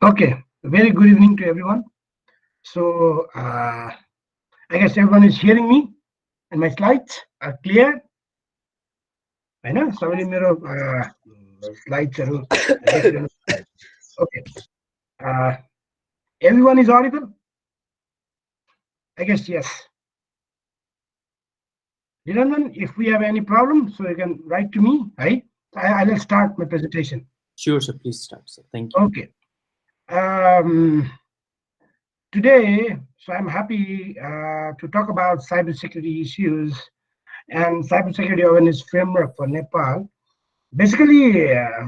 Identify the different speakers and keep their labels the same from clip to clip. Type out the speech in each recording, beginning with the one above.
Speaker 1: Okay, very good evening to everyone. So, I guess everyone is hearing me and my slides are clear. I know somebody मेरो slides are okay. Uh, Everyone is audible? I guess yes. Niranjan, if we have any problem, so you can write to me, right? I will start my presentation.
Speaker 2: Sure, sir. Please start, sir. Thank you.
Speaker 1: Okay. Today, so I'm happy to talk about cybersecurity issues and cybersecurity awareness framework for Nepal. Basically, I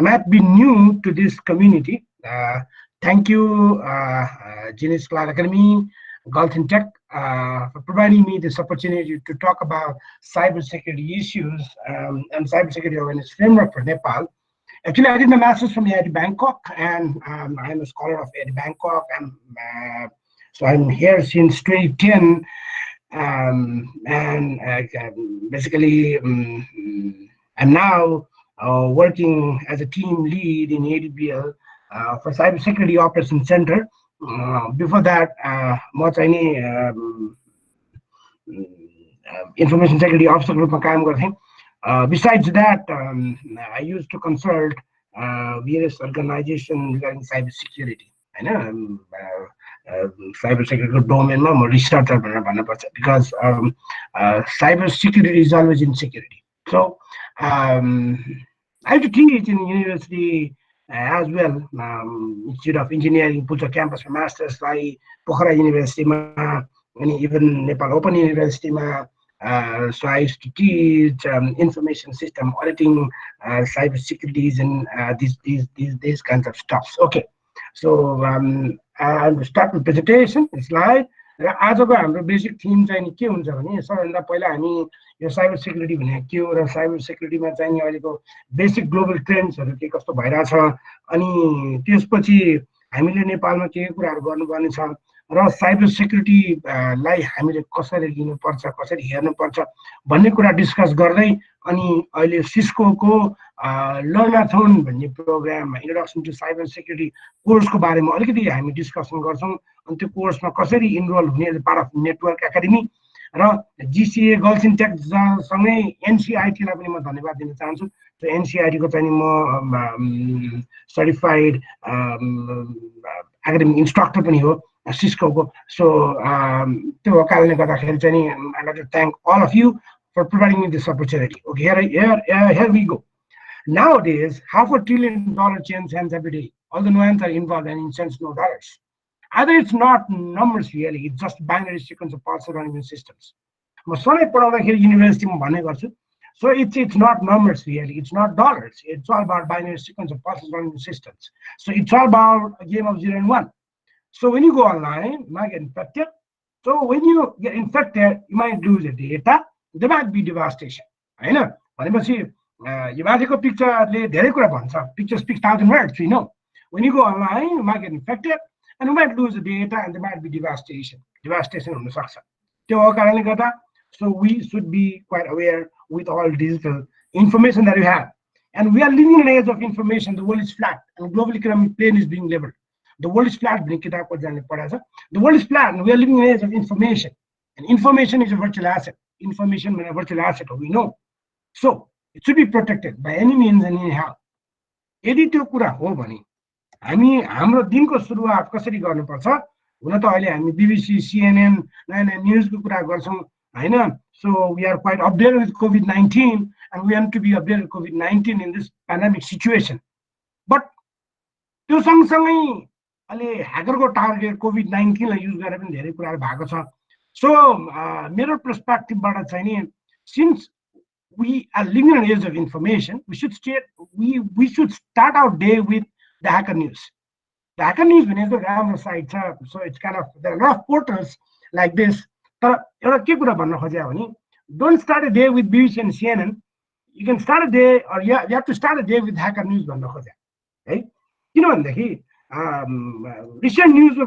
Speaker 1: might be new to this community. Thank you, Genese Cloud Academy, Gulf Tech, for providing me this opportunity to talk about cybersecurity issues and cybersecurity awareness framework for Nepal. Actually, I did my master's from NCIT Bangkok, and I'm a scholar of NCIT Bangkok. So I'm here since 2010, and basically, I'm now working as a team lead in ADBL for Cybersecurity Operations Center. Before that, म चाहिँ नि information security officer ग्रुपमा काम गर्थेँ. Besides that, I used to consult various organizations regarding cybersecurity. Cybersecurity domainमा म researcher भनेर भन्नुपर्छ, because cybersecurity is always in security. So I have to teach in university as well, Institute of Engineering, Pucha campus for masters, like Bhattarai University, and even Nepal Open University. So I used to teach information system auditing, cybersecurities, and these kinds of stuff. Okay, so I'll start with presentation slide. र आजको हाम्रो basic theme चाहिँ नि के हुन्छ भने सबैभन्दा पहिला हामी यो साइबर सिक्युरिटी भनेको के हो र साइबर सिक्युरिटीमा चाहिँ नि अहिलेको बेसिक ग्लोबल ट्रेन्ड्सहरू के कस्तो भइरहेछ, अनि त्यसपछि हामीले नेपालमा के कुराहरू गर्नुपर्ने छ र साइबर सिक्युरिटीलाई हामीले कसरी लिनुपर्छ, कसरी हेर्नुपर्छ भन्ने कुरा डिस्कस गर्दै अनि अहिले सिस्कोको लर्न-A-थन भन्ने प्रोग्राममा इन्ट्रोडक्सन टु साइबर सिक्युरिटी कोर्सको बारेमा अलिकति हामी डिस्कसन गर्छौँ. अनि त्यो कोर्समा कसरी इनरोल हुने as part of network academy र जिसिए गर्ल्स इन टेक सँगै एनसिआइटीलाई पनि म धन्यवाद दिन चाहन्छु. त्यो एनसिआइटीको चाहिँ म सर्टिफाइड एकाडेमिक इन्स्ट्रक्टर पनि हो सिस्कोको. सो त्यो कारणले गर्दाखेरि चाहिँ I'd like to thank all of you for providing me this opportunity. Okay, here we go. Nowadays, $500 billion change hands every day. All the nuances are involved and in sense no dollars. Either it's not numbers really, it's just binary sequence of pulses running in systems. So it's not numbers really, it's not dollars. It's all about binary sequence of pulses running in systems. So it's all about a game of 0 and 1. So when you go online, you might get infected. So when you get infected, you might lose your data. There might be devastation. I know. You might take a picture, picture speaks 1,000 words, you know. When you go online, you might get infected and you might lose the data and there might be devastation. Devastation on the success. So we should be quite aware with all digital information that we have. And we are living in an age of information. The world is flat and global economic plane is being leveled. The world is flat. The world is flat and we are living in an age of information. And information is a virtual asset. Information is a virtual asset, we know. So it should be protected by any means and anyhow. यदि त्यो कुरा हो भने हामी हाम्रो दिनको सुरुवात कसरी गर्नुपर्छ, हुन त अहिले हामी BBC, CNN नयाँ नयाँ न्युजको कुरा गर्छौँ हैन. So we are quite updated with COVID-19 and we want to be updated with COVID-19 in this pandemic situation. But त्यो सँगसँगै अहिले ह्याकरको टार्गेट COVID-19 लाई युज गरेर पनि धेरै कुराहरू भएको छ. So मेरो पर्सपेक्टिभबाट चाहिँ नि, since we are living in an age of information, we should start our day with the hacker news. The hacker news is the राम्रो site, so it's kind of, there are a lot of portals like this. But don't start a day with BBC and CNN. You can start a day, or you have to start a day with hacker news. Right? You know, recent news,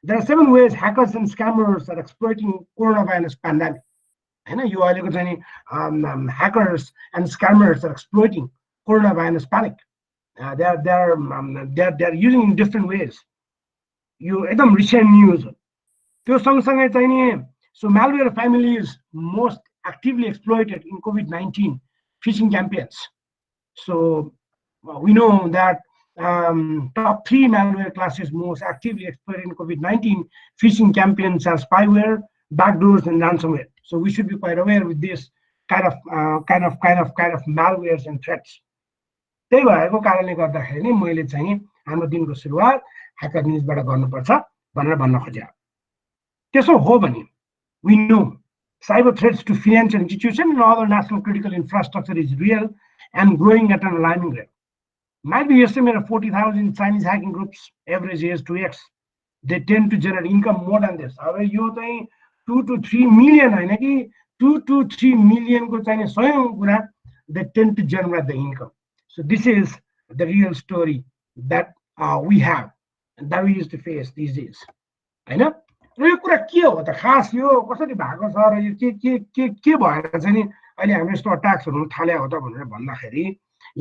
Speaker 1: there are 7 ways hackers and scammers are exploiting coronavirus pandemic. You are hackers and scammers are exploiting coronavirus panic. they're using in different ways. यो एकदम recent news हो त्यो सँगसँगै चाहिँ नि so malware family is most actively exploited in COVID-19 phishing campaigns. So we know that top 3 malware classes most actively exploited in COVID-19 phishing campaigns are spyware, backdoors, and ransomware. So we should be quite aware with this kind of malwares and threats. त्यही भएको कारणले गर्दाखेरि नै मैले चाहिँ हाम्रो दिनको सुरुवात ह्याकर न्युजबाट गर्नुपर्छ भनेर भन्न खोजे। त्यसो हो भने we know cyber threats to financial institutions and other national critical infrastructure is real and growing at an alarming rate. Might be estimated 40,000 Chinese hacking groups, average age 2x. They tend to generate income more than this. अब यो चाहिँ 2 to 3 million हैन कि 2 to 3 million को चाहिँ सयौं गुणा they tend to generate the income. So this is the real story that we have and that we used to face these days. हैन यो कुरा के हो त खास यो कसरी भएको छ र यो के भएर चाहिँ नि अहिले हाम्रो यस्तो अट्याक्सहरु थाल्या हो त भनेर भन्दाखेरि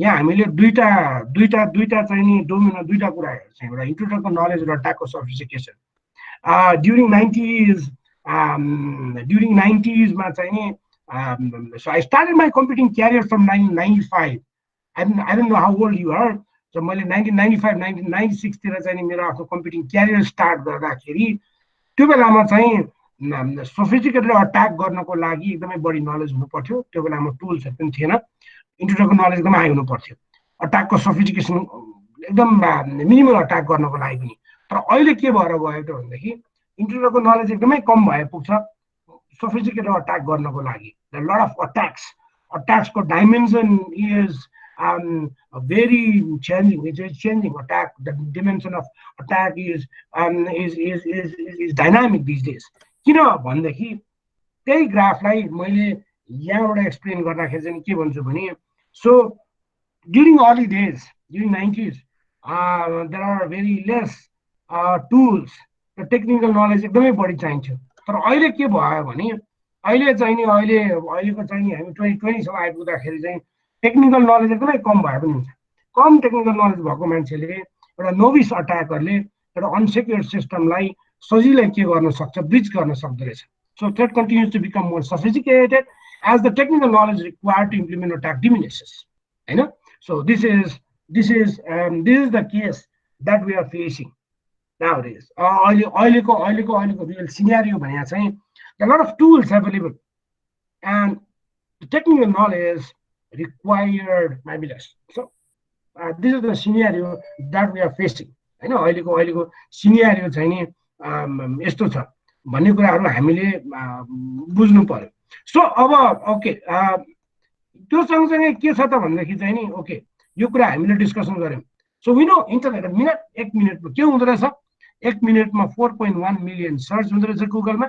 Speaker 1: यहाँ हामीले दुईटा चाहिँ नि डोमिनो दुईटा कुरा हेर्छौं। एउटा इन्ट्रोडक्सन नलेज र अट्याकको सोफिस्टिकेसन। ड्युरिङ 90s मा चाहिँ नि so I started my computing career from 1995. I don't know how old you are. So मैले 1995 1996 तिर चाहिँ नि मेरो आफ्नो कम्प्युटिङ क्यारियर स्टार्ट गर्दाखेरि त्यो बेलामा चाहिँ सोफिस्टिकेटेड अट्याक गर्नको लागि एकदमै बढी नलेज हुनु पर्थ्यो। त्यो बेलामा टुल्सहरु पनि थिएन, इन्ट्रोडक्सन नलेज एकदमै हाई हुनु पर्थ्यो अट्याकको सोफिस्टिकेसन एकदम मिनिमल अट्याक गर्नको लागि पनि। तर अहिले के भएर गयो त भन्दाखेरि इन्ट्रोडक्सन नलेज एकदमै कम भए पुग्छ सोफिस्टिकेटेड अट्याक गर्नको लागि। द लट अफ अट्याक्सको dimension is very changing. It's changing. Attack, the dimension of attack is dynamic these days. किन भन्दाखेरि त्यही ग्राफलाई मैले यहाँबाट एक्सप्लेन गर्दाखेरि चाहिँ के भन्छु भने so during early days, during 90s, there are very less tools. The technical knowledge एकदमै बढी चाहिन्थ्यो। तर अहिले के भयो भने अहिले चाहिँ नि अहिलेको चाहिँ नि हामी 2020 सम्म आइपुग्दाखेरि चाहिँ टेक्निकल नलेज एकदमै कम भए पनि हुन्छ। कम टेक्निकल नलेज भएको मान्छेले एउटा नोभिस अट्याकरले एउटा अनसेक्योर्ड सिस्टमलाई सजिलै के गर्न सक्छ, ब्रिच गर्न सक्दो रहेछ। So threat continues to become more sophisticated as the technical knowledge required to implement attack diminishes. हैन? So this is the case that we are facing nowadays. अहिलेको real scenario भने चाहिँ a lot of tools available and the technical knowledge required might be less. So this is the scenario that we are facing. हैन? अहिलेको scenario चाहिँ नि यस्तो छ भन्ने कुराहरु हामीले बुझ्नु पर्यो। सो अब ओके त्यो सँगसँगै के छ त भन्दाखेरि चाहिँ नि ओके यो कुरा हामीले डिस्कसन गर्यौं। सो वी नो इन्टरनेट एक मिनेटमा के हुँदो रहेछ? एक मिनेटमा 4.1 मिलियन सर्च हुँदो रहेछ गुगलमा,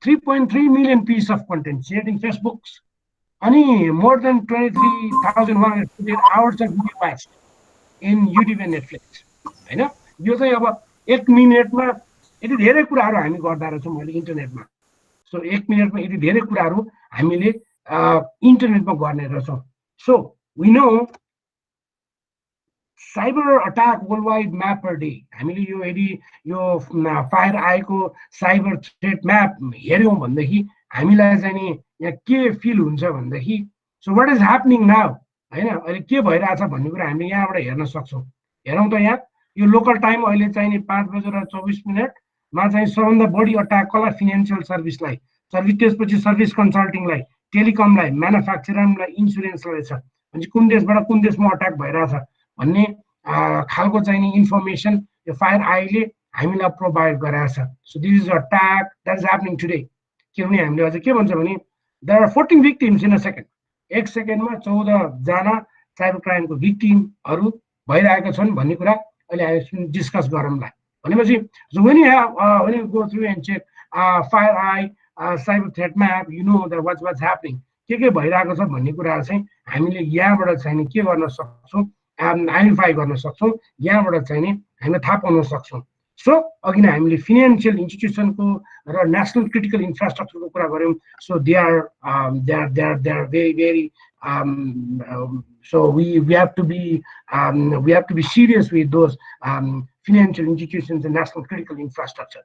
Speaker 1: 3.3 million piece of content shared in Facebooks, अनि more than 23,148 hours of video watch in YouTube and Netflix. हैन? यो चाहिँ अब एक मिनेटमा यति धेरै कुराहरु हामी गर्दा रहेछौं मैले इन्टरनेटमा। सो एक मिनेटमा यति धेरै कुराहरु हामीले इन्टरनेटमा गर्ने रहेछौं। So we know cyber attack world wide map per day हामीले यो यदि यो फायर आएको साइबर थ्रेट म्याप हेर्यौं भन्दाखेरि हामीलाई चाहिँ नि यहाँ के फिल हुन्छ भन्दाखेरि so what is happening now हैन अहिले के भइराछ भन्ने कुरा हामीले यहाँबाट हेर्न सक्छौं। हेरौं त यहाँ यो लोकल टाइम अहिले चाहिँ नि 5:24 मा चाहिँ सबभन्दा बढी अट्याक कसलाई फिनान्शियल सर्भिसलाई, त्यसपछि सर्भिस कन्सल्टिङलाई, टेलिकमलाई, म्यानुफ्याक्चरिङलाई, इन्स्योरेन्सलाई छ। अनि कुन देशबाट कुन देशमा अट्याक भइराछ भन्ने खालको चाहिँ नि इन्फर्मेसन यो फायर आईले हामीलाई प्रोभाइड गराछ। So this is attack that is happening today. किनभने हामीले अझ के भन्छ भने there are 14 victims in a second. एक सेकेन्डमा 14 जना साइबर क्राइमको विक्टिमहरु भइरहेका छन् भन्ने कुरा अहिले हामी डिस्कस गरौँला। भनेपछि when you go through and check fire eye cyber threat map, you know that what's happening, के भइरहेको छ भन्ने कुरा चाहिँ हामीले यहाँबाट चाहिँ नि के गर्न सक्छौं, आइडेन्टिफाई गर्न सक्छौं, यहाँबाट चाहिँ नि हामीले थाहा पाउन सक्छौं। सो अघि नै हामीले फिनान्सियल इन्स्टिट्युसनको र नेसनल क्रिटिकल इन्फ्रास्ट्रक्चरको कुरा गऱ्यौँ so they are very so we have to be serious with those financial institutions and national critical infrastructure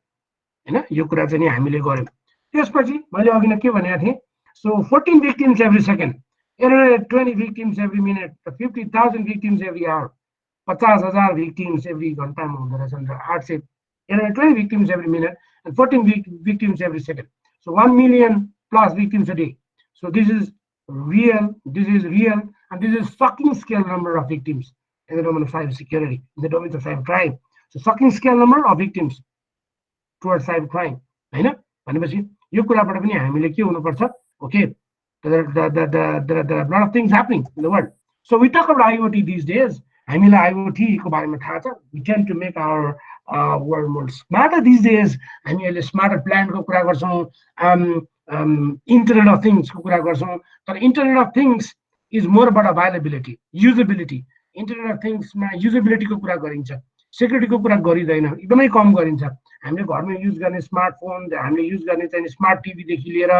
Speaker 1: हैन यो कुरा चाहिँ नि हामीले गर्यौं त्यसपछि मैले अघि नै के भनेको थिएँ so 14 victims every second 20 victims every minute 50,000 victims every hour 50,000 victims every घन्टामा हुँदो रहेछन् र 20 victims every minute and 14 victims every second so 1 million plus victims a day so this is real and this is shocking scale number of victims in the domain of cyber security in the domain of cyber crime so shocking scale number of victims towards cyber crime हैन भनेपछि यो कुराबाट पनि हामीले के हुनुपर्छ okay there are a lot of things happening in the world so we talk about IoT these days हामीलाई IoT को बारेमा थाहा छ we tend to make our world more smarter these days हामी अहिले smarter plant को कुरा गर्छौं Internet of Things को कुरा गर्छौं तर Internet of Things is more about availability usability Internet of Things मा usability को कुरा गरिन्छ security को कुरा गरिदैन एकदमै कम गरिन्छ हामीले घरमा युज गर्ने स्मार्टफोन हामीले युज गर्ने चाहिँ स्मार्ट टिभी देखि लिएर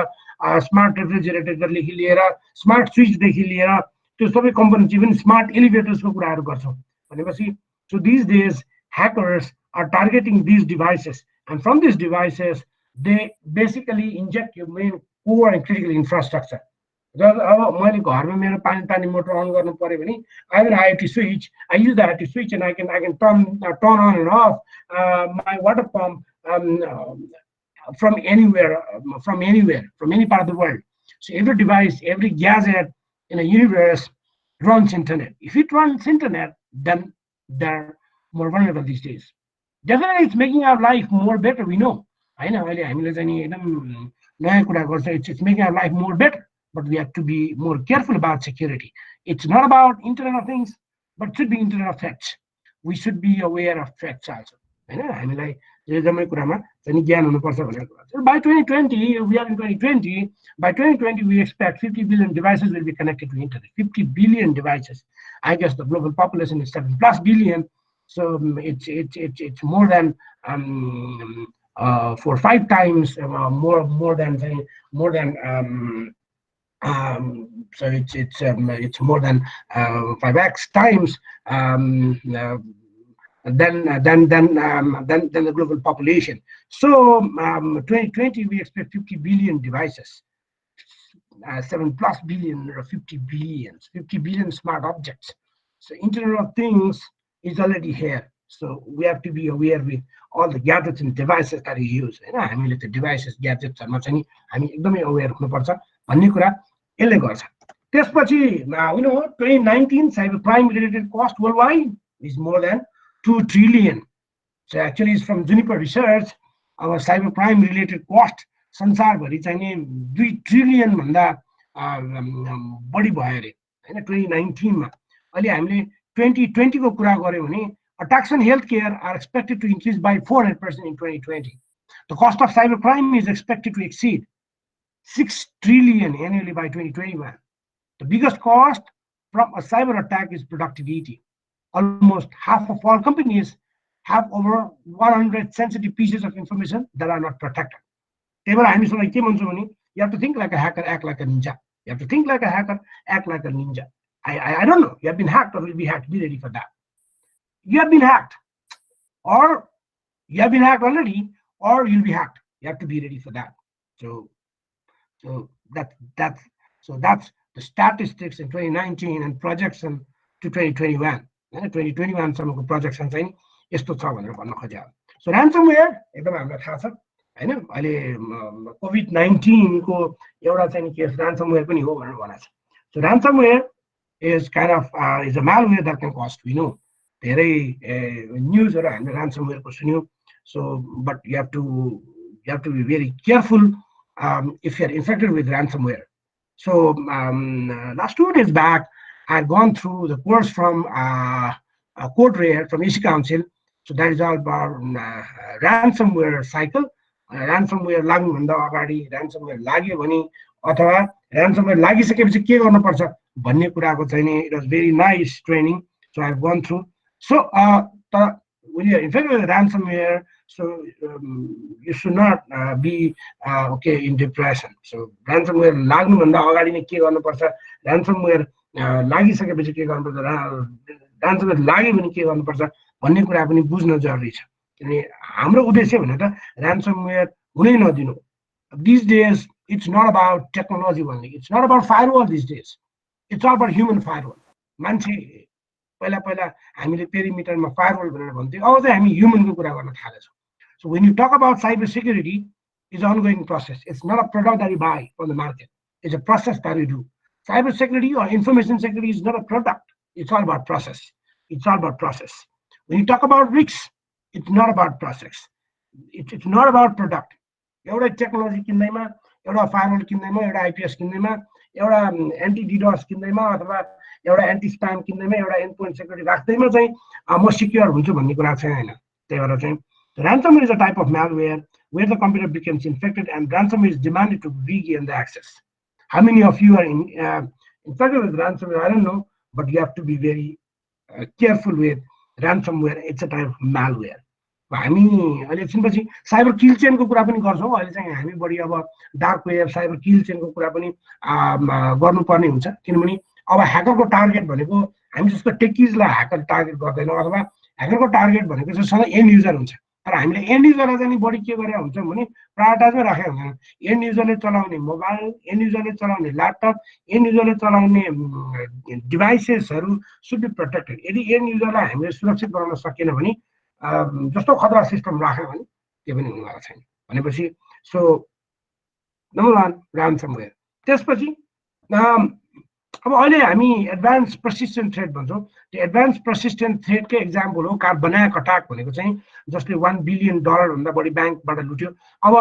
Speaker 1: स्मार्ट रेफ्रिजरेटर देखि लिएर स्मार्ट स्विच देखि लिएर त्यो सबै कम्पोनेन्ट्स इभन स्मार्ट एलिभेटर्स को कुराहरु गर्छौं भनेपछि so these days hackers are targeting these devices and from these devices they basically inject your main core and critical infrastructure अब मैले घरमा मेरो पानी मोटर अन गर्नु पर्यो भने I have an IoT switch I use the IoT switch and I can turn on and off my water pump from anywhere from any part of the world so every device every gadget in a universe runs internet if it runs internet then they're more vulnerable these days definitely it's making our life more better we know हैन अहिले हामीले चाहिँ नि एकदम नयाँ कुरा गर्छ it's making our life more better but we have to be more careful about security it's not about internet of things but it should be internet of facts we should be aware of facts also हैन हामीलाई यो जम्मै कुरामा चाहिँ नि ज्ञान हुनुपर्छ भनेर कुरा by 2020 we are in 2020 by 2020 we expect 50 billion devices will be connected to internet 50 billion devices I guess the global population is 7+ billion so it's more than 4 or 5 times more than so it's more than 5x times than the global population. So 2020 we expect 50 billion devices, 7+ billion or 50 billion smart objects. So Internet of Things is already here. So we have to be aware with all the gadgets and devices that we use. हामीले त्यो devices gadgetsहरुमा चाहिँ हामी एकदमै aware हुनुपर्छ भन्ने कुरा यसले गर्छ त्यसपछि you know 2019 cybercrime related cost worldwide is more than 2 trillion so actually it's from Juniper Research our cybercrime related cost संसारभरि चाहिँ नि 2 trillion भन्दा बढी भयो रे हैन 2019 मा अहिले हामीले 2020 को कुरा गर्यौं भने attacks on healthcare are expected to increase by 400% in 2020 the cost of cybercrime is expected to exceed 6 trillion annually by 2021 the biggest cost from a cyber attack is productivity almost half of all companies have over 100 sensitive pieces of information that are not protected त्यही हामीसँग के भन्छौं भने you have to think like a hacker act like a ninja you have to think like a hacker act like a ninja I don't know you have been hacked or will be hacked be ready for that you have been hacked or you have been hacked already or you'll be hacked you have to be ready for that so that's the statistics in 2019 and projection to 2021 and 2021 सम्मको projection चाहिँ यस्तो छ भनेर भन्न खोजेको so ransomware एकदम हामीलाई थाहा छ हैन अहिले COVID-19 को एउटा चाहिँ केस ransomware पनि हो भनेर भनेको छ so ransomware is kind of is a malware that can cost we know धेरै न्यूजहरु हामीले ransomware को सुन्यौ so but you have to be very careful if you are infected with ransomware so last 2 days back I had gone through the course from Code Rare from AC Council so that is all about ransomware cycle ransomware लाग्नु भन्दा अगाडि ransomware लाग्यो भने अथवा ransomware लागिसकेपछि के गर्नुपर्छ भन्ने कुराको चाहिँ नि it was very nice training so I have gone through so when you're infected with ransomware, so you should not be okay in depression. So ransomware लाग्नुभन्दा अगाडि नै के गर्नुपर्छ, ransomware लागिसकेपछि के गर्नुपर्छ, ransomware लाग्यो भने के गर्नुपर्छ भन्ने कुरा पनि बुझ्न जरुरी छ। किनभने हाम्रो उद्देश्य भने त ransomware हुनै नदिनु। These days it's not about technology only, it's not about firewall these days, it's all about human firewall. मान्छे पहिला पहिला हामीले पेरिमिटरमा फायरवल भनेर भन्थ्यौं, अब चाहिँ हामी ह्युमनको कुरा गर्न थालेछौँ। So when you talk about cyber security, it's an ongoing process. It's not a product that you buy from the market, it's a process that you do. Cyber security or information security is not a product, it's all about process. It's all about process. When you talk about risks, it's not about process, it's not about product. एउटा technology किन्दैमा, एउटा फायरवल किन्दैमा, एउटा IPS किन्दैमा, एउटा anti डिडोस किन्दैमा अथवा एउटा anti spam किन्दैमा, एउटा एन्डपोइन्ट security राख्दैमा चाहिँ म secure हुन्छु भन्ने कुरा चाहिँ हैन। त्यही भएर चाहिँ ransomware is a type of malware where the computer becomes infected and ransomware is demanded to regain the access. How many of you are infected with ransomware? I don't know, but you have to be very careful with ransomware. It's a type of malware. हामी अहिले एकछिनपछि cyber किल चेनको कुरा पनि गर्छौँ। अहिले चाहिँ हामी बढी अब डार्क वेब, साइबर किल चेनको कुरा पनि गर्नुपर्ने हुन्छ, किनभने अब ह्याकरको टार्गेट भनेको हामी जस्तो टेकिजलाई ह्याकर टार्गेट गर्दैनौँ, अथवा ह्याकरको टार्गेट भनेको चाहिँ सधैँ एन्ड युजर हुन्छ। तर हामीले एन्ड युजरलाई चाहिँ बढी के गरेका हुन्छौँ भने प्रायोरिटाइजमै राखेका हुन्छौँ। एन्ड युजरले चलाउने मोबाइल, एन्ड युजरले चलाउने ल्यापटप, एन्ड युजरले चलाउने डिभाइसेसहरू सुड बी प्रोटेक्टेड। यदि एन्ड युजरलाई हामीले सुरक्षित बनाउन सकेन भने जस्तो खतरा सिस्टम राख्यो भने त्यो पनि हुनेवाला छैन भनेपछि। So number 1 ransomware। त्यसपछि अब अहिले हामी एडभान्स पर्सिस्टेन्ट थ्रेट भन्छौँ। त्यो एडभान्स पर्सिस्टेन्ट थ्रेटकै एक्जाम्पल हो कार्बनाक अट्याक भनेको चाहिँ, जसले $1 बिलियन भन्दा बढी ब्याङ्कबाट लुट्यो। अब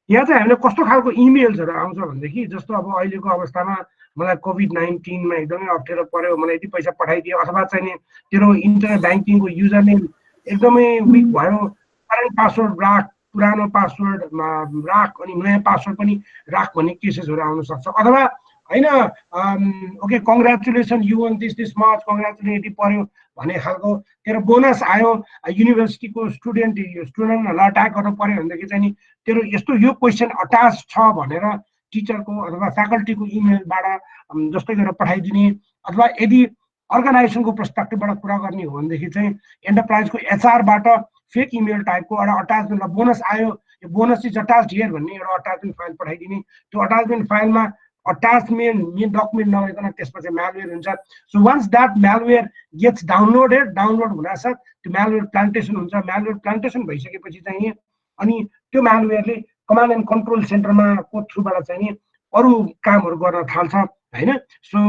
Speaker 1: यहाँ चाहिँ हामीले कस्तो खालको इमेल्सहरू आउँछ भनेदेखि, जस्तो अब अहिलेको अवस्थामा मलाई कोभिड-19 मा एकदमै अप्ठ्यारो पर्यो, मलाई यति पैसा पठाइदियो, अथवा चाहिँ तेरो इन्टरनेट ब्याङ्किङको युजर नेम एकदमै विक भयो, करेन्ट पासवर्ड राख, पुरानो पासवर्ड राख, अनि नयाँ पासवर्ड पनि राख भन्ने केसेसहरू आउन सक्छ। अथवा हैन okay congratulation you one this much, congratulation यति पर्यो भन्ने खालको तेरो बोनस आयो, युनिभर्सिटीको स्टुडेन्टहरूलाई अट्याक गर्नु पर्यो भनेदेखि चाहिँ नि तेरो यस्तो यो क्वेसन अट्याच छ भनेर टिचरको अथवा फ्याकल्टीको इमेलबाट जस्तै गरेर पठाइदिने, अथवा यदि अर्गनाइजेसनको पर्सपेक्टिभबाट कुरा गर्ने हो भनेदेखि चाहिँ एन्टरप्राइजको एचआरबाट फेक इमेल टाइपको एउटा अट्याचमेन्टमा बोनस आयो, यो बोनस इज अट्याच्ड हियर भन्ने एउटा अट्याचमेन्ट फाइल पठाइदिने। त्यो अट्याचमेन्ट फाइलमा अट्याचमेन्ट मेन डकुमेन्ट नभइकन त्यसमा चाहिँ म्यालवेयर हुन्छ। So once that malware gets download हुनासाथ त्यो म्यालवेयर प्लान्टेसन हुन्छ। म्यालवेयर प्लान्टेसन भइसकेपछि चाहिँ अनि त्यो म्यालवेयरले कमान्ड एन्ड कन्ट्रोल सेन्टरमा को थ्रुबाट चाहिँ अरू कामहरू गर्न थाल्छ हैन। So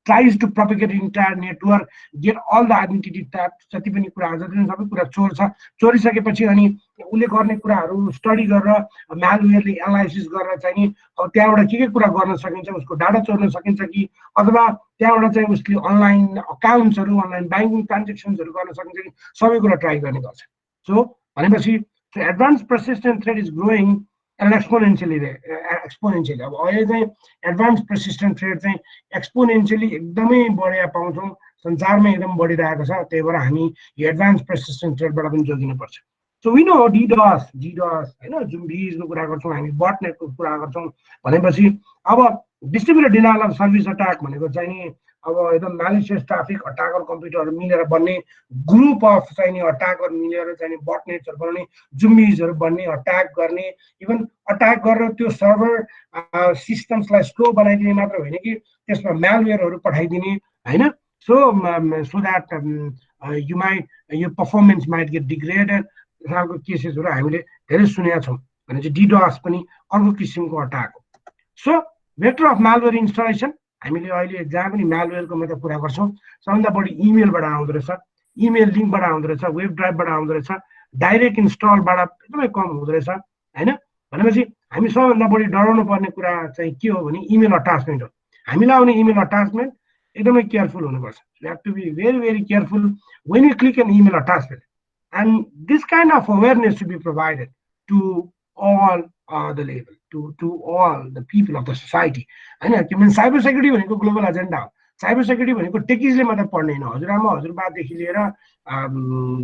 Speaker 1: tries to propagate entire network, get all the identity theft, जति पनि कुराहरू जति पनि सबै कुरा चोर्छ। चोरिसकेपछि अनि उसले गर्ने कुराहरू स्टडी गरेर म्यालवेयरले एनालाइसिस गरेर चाहिँ अब त्यहाँबाट के कुरा गर्न सकिन्छ, उसको डाटा चोर्न सकिन्छ कि, अथवा त्यहाँबाट चाहिँ उसले अनलाइन अकाउन्ट्सहरू, अनलाइन ब्याङ्किङ ट्रान्जेक्सन्सहरू गर्न सकिन्छ कि, सबै कुरा ट्राई गर्ने गर्छ। सो भनेपछि advance persistent threat is growing exponentially. अब अहिले चाहिँ एडभान्स पर्सिस्टेन्ट थ्रेट चाहिँ एक्सपोनेन्शियली एकदमै बढेर पाउँछौँ, संसारमै एकदम बढिरहेको छ। त्यही भएर हामी यो एडभान्स पर्सिस्टेन्ट थ्रेटबाट पनि जोगिनुपर्छ। सो वी नो डिडोस हैन, जुम्बीजको कुरा गर्छौँ हामी, बटनेटको कुरा गर्छौँ भनेपछि अब distributed denial of service attack भनेको चाहिँ नि अब एकदम म्यालिसियस ट्राफिक अट्याकर कम्प्युटरहरू मिलेर बन्ने ग्रुप अफ चाहिँ नि अट्याकर मिलेर चाहिँ नि बटनेट्सहरू बनाउने, जुम्बीजहरू बन्ने, अट्याक गर्ने, इभन अट्याक गरेर त्यो सर्भर सिस्टम्सलाई स्लो बनाइदिने मात्र होइन कि त्यसमा म्यालवेयरहरू पठाइदिने हैन। सो द्याट यो पर्फर्मेन्स माइट गेट डिग्रेडेड खालको केसेसहरू हामीले धेरै सुनेका छौँ भने चाहिँ डिडोस पनि अर्को किसिमको अट्याक हो। So vector of malware installation हामीले अहिले जहाँ पनि म्यालवेयरको मात्र कुरा गर्छौँ, सबभन्दा बढी इमेलबाट आउँदो रहेछ, इमेल लिङ्कबाट आउँदो रहेछ, वेब ड्राइभबाट आउँदो रहेछ, डाइरेक्ट इन्स्टलबाट एकदमै कम हुँदो रहेछ हैन। भनेपछि हामी सबभन्दा बढी डराउनु पर्ने कुरा चाहिँ के हो भने इमेल अट्याचमेन्ट हो। हामीलाई आउने इमेल अट्याचमेन्ट एकदमै केयरफुल हुनुपर्छ। You have to be very careful when you click an email attachment, and this kind of awareness should be provided to all the level, to all the people of the society. And I mean, cyber security भनेको global agenda हो। Cyber security भनेको टेकिजले मात्र पढ्ने होइन, हजुरआमा हजुरबादेखि लिएर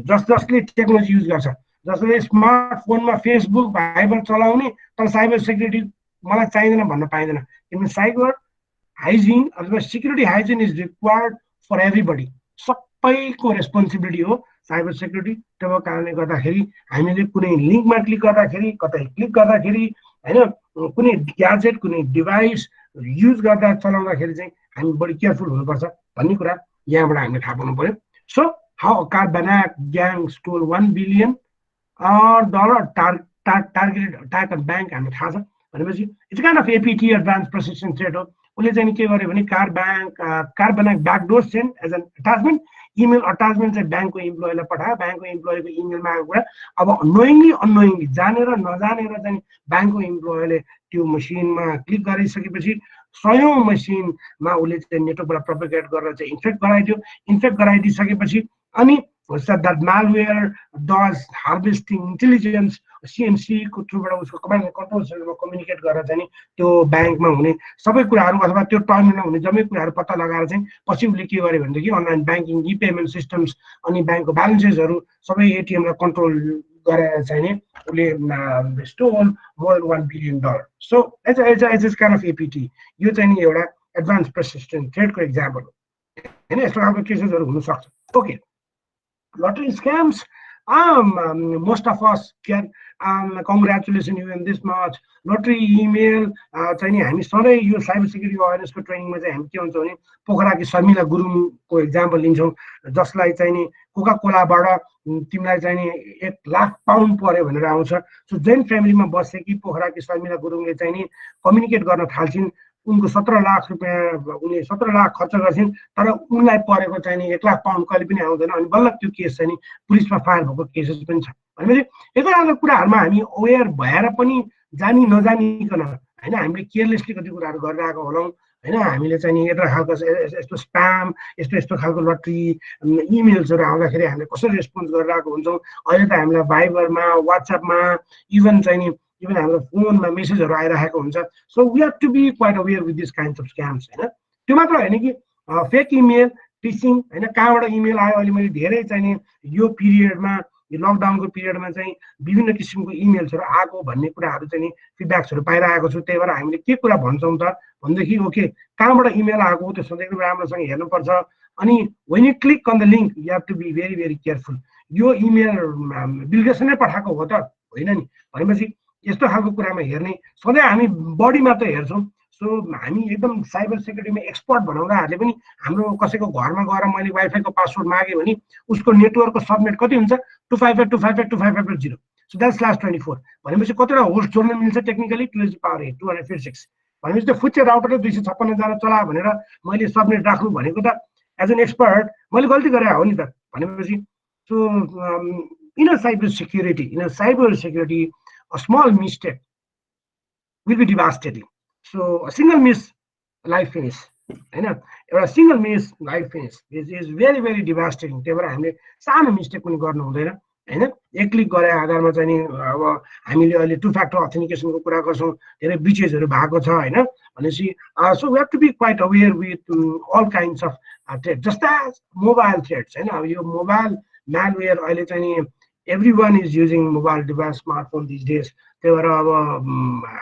Speaker 1: जसले technology use गर्छ, जसले स्मार्टफोनमा फेसबुक भाइबर चलाउने, तर साइबर सेक्युरिटी मलाई चाहिँदैन भन्न पाइँदैन। किनभने साइबर हाइजिन अथवा security hygiene is required for everybody, सबैको रेस्पोन्सिबिलिटी हो साइबर सेक्युरिटी। त्यो कारणले गर्दाखेरि हामीले कुनै लिङ्कमा क्लिक गर्दाखेरि, कतै क्लिक गर्दाखेरि होइन, कुनै ग्याजेट कुनै डिभाइस युज गर्दा चलाउँदाखेरि चाहिँ हामी बढी केयरफुल हुनुपर्छ भन्ने कुरा यहाँबाट हामीले थाहा पाउनु पर्यो। So how Carbanak gang stole $1 billion target bank हामीलाई थाहा छ भनेपछि it's kind of APT advance processing threat हो। उसले चाहिँ के गर्यो भने Carbanak backdoor send as an attachment, email attachment चाहिँ ब्याङ्कको इम्प्लोइलाई पठायो, ब्याङ्कको इम्प्लोइको इमेलमा आएको कुरा अब नोइङली अननोइङली जानेर नजानेर चाहिँ ब्याङ्कको इम्प्लोइले त्यो मसिनमा क्लिक गरिसकेपछि सयौँ मसिनमा उसले चाहिँ नेटवर्कबाट प्रोपेगेट गरेर चाहिँ इन्फेक्ट गराइदियो। इन्फेक्ट गराइदिइसकेपछि अनि that malware does harvesting intelligence CNC को थ्रुबाट उसको कमान्ड एन्ड कन्ट्रोल सेन्टरमा कम्युनिकेट गरेर चाहिँ त्यो ब्याङ्कमा हुने सबै कुराहरू अथवा त्यो टर्मिनलमा हुने जम्मै कुराहरू पत्ता लगाएर चाहिँ पछि उसले के गर्यो भनेदेखि अनलाइन ब्याङ्किङ, ई पेमेन्ट सिस्टम्स अनि ब्याङ्कको ब्यालेन्सेसहरू सबै एटिएमलाई कन्ट्रोल गरेर चाहिँ नि उसले stole more than $1 billion. So as kind of APT यो चाहिँ नि एउटा एडभान्स पर्सिस्टेन्ट थ्रेटको एक्जाम्पल हो होइन। यस्तो खालको केसेसहरू हुनसक्छ। Okay, lottery scams, most of us can congratulations you in this much lottery email चाहिँ नि हामी सधैँ यो साइबर सेक्युरिटी अवेरनेसको ट्रेनिङमा चाहिँ हामी के हुन्छ भने पोखराकी शर्मिला गुरुङको इक्जाम्पल लिन्छौँ, जसलाई चाहिँ नि कोका कोलाबाट तिमीलाई चाहिँ नि 1 लाख पाउन्ड पर्यो भनेर आउँछ। सो जैन फ्यामिलीमा बसेकी पोखराकी शर्मिला गुरुङले चाहिँ नि कम्युनिकेट गर्न थाल्छिन्, उनको 17 लाख रुपियाँ उनले 17 लाख खर्च गर्छिन्, तर उनलाई परेको चाहिँ नि 1 लाख पाउन्ड कहिले पनि आउँदैन। अनि बल्ल त्यो केस चाहिँ नि पुलिसमा फायर भएको केसेस पनि छ। भनेपछि यस्तो खालको कुराहरूमा हामी अवेर भएर पनि जानी नजानिकन होइन हामीले केयरलेसली कति कुराहरू गरिरहेको होलाौँ होइन। हामीले चाहिँ नि यस्तो खालको यस्तो स्प्याम यस्तो खालको लट्री इमेल्सहरू आउँदाखेरि हामीले कसरी रेस्पोन्स गरिरहेको हुन्छौँ। अहिले त हामीलाई भाइबरमा, वाट्सएपमा, इभन चाहिँ नि इभन हाम्रो फोनमा मेसेजहरू आइरहेको हुन्छ। So we have to be quite aware with this kinds of scams होइन। त्यो मात्र होइन कि फेक इमेल टिचिङ होइन, कहाँबाट इमेल आयो। अहिले मैले धेरै चाहिँ नि यो पिरियडमा यो लकडाउनको पिरियडमा चाहिँ विभिन्न किसिमको इमेल्सहरू आएको भन्ने कुराहरू चाहिँ नि फिडब्याक्सहरू पाइरहेको छु। त्यही भएर हामीले के कुरा भन्छौँ त भनेदेखि ओके कहाँबाट इमेल आएको त्यो सधैँ राम्रोसँग हेर्नुपर्छ। अनि when you click on the link you have to be very very careful. यो इमेल बिलगेसनले पठाएको हो त होइन नि भनेपछि यस्तो खालको कुरामा हेर्ने सधैँ हामी बडी मात्र हेर्छौँ। सो हामी एकदम साइबर सेक्युरिटीमा एक्सपर्ट भनाउँदाहरूले पनि हाम्रो कसैको घरमा गएर मैले वाइफाईको पासवर्ड मागेँ भने उसको नेटवर्कको सबनेट कति हुन्छ 255.255.255.0 सो द्याट्स /24 भनेपछि कतिवटा होस्ट जोड्न मिल्छ टेक्निकली 2^8 256 भनेपछि त्यो फुच्चे राउटरले 256 जना चलायो भनेर मैले सबनेट राख्नु भनेको त एज एन एक्सपर्ट मैले गल्ती गरे हो नि त भनेपछि। So in a cyber security a small mistake will be devastating. So a single miss, life finish. A single miss, life finish is very very devastating. त्यही भएर हामीले सानो मिस्टेक पनि गर्नु हुँदैन होइन। एक क्लिक गरे आधारमा चाहिँ नि अब हामीले अहिले 2 factor authenticationको कुरा गर्छौँ, धेरै ब्रिचेसहरू भएको छ होइन भनेपछि so we have to be quite aware with all kinds of threat just as mobile threats होइन। अब यो मोबाइल म्यालवेयर अहिले चाहिँ नि everyone is using mobile device smartphone these days. त्यही भएर अब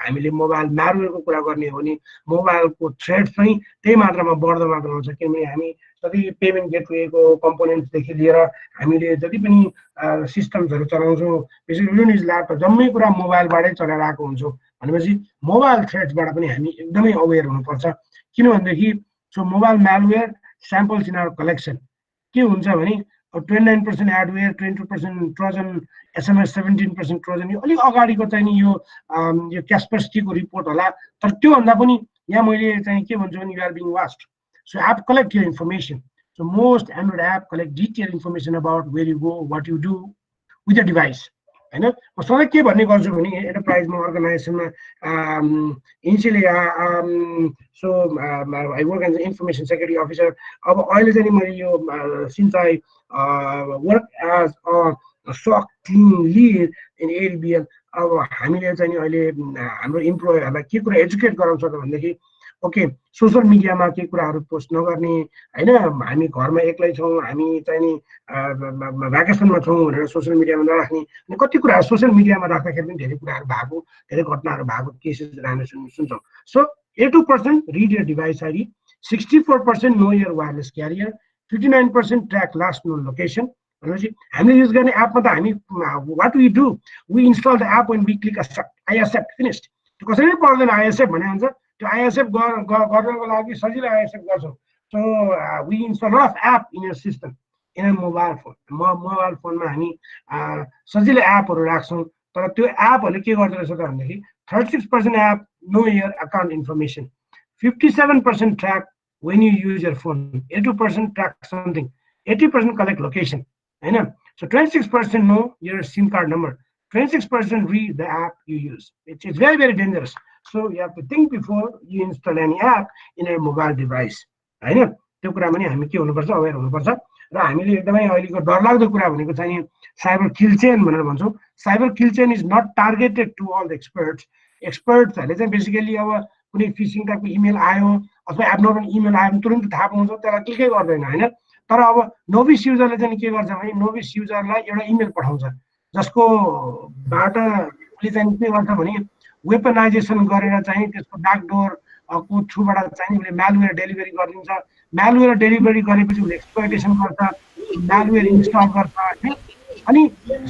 Speaker 1: हामीले मोबाइल म्यालवेयरको कुरा गर्ने हो भने मोबाइलको थ्रेट चाहिँ त्यही मात्रामा बढ्दो मात्रामा छ। किनभने हामी जति पेमेन्ट गेटवेको कम्पोनेन्ट्सदेखि लिएर हामीले जति पनि सिस्टम्सहरू चलाउँछौँ बेसिकली विन्डोज ल्यापटप जम्मै कुरा मोबाइलबाटै चलाइरहेको हुन्छौँ भनेपछि मोबाइल थ्रेट्सबाट पनि हामी एकदमै अवेर हुनुपर्छ। किनभनेदेखि so mobile malware samples in our collection के हुन्छ भने 29% एडवेयर 22% ट्रोजन SMS 17% ट्रोजन यो अलिक अगाडिको चाहिँ नि यो क्यास्पर्स्कीको रिपोर्ट होला। तर त्योभन्दा पनि यहाँ मैले चाहिँ के भन्छु भने you are being watched. So app collect your information. So most Android app collect detail information about where you go what you do with the device होइन। म सधैँ के भन्ने गर्छु भने एन्टरप्राइजमा अर्गनाइजेसनमा initially so I work as information security officer. अब अहिले चाहिँ मैले यो since I work as a SOC team lead in ALBL अब हामीले चाहिँ अहिले हाम्रो इम्प्लोयरहरूलाई के कुरा एजुकेट गराउँछ त भनेदेखि ओके सोसल मिडियामा केही कुराहरू पोस्ट नगर्ने होइन हामी घरमा एक्लै छौँ हामी चाहिँ नि भ्याकेसनमा छौँ भनेर सोसियल मिडियामा नराख्ने अनि कति कुराहरू सोसियल मिडियामा राख्दाखेरि पनि धेरै कुराहरू भएको धेरै घटनाहरू भएको केसेसहरू हामी सुन्छौँ so 82% read your device ID 64% know your wireless carrier 59% track last known location भनेपछि हामीले युज गर्ने एपमा त हामी what we do we install the app when we click I accept finished कसैले पनि पर्दैन आई एक्सेप्ट भने हुन्छ त्यो आई एक्सेप्ट गर्नको लागि सजिलो आई एक्सेप्ट गर्छौँ so we install of app in your system in your mobile phone mobile फोनमा हामी सजिलो एपहरू राख्छौँ तर त्यो एपहरूले के गर्दो रहेछ त भनेदेखि 36% app know your account information 57% track when you use your phone 82% track something 80% collect location so 26% know your SIM card number 26% read the app you use it's very very dangerous so you have to think before you install any app in your mobile device त्यो कुरा पनि हामी के हुनुपर्छ अवेर हुनुपर्छ र हामीले एकदमै अहिलेको डरलाग्दो कुरा भनेको चाहिँ साइबर किल चेन भनेर भन्छौँ cyber kill chain is not targeted to all the एक्सपर्ट्सहरूले चाहिँ बेसिकली अब कुनै फिसिङ टाइपको इमेल आयो अथवा एबनर्मल इमेल आयो भने तुरन्त थाहा पाउँछ त्यसलाई क्लिकै गर्दैन होइन तर अब नोभिस युजरले चाहिँ के गर्छ भने नोभिस युजरलाई एउटा इमेल पठाउँछ जसको बाट उसले चाहिँ के गर्छ भने वेपनाइजेसन गरेर चाहिँ त्यसको ब्याकडोर को थ्रुबाट चाहिँ उसले म्यालवेयर डेलिभरी गरिदिन्छ म्यालवेयर डेलिभरी गरेपछि उसले एक्सप्लोइटेसन गर्छ म्यालवेयर इन्स्टल गर्छ होइन अनि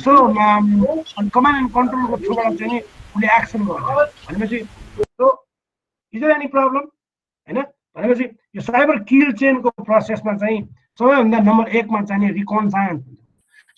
Speaker 1: सो कमान्ड एन्ड कन्ट्रोलको थ्रुबाट चाहिँ उसले एक्सन गर्छ भनेपछि इज देयर एनी प्रब्लम होइन भनेपछि यो साइबर किल चेनको प्रोसेसमा चाहिँ सबैभन्दा नम्बर 1 मा चाहिँ reconcile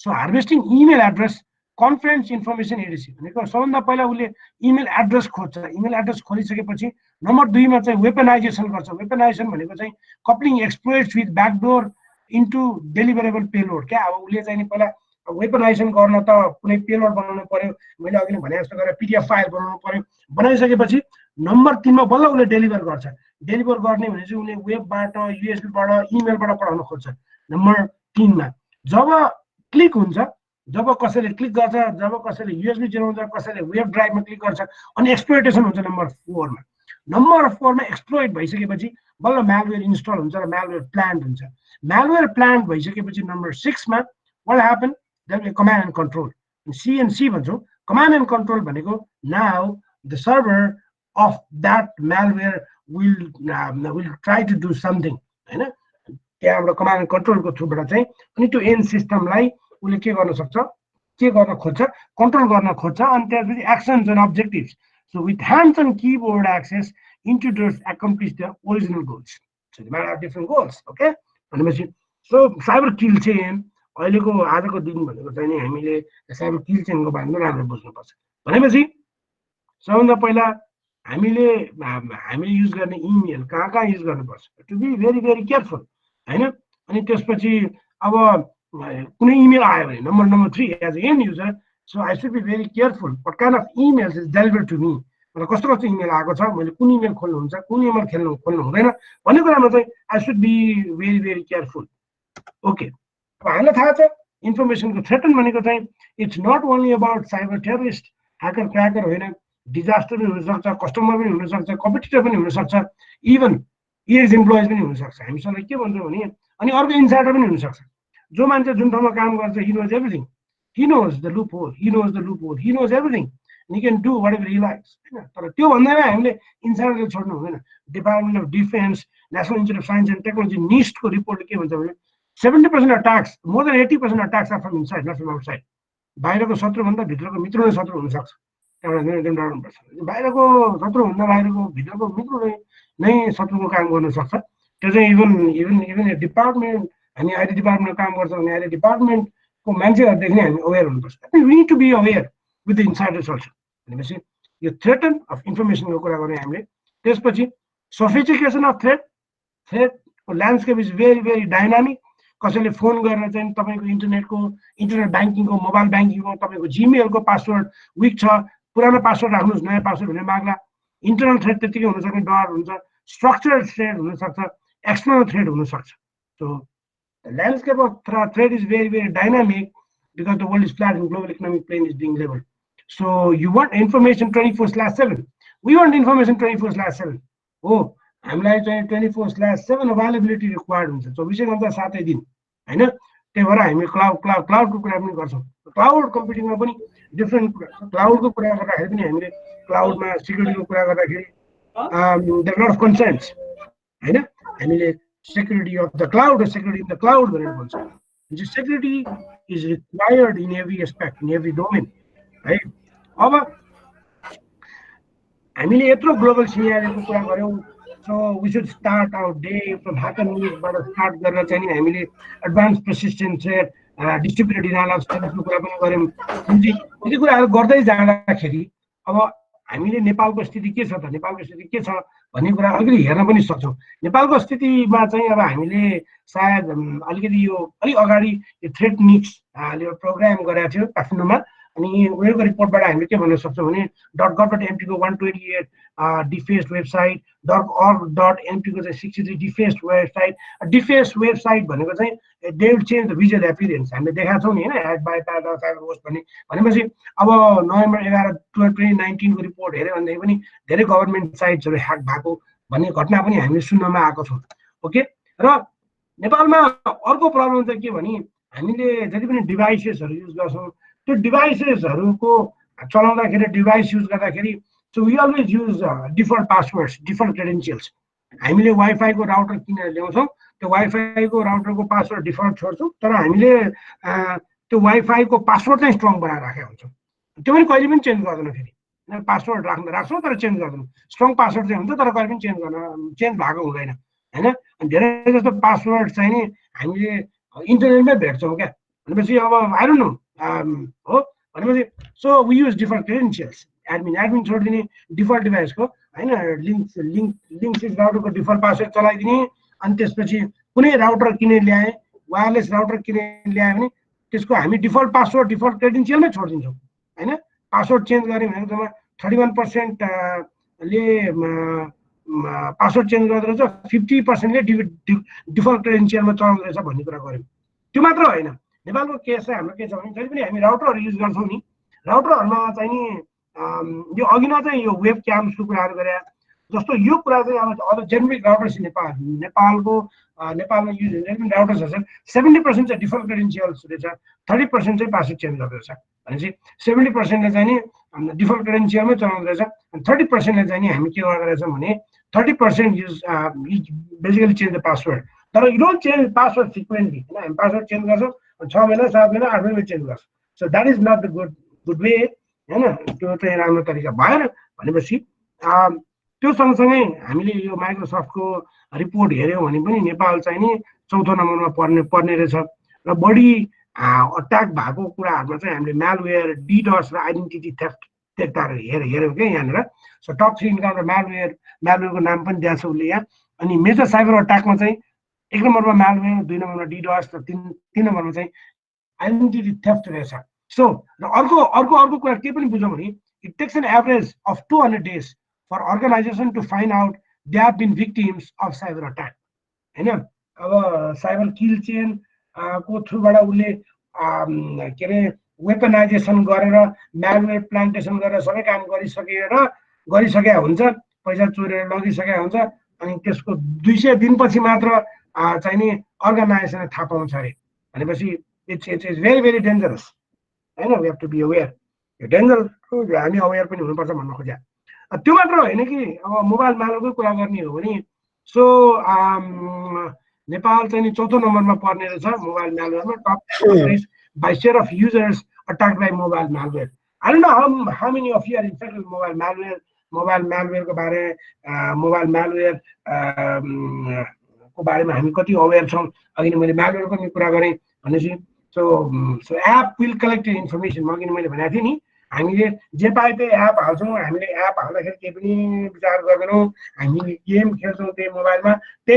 Speaker 1: so harvesting email address conference information ADC भनेको सबभन्दा पहिला उसले इमेल एड्रेस खोज्छ इमेल एड्रेस खोलिसकेपछि नम्बर 2 मा चाहिँ वेपनाइजेसन गर्छ वेपनाइजेसन भनेको चाहिँ coupling exploits with backdoor into डेलिभरेबल payload क्या अब उसले चाहिँ नि पहिला वेपनाइजेसन गर्न त कुनै पेलोड बनाउनु पर्यो मैले अघि नै भने जस्तो गरेर पिडिएफ फाइल बनाउनु पर्यो बनाइसकेपछि नम्बर 3 मा बल्ल उसले डेलिभर गर्छ डेलिभर गर्ने भने चाहिँ उसले वेबबाट युएसबीबाट इमेलबाट पठाउन खोज्छ नम्बर 3 मा जब क्लिक हुन्छ जब कसैले क्लिक गर्छ जब कसैले युएसबी चलाउँछ कसैले वेब ड्राइभमा क्लिक गर्छ अनि एक्सप्लोइटेसन हुन्छ नम्बर 4 मा नम्बर 4 मा एक्सप्लोइट भइसकेपछि बल्ल म्यालवेयर इन्स्टल हुन्छ र म्यालवेयर प्लान्ट हुन्छ म्यालवेयर प्लान्ट भइसकेपछि नम्बर 6 मा what happen there is command and control CNC भन्छौँ कमान्ड एन्ड कन्ट्रोल भनेको now the server of that malware will try to do something हैन त्यहाँबाट कमान्ड एन्ड कन्ट्रोलको थ्रुबाट चाहिँ अनि त्यो एन्ड सिस्टमलाई उसले के गर्न सक्छ के गर्न खोज्छ कन्ट्रोल गर्न खोज्छ अनि त्यसपछि actions and objectives so with hands and keyboard access intruders accomplish their original goals so they might have different goals okay भनेपछि सो साइबर किल चेन अहिलेको आजको दिन भनेको चाहिँ नि हामीले साइबर किल चेनको बारेमा राम्रो बुझ्नुपर्छ भनेपछि सबभन्दा पहिला हामीले युज गर्ने इमेल कहाँ युज गर्नुपर्छ to be very very careful हैन अनि त्यसपछि अब कुनै इमेल आयो भने number 3 as an user so I should be very careful what kind of emails is delivered to me मलाई कस्तो कस्तो इमेल आएको छ मैले कुन इमेल खोल्नु हुन्छ कुन इमेल खोल्नु हुँदैन भन्ने कुरामा चाहिँ I should be very very careful okay अब हामीलाई थाहा छ इन्फर्मेसनको थ्रेटन भनेको चाहिँ it's not only about cyber terrorist hacker cracker होइन डिजास्टर पनि हुनसक्छ कस्टमर पनि हुनसक्छ कम्पिटिटर पनि हुनसक्छ इभन इएक्स इम्प्लोइज पनि हुनसक्छ हामी सबैले के भन्छौँ भने अनि अर्को इन्साइडर पनि हुनसक्छ जो मान्छे जुन ठाउँमा काम गर्छ he knows everything he knows the loophole he knows everything he can do whatever he likes तर त्यो भन्दैमा हामीले इन्साइडरले छोड्नु हुँदैन Department of Defense National Institute of Science and Technology निस्टको रिपोर्टले के भन्छ भने 70% attacks more than 80% attacks are from inside not from outside बाहिरको शत्रुभन्दा भित्रको मित्र नै शत्रु हुनसक्छ त्यहाँबाट एकदम डराउनुपर्छ बाहिरको शत्रुभन्दा बाहिरको भित्रको मित्र नै शत्रुको काम गर्न सक्छ त्यो चाहिँ इभन डिपार्टमेन्ट हामी आइटी डिपार्टमेन्टमा काम गर्छौँ भने अहिले डिपार्टमेन्टको मान्छेहरूदेखि नै हामी अवेर हुनुपर्छ we need to be aware with the insiders also भनेपछि यो थ्रेटन अफ इन्फर्मेसनको कुरा गर्ने हामीले त्यसपछि सोफिस्टिकेसन अफ थ्रेटको landscape is very very dynamic कसैले फोन गरेर चाहिँ तपाईँको इन्टरनेट ब्याङ्किङको मोबाइल ब्याङ्किङको तपाईँको जिमेलको पासवर्ड विक छ पुरानो पासवर्ड राख्नुहोस् नयाँ पासवर्ड भनेर माग्ला इन्टरनल थ्रेट त्यतिकै हुनसक्ने डर हुन्छ स्ट्रक्चरल थ्रेट हुनसक्छ एक्सटर्नल थ्रेट हुनसक्छ so landscape of threat is very very dynamic because the world is flat and global economic plane is being leveled. So you want information 24/7. We want information 24/7. Oh, हामीलाई चाहिँ 24/7 availability required हुन्छ, 24 घण्टा 7 दिन होइन। त्यही भएर हामी क्लाउडको कुरा पनि गर्छौँ। क्लाउड कम्प्युटिङमा पनि डिफ्रेन्ट कुरा छ। क्लाउडको कुरा गर्दाखेरि पनि हामीले क्लाउडमा सिक्युरिटीको कुरा गर्दाखेरि देयर लट अफ कन्सर्न्स होइन। हामीले सेक्युरिटी अफ द क्लाउड र सेक्युरिटी इन द क्लाउड भनेर भन्छौँ। Security is required in every aspect, in every domain है। अब हामीले यत्रो ग्लोबल सिनेरियोको कुरा गऱ्यौँ। So we should start our day from hacker न्युजबाट स्टार्ट गरेर चाहिँ हामीले एडभान्स पर्सिस्टेन्ट सेट डिस्ट्रिब्युटेड एनालाइसिसको कुरा पनि गऱ्यौँ। यति कुराहरू गर्दै जाँदाखेरि अब हामीले नेपालको स्थिति के छ त, नेपालको स्थिति के छ भन्ने कुरा अलिकति हेर्न पनि सक्छौँ। नेपालको स्थितिमा चाहिँ अब हामीले सायद अलिकति यो अलिक अगाडि यो थ्रेट मिक्स प्रोग्राम गरेको थियो काठमाडौँमा। अनि उनीहरूको रिपोर्टबाट हामीले के भन्न सक्छौँ भने .gov.mp को 128 डिफेस्ड वेबसाइट, .org.mp को चाहिँ 63 डिफेस्ड वेबसाइट। डिफेस्ड वेबसाइट भनेको चाहिँ they will change the visual appearance, हामीले देखाएको छौँ नि होइन, एड बाई साइबर होस्ट भनेपछि अब नोभेम्बर 11, 2019 को रिपोर्ट हेऱ्यो भनेदेखि पनि धेरै गभर्मेन्ट साइट्सहरू ह्याक भएको भन्ने घटना पनि हामीले सुन्नमा आएको छौँ। ओके, र नेपालमा अर्को प्रब्लम चाहिँ के भने हामीले जति पनि डिभाइसेसहरू युज गर्छौँ त्यो डिभाइसेसहरूको चलाउँदाखेरि डिभाइस युज गर्दाखेरि so we always use default passwords, default credentials. हामीले वाइफाईको राउटर किनेर ल्याउँछौँ, त्यो वाइफाईको राउटरको पासवर्ड डिफल्ट छोड्छौँ, तर हामीले त्यो वाइफाईको पासवर्ड चाहिँ स्ट्रङ बनाएर राखेका हुन्छौँ। त्यो पनि कहिले पनि चेन्ज गर्दैनौँ। फेरि पासवर्ड राख्छौँ तर चेन्ज गर्दैनौँ। स्ट्रङ पासवर्ड चाहिँ हुन्छ तर कहिले पनि चेन्ज भएको हुँदैन होइन। अनि धेरै जस्तो पासवर्ड चाहिँ नि हामीले इन्टरनेटमै भेट्छौँ क्या। भनेपछि अब आई डोन्ट नो हो भनेपछि so we use default credentials. Admin छोडिदिने डिफल्ट डिभाइसको होइन, लिङ्क राउटरको डिफल्ट पासवर्ड चलाइदिने। अनि त्यसपछि कुनै राउटर किनेर ल्याए, वायरलेस राउटर किनेर ल्यायो भने त्यसको हामी डिफल्ट पासवर्ड डिफल्ट क्रेडेन्सियलमै छोडिदिन्छौँ होइन। पासवर्ड चेन्ज गऱ्यो भने जम्मा 31% ले पासवर्ड चेन्ज गर्दो रहेछ, 50%ले डिफल्ट क्रेडेन्सियलमा चलाउँदो रहेछ भन्ने कुरा गऱ्यौँ। त्यो मात्र होइन, नेपालको केस चाहिँ हाम्रो के छ भने जहिले पनि हामी राउटरहरू युज गर्छौँ नि, राउटरहरूमा चाहिँ नि यो अघि नै चाहिँ यो वेब क्याम्सको कुराहरू गरे जस्तो यो कुरा चाहिँ अब जेनेरिक राउटर्स नेपालमा युज हुने पनि राउटर्सहरू छन्। 70% चाहिँ डिफल्ट क्रेडेन्सियल्स रहेछ, 30% चाहिँ पासवर्ड चेन्ज गर्दो रहेछ। भनेपछि 70%ले चाहिँ नि डिफल्ट क्रेडेन्सियलमै चलाउँदो रहेछ, अनि 30%ले चाहिँ नि हामी के गर्दो रहेछौँ भने 30% use basically change the password. तर you don't change password frequently होइन। हामी पासवर्ड चेन्ज गर्छौँ 6 महिना 7 महिना 8 महिना चेन्ज गर्छौँ। So that is not the good way होइन। त्यो चाहिँ राम्रो तरिका भएन। भनेपछि त्यो सँगसँगै हामीले यो माइक्रोसफ्टको रिपोर्ट हेऱ्यौँ भने पनि नेपाल चाहिँ नि 4थो नम्बरमा पर्ने रहेछ। र बढी अट्याक भएको कुराहरूमा चाहिँ हामीले म्यालवेयर, डिडस र आइडेन्टिटी थेफ्टहरू हेऱ्यौँ क्या यहाँनिर। सो टप 3 इन्काउन्टर म्यालवेयरको नाम पनि दिएको छ उसले यहाँ। अनि मेजर साइबर अट्याकमा चाहिँ 1 नम्बरमा म्यालवेयर, 2 नम्बरमा डिडस र 3 नम्बरमा चाहिँ आइडेन्टिटी थेफ्ट रहेछ। सो र अर्को कुरा के पनि बुझौँ भने it takes an average of 200 days for organization to find out they have been victims of cyber attack होइन। अब साइबर किल चेन को थ्रुबाट उसले के अरे वेपनाइजेसन गरेर म्यालवेयर प्लान्टेसन गरेर सबै काम गरिसकेका हुन्छ, पैसा चोरेर लगिसकेका हुन्छ। अनि त्यसको 200 दिनपछि मात्र चाहिँ नि अर्गनाइजेसनले थाहा पाउँछ अरे। भनेपछि इट्स भेरी भेरी डेन्जरस होइन। We have to be aware. यो डेन्जर हामी अवेर पनि हुनुपर्छ भन्न खोज्या। त्यो मात्र होइन कि अब मोबाइल म्यालवेयरको कुरा गर्ने हो भने सो नेपाल चाहिँ नि 4थो नम्बरमा पर्ने रहेछ मोबाइल म्यालवेयरमा। Top by share of users attack by mobile malware. I don't know how many of you are infected with mobile म्यालवेयरको बारे मोबाइल म्यालवेयर को बारेमा हामी कति अवेर छौँ। अघि नै मैले म्यालवेयरको पनि कुरा गरेँ भनेपछि so app will collect information. अघि मैले भनेको थिएँ नि, हामीले जे पाए त्यही एप हाल्छौँ। हामीले एप हाल्दाखेरि केही पनि विचार गर्दैनौँ। हामी गेम खेल्छौँ त्यही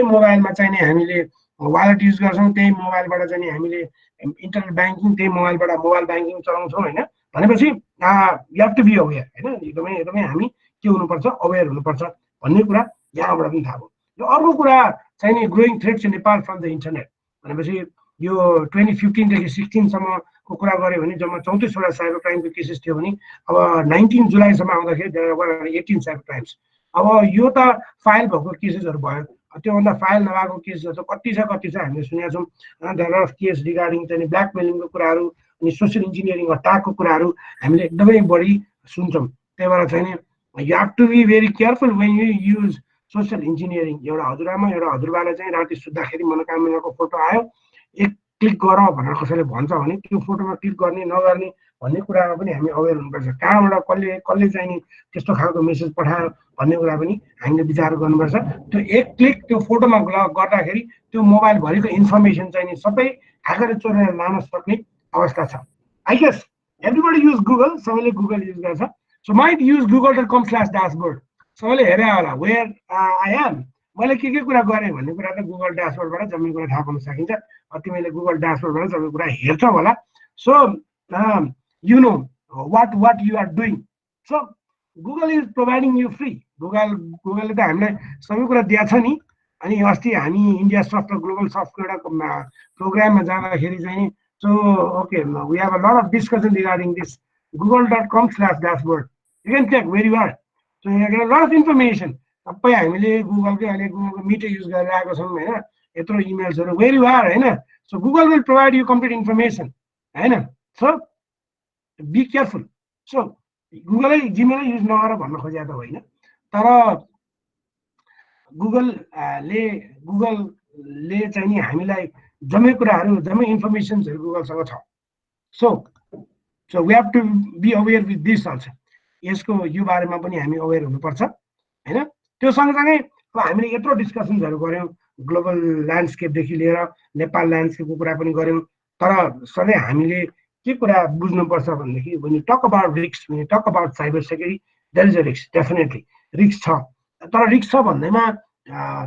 Speaker 1: मोबाइलमा चाहिँ नि हामीले वालेट युज गर्छौँ, त्यही मोबाइलबाट चाहिँ नि हामीले इन्टरनेट ब्याङ्किङ, त्यही मोबाइलबाट मोबाइल ब्याङ्किङ चलाउँछौँ होइन। भनेपछि you have to be aware होइन। एकदमै हामी के हुनुपर्छ, अवेर हुनुपर्छ भन्ने कुरा यहाँबाट पनि थाहा भयो। र अर्को कुरा चाहिँ नि growing threats in Nepal from the internet. भनेपछि यो 2015 देखि 16 सम्मको कुरा गऱ्यो भने जम्मा 34वटा साइबर क्राइमको केसेस थियो भने अब 19 जुलाईसम्म आउँदाखेरि 18 साइबर क्राइम्स। अब यो त फाइल भएको केसेसहरू भयो, त्योभन्दा फाइल नभएको केसहरू त कति छ हामीले सुनेका छौँ। देयर आर केस रिगार्डिङ चाहिँ ब्ल्याकमेलिङको कुराहरू अनि सोसियल इन्जिनियरिङ अट्याकको कुराहरू हामीले एकदमै बढी सुन्छौँ। त्यही भएर चाहिँ you have to be very careful when you use social engineering. एउटा हजुरआमा एउटा हजुरबाले चाहिँ राति सुत्दाखेरि मनोकामनाको फोटो आयो, एक क्लिक गर भनेर कसैले भन्छ भने त्यो फोटोमा क्लिक गर्ने नगर्ने भन्ने कुरामा पनि हामी अवेर हुनुपर्छ। कहाँबाट कसले चाहिँ नि त्यस्तो खालको मेसेज पठायो भन्ने कुरा पनि हामीले विचार गर्नुपर्छ। त्यो एक क्लिक त्यो फोटोमा गर्दाखेरि त्यो मोबाइलभरिको इन्फर्मेसन चाहिँ नि सबै ह्याकरले चोरेर लान सक्ने अवस्था छ। I guess everybody use Google, सबैले गुगल युज गर्छ। So might use google.com/dashboard। सबैले हेरे होला वेयर आई एम, मैले के कुरा गरेँ भन्ने कुरा त गुगल ड्यासबोर्डबाट जम्मै कुरा थाहा पाउन सकिन्छ। तिमीले गुगल ड्यासबोर्डबाट सबै कुरा हेर्छौ होला। So you know what you are doing. So Google is providing you free. Google त हामीलाई सबै कुरा दिएको छ नि। अनि अस्ति हामी इन्डिया सफ्ट ग्लोबल सफ्टको एउटा प्रोग्राममा जाँदाखेरि चाहिँ so okay we have a lot of discussion regarding this google.com/dashboard। You can check very what. So यहाँ लट अफ इन्फर्मेसन सबै हामीले गुगलकै अहिले गुगलको मिटै युज गरेर आएको छौँ होइन, यत्रो इमेल्सहरू वेरी वार होइन। So Google will provide you complete information होइन। So be careful. सो गुगलै जिमेलै युज नगर भन्न खोजेको त होइन, तर गुगलले चाहिँ नि हामीलाई जम्मै कुराहरू जम्मै इन्फर्मेसन्सहरू गुगलसँग छ। So we have to be aware with this also. यसको यो बारेमा पनि हामी अवेर हुनुपर्छ होइन। त्यो सँगसँगै अब हामीले यत्रो डिस्कसन्सहरू गऱ्यौँ ग्लोबल ल्यान्डस्केपदेखि लिएर नेपाल ल्यान्डस्केपको कुरा पनि गऱ्यौँ, तर सधैँ हामीले के कुरा बुझ्नुपर्छ भनेदेखि when you talk about risks, when you talk about cyber security, there is a risk, definitely risk छ। तर रिस्क छ भन्दैमा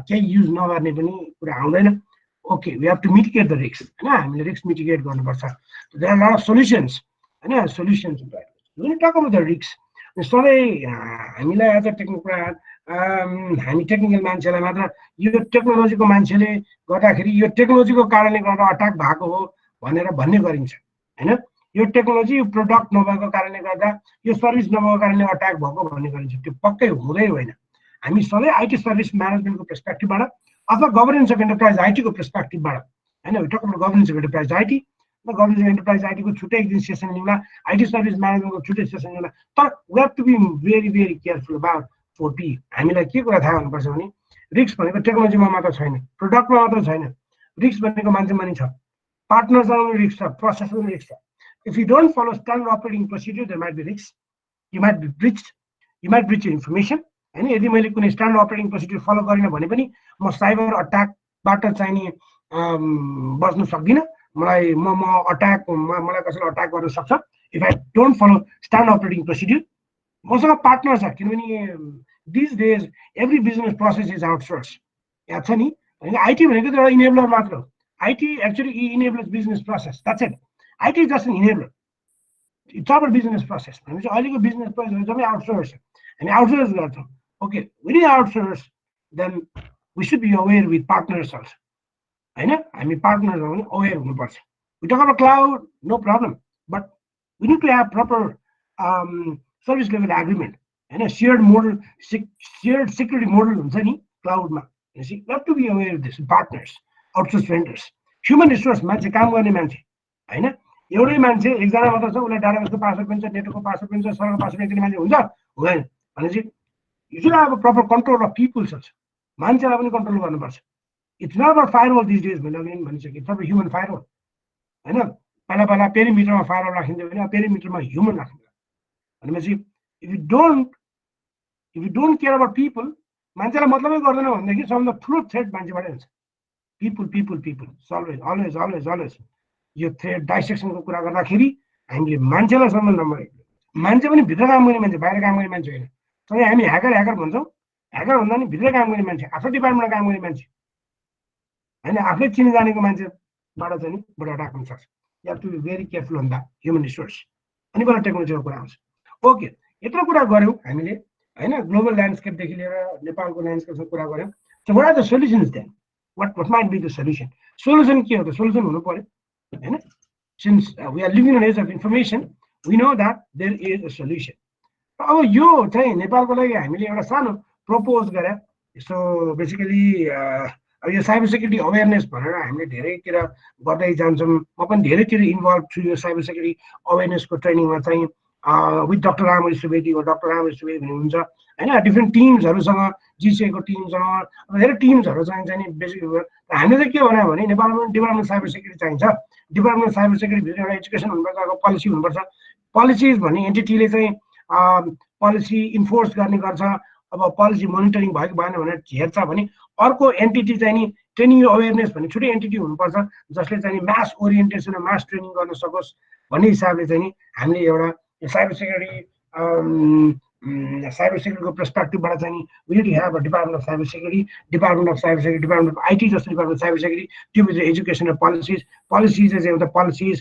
Speaker 1: केही युज नगर्ने पनि कुरा आउँदैन। Okay we have to mitigate the risk होइन, हामीले रिस्क मिटिगेट गर्नुपर्छ। There are lot of solutions होइन, solutions when you talk about the risks, सधैँ हामीलाई एज अ टेक्निकल हामी टेक्निकल मान्छेलाई मात्र यो टेक्नोलोजीको मान्छेले गर्दाखेरि यो टेक्नोलोजीको कारणले गर्दा अट्याक भएको हो भनेर भन्ने गरिन्छ होइन। यो टेक्नोलोजी यो प्रोडक्ट नभएको कारणले गर्दा यो सर्भिस नभएको कारणले अट्याक भएको भन्ने गरिन्छ, त्यो पक्कै हुँदै होइन। हामी सधैँ आइटी सर्भिस म्यानेजमेन्टको पर्सपेक्टिभबाट अथवा गभर्नेन्स अफ एन्टरप्राइज आइटीको पर्सपेक्टिभबाट होइन, गभर्नेन्स अफ एन्टरप्राइज आइटी र गभर्नेन्स अफ एन्टरप्राइज आइटीको छुट्टै एक दिन सेसन लिउँला, आइटी सर्भिस म्यानेजमेन्टको छुट्टै सेसन लिउँला। तर we have to be very very careful about 4P। हामीलाई के कुरा थाहा हुनुपर्छ भने रिस्क भनेको टेक्नोलोजीमा मात्र छैन, प्रोडक्टमा मात्र छैन, रिस्क भनेको मान्छेमा नि छ, पार्टनरसँग पनि रिस्क छ, प्रोसेसमा पनि रिस्क छ। If you don't follow standard operating procedure, there might be risks. You might be breached. You might breach your information. होइन, यदि मैले कुनै स्ट्यान्डर्ड अपरेटिङ प्रोसिड्युर फलो गरिनँ भने पनि म साइबर अट्याकबाट चाहिँ नि बच्न सक्दिनँ। मलाई मलाई कसैले अट्याक गर्न सक्छ if I don't follow standard operating procedure. मसँग पार्टनर छ किनभने this days every business process is outsource. याद छ नि होइन, आइटी भनेको त एउटा इनेबलर मात्र हो। IT actually enables business process, that's it. IT is just an enabler, it's our business process. भनेपछि अहिलेको बिजनेस प्रोसेस जम्मै आउटसोर्स, हामी आउटसोर्स गर्छौँ। Okay when you outsource then we should be aware with partners also होइन, हामी पार्टनरसँग पनि अवेर हुनुपर्छ। we talk about cloud no problem, but we need to have proper service level agreement होइन, सेयर्ड security model हुन्छ नि क्लाउडमा। भनेपछि we have to be aware of this partners, outsource vendors, human resource मान्छे, काम गर्ने मान्छे होइन। एउटै मान्छे एकजना मात्र छ, उसलाई डाटाबेसको पासवर्ड पनि छ, नेटवर्कको पासवर्ड पनि छ, सर्भरको पासवर्ड एकजना मान्छे हुन्छ हुँदैन। भनेपछि you should have a proper control of people also। मान्छेलाई पनि कन्ट्रोल गर्नुपर्छ। It's not about firewall this days मैले अघि भनिसकेँ, इट्स अबाउट ह्युमन फायरवल होइन। पहिला पेरिमिटरमा फायरवल राखिन्थ्यो भने अब पेरिमिटरमा ह्युमन राखिन्छ। भनेपछि if you don't care about people, मान्छेलाई मतलबै गर्दैन भनेदेखि सबभन्दा ठुलो थ्रेट मान्छेबाटै हुन्छ। पिपल अलवेज यो थ्रेट डाइसेक्सनको कुरा गर्दाखेरि हामीले मान्छेलाई सम्बन्ध नम्बर एक, मान्छे पनि भित्र काम गर्ने मान्छे, बाहिर काम गर्ने मान्छे होइन। सबै हामी ह्याकर भन्छौँ, ह्याकर भन्दा नि भित्र काम गर्ने मान्छे, आफ्नो डिपार्टमेन्टमा काम गर्ने मान्छे होइन, आफै चिनी जानेको मान्छेबाट चाहिँ नि बडा अट्याक हुन सक्छ। You have to be very careful on the human resource. अनि बडा टेक्नोलोजीको कुरा आउँछ। ओके यत्रो कुरा गऱ्यौँ हामीले होइन, ग्लोबल ल्यान्डस्केपदेखि लिएर नेपालको ल्यान्डस्केपसँग कुरा गऱ्यौँ। So what are the solutions then? What might be the solution? Solution के हो त? सोल्युसन हुनु पर्यो होइन। Since we are living in age of information, we know that there is a solution. अब यो चाहिँ नेपालको लागि हामीले एउटा सानो प्रपोज गरे सो बेसिकली अब यो साइबर सेक्युरिटी अवेरनेस भनेर हामीले धेरैतिर गर्दै जान्छौँ म पनि धेरैतिर इन्भल्भ छु यो साइबर सेक्युरिटी अवेरनेसको ट्रेनिङमा चाहिँ विथ डक्टर राम सुवेदी हो डक्टर राम सुवेदी हुनुहुन्छ होइन डिफ्रेन्ट टिम्सहरूसँग जिसिएको टिमसँग धेरै टिम्सहरू चाहिन्छ नि बेसिक हामीले चाहिँ के भन्यो भने नेपालमा डिपार्टमेन्ट साइबर सेक्युरिटी चाहिन्छ डिपार्टमेन्ट साइबर सेक्युरिटीभित्र एउटा एजुकेसन हुनुपर्छ अब पोलिसी हुनुपर्छ पोलिसिज भन्ने एन्टिटीले चाहिँ पोलिसी इन्फोर्स गर्ने गर्छ अब पोलिसी मोनिटरिङ भएको भएन भने हेर्छ भने अर्को एन्टिटी चाहिँ नि ट्रेनिङ अवेरनेस भन्ने छुट्टै एन्टिटी हुनुपर्छ जसले चाहिँ मास ओरिएन्टेसन र मास ट्रेनिङ गर्न सकोस् भन्ने हिसाबले चाहिँ नि हामीले एउटा साइबर सेक्युरिटीको पर्सपेक्टिभबाट चाहिँ नि we need to have a department of cyber security department of IT जस्तो डिपार्टमेन्ट अफ साइबर सेक्युरिटी त्योभित्र एजुकेसन र पोलिसिज चाहिँ एउटा पोलिसिज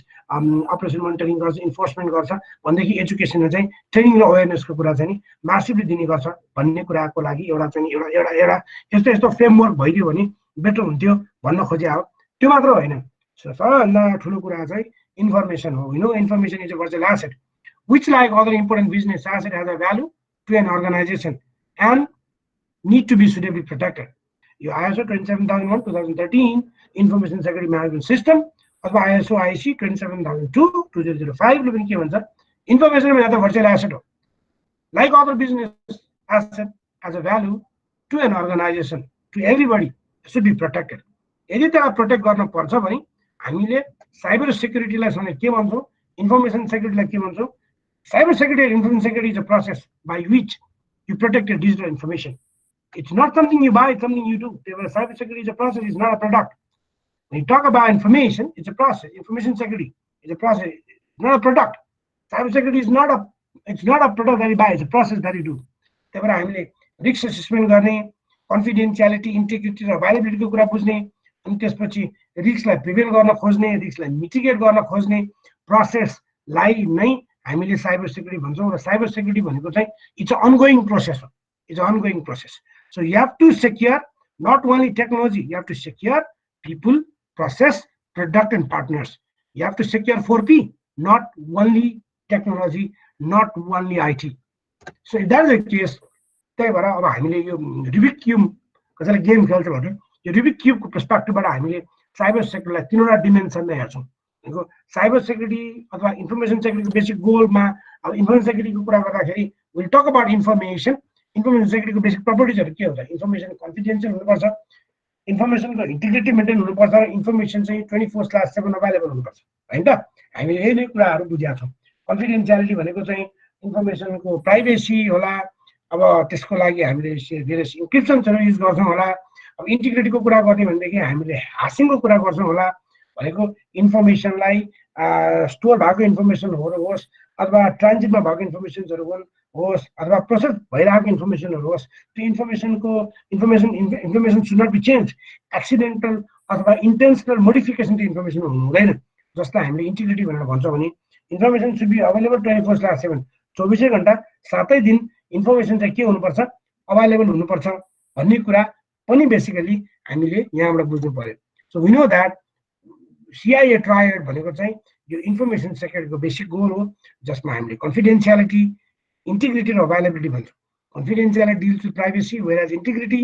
Speaker 1: अपरेसन मोनिटरिङ गर्छ इन्फोर्समेन्ट गर्छ भनेदेखि एजुकेसन चाहिँ ट्रेनिङ र अवेरनेसको कुरा चाहिँ नि मासिभली दिने गर्छ भन्ने कुराको लागि एउटा चाहिँ एउटा यस्तो यस्तो फ्रेमवर्क भइदियो भने बेटर हुन्थ्यो भन्न खोजे हो त्यो मात्र होइन सबभन्दा ठुलो कुरा चाहिँ इन्फर्मेसन हो information is a virtual asset which like other important business asset has a value to an organization and need to be suitably protected. Your ISO 27001 2013 Information Security Management System अथवा ISO IC 27002 2005 ले पनि के भन्छ information भनेको virtual asset हो like other business asset has a value to an organization to everybody should be protected. यदि त्यसलाई protect गर्न पर्छ भने हामीले साइबर सेक्युरिटीलाई सँगै के भन्छौँ इन्फर्मेसन सेक्युरिटीलाई के भन्छौँ Cyber security and information security is a process by which you protect your digital information. It's not something you buy, it's something you do. Cyber security is a process, it's not a product. When you talk about information, it's a process. Information security is a process, it's not a product. Cyber security is not a product that you buy, it's a process that you do. त्यही हामीले risk assessment गर्ने कन्फिडेन्शियालिटी integrity र अभाइलेबिलिटीको कुरा बुझ्ने अनि त्यसपछि रिस्कलाई prevent गर्न खोज्ने रिस्कलाई मिटिगेट गर्न खोज्ने प्रोसेसलाई नै हामीले साइबर सेक्युरिटी भन्छौँ र साइबर सेक्युरिटी भनेको चाहिँ इट्स अ अनगोइङ प्रोसेस हो it's a ongoing process so you have to secure not only technology you have to secure people process product and partners you have to secure 4P not only technology not only IT so that is the case त्यही भएर अब हामीले यो Rubik cube कसैले game खेल्छ भने यो Rubik क्युबको पर्सपेक्टिभबाट हामीले साइबर सेक्युरिटीलाई तीनवटा डिमेन्सनमा हेर्छौँ साइबर सेक्युरिटी अथवा इन्फर्मेसन सेक्युरिटीको बेसिक गोलमा अब इन्फर्मेसन सेक्युरिटीको कुरा गर्दाखेरि विल टक अबाउट इन्फर्मेसन सेक्युरिटीको बेसिक प्रपर्टिजहरू के हुन्छ इन्फर्मेसन कन्फिडेन्सियल हुनुपर्छ इन्फर्मेसनको इन्टिग्रिटी मेन्टेन हुनुपर्छ र इन्फर्मेसन चाहिँ 24/7 अभाइलेबल हुनुपर्छ होइन त हामीले यही नै कुराहरू बुझेका छौँ कन्फिडेन्सियालिटी भनेको चाहिँ इन्फर्मेसनको प्राइभेसी होला अब त्यसको लागि हामीले धेरै इन्क्रिप्सन्सहरू युज गर्छौँ होला अब इन्टिग्रिटीको कुरा गर्ने भनेदेखि हामीले ह्यासिङको कुरा गर्छौँ होला भनेको इन्फर्मेसनलाई स्टोर भएको इन्फर्मेसनहरू होस् अथवा ट्रान्जिटमा भएको इन्फर्मेसन्सहरू होस् अथवा प्रोसेस भइरहेको इन्फर्मेसनहरू होस् त्यो information should not be change accidental or intentional modification त्यो इन्फर्मेसन हुनु हुँदैन जसलाई हामीले इन्टिग्रिटी भनेर भन्छौँ भने इन्फर्मेसन सुड बी अभाइलेबल 24/7 24 घण्टा 7 दिन इन्फर्मेसन चाहिँ के हुनुपर्छ अभाइलेबल हुनुपर्छ भन्ने कुरा पनि बेसिकली हामीले यहाँबाट बुझ्नु पर्यो so we know that CIA triad भनेको चाहिँ यो इन्फर्मेसन सेक्युरिटीको बेसिक गोल हो जसमा हामीले कन्फिडेन्शियालिटी इन्टिग्रिटी र अभाइलेबिलिटी भन्छौँ confidentiality deals with privacy whereas integrity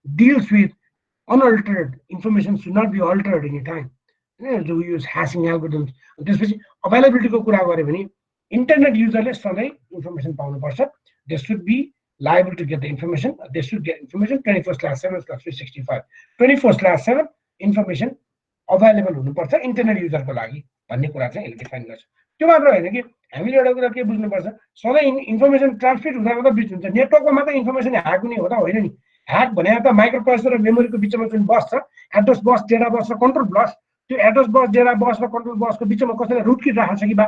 Speaker 1: deals with unaltered information should not be altered any time होइन जो युज ह्यासिङ एल्गोरिदम्स त्यसपछि अभाइलेबिलिटीको कुरा गऱ्यो भने इन्टरनेट युजरले सधैँ इन्फर्मेसन पाउनुपर्छ they should be liable to get the information. They should get information 24/7/365. 24/7 information available हुनुपर्छ internet युजरको लागि भन्ने कुरा चाहिँ यसले डिफाइन गर्छ त्यो मात्र होइन कि हामीले एउटा कुरा के बुझ्नुपर्छ सधैँ इन्फर्मेसन ट्रान्समिट हुँदा मात्रै बिच हुन्छ नेटवर्कमा मात्रै इन्फर्मेसन ह्याक हुने हो त होइन नि ह्याक भने त माइक्रो प्रोसेसर र मेमोरीको बिचमा जुन बस छ एड्रेस बस डेटा बस र कन्ट्रोल बस त्यो एड्रेस बस डेटा बस र कन्ट्रोल बसको बिचमा कसैले रुटकिट राखेको छ कि बा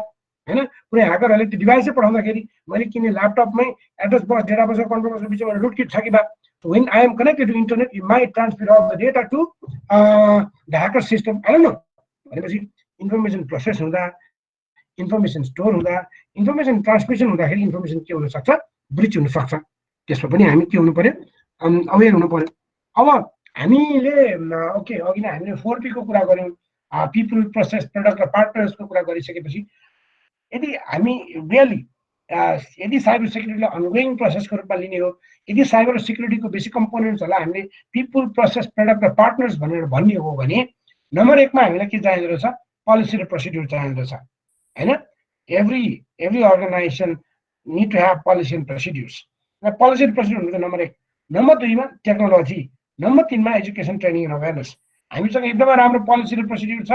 Speaker 1: होइन कुनै ह्याकरहरूले त्यो डिभाइसै पठाउँदाखेरि मैले किने ल्यापटपमै एड्रेस बस डेटा बस र कन्ट्रोल बसको बिचमा रुटकिट छ कि बा when I am connected to internet you might transfer all the data to the hacker system I don't know भनेपछि इन्फर्मेसन प्रोसेस हुँदा इन्फर्मेसन स्टोर हुँदा इन्फर्मेसन ट्रान्समिसन हुँदाखेरि इन्फर्मेसन के हुन सक्छ ब्रिच हुन सक्छ त्यसमा पनि हामी के हुनु पर्यो अवेर हुनु पर्यो अब हामीले ओके अघि नै हामीले 4P को कुरा गर्यौं पिपल प्रोसेस प्रोडक्ट र पार्टनर्सको कुरा गरिसकेपछि यदि हामी रियली यदि साइबर सेक्युरिटीलाई अनगोइङ प्रोसेसको रूपमा लिने हो, यदि साइबर सिक्युरिटीको बेसिक कम्पोनेन्ट्सहरूलाई हामीले पिपुल, प्रोसेस, प्रडक्ट र पार्टनर्स भनेर भन्ने हो भने नम्बर 1मा हामीलाई के चाहिँदो रहेछ? पोलिसी र प्रोसिड्युर चाहिँदो रहेछ, होइन? Every organisation need to have policy and procedures. र पोलिसी एन्ड प्रोसिड्युर हुन्छ नम्बर 1। नम्बर 2मा टेक्नोलोजी, नम्बर 3मा एजुकेसन, ट्रेनिङ एन्ड अवेरनेस। हामीसँग एकदमै राम्रो पोलिसी र प्रोसिड्युर छ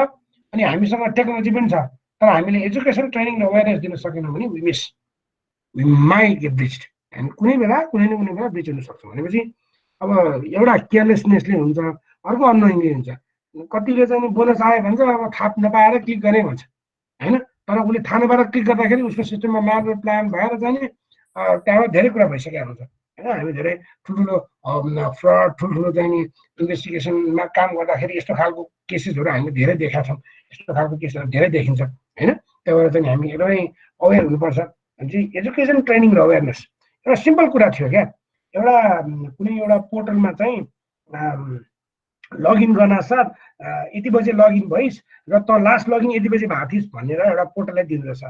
Speaker 1: अनि हामीसँग टेक्नोलोजी पनि छ, तर हामीले एजुकेसन, ट्रेनिङ र अवेरनेस दिन सकेनौँ भने we might get breached, and कुनै बेला ब्रिच हुन सक्छ। भनेपछि अब एउटा केयरलेसनेसले हुन्छ, अर्को अननोइङली हुन्छ। कतिले चाहिँ बोनस आयो भन्छ, अब थाहा नपाएर क्लिक गर्ने भन्छ, होइन? तर उसले थाहा नपाएर क्लिक गर्दाखेरि उसको सिस्टममा म्यानुअल प्लान भएर चाहिँ त्यहाँबाट धेरै कुरा भइसकेको हुन्छ, होइन? हामी धेरै ठुल्ठुलो फ्रड, ठुल्ठुलो चाहिँ नि इन्भेस्टिगेसनमा काम गर्दाखेरि यस्तो खालको केसेसहरू हामीले धेरै देखाएको छौँ, यस्तो खालको केसहरू धेरै देखिन्छ, होइन? त्यही भएर चाहिँ हामी एकदमै अवेर हुनुपर्छ। एजुकेसन, ट्रेनिङ र अवेरनेस एउटा सिम्पल कुरा थियो क्या। एउटा कुनै एउटा पोर्टलमा चाहिँ लगइन गर्न साथ यति बजे लगइन भइस् र त लास्ट लगइन यति बजे भएको थिइस् भनेर एउटा पोर्टललाई दिँदो रहेछ।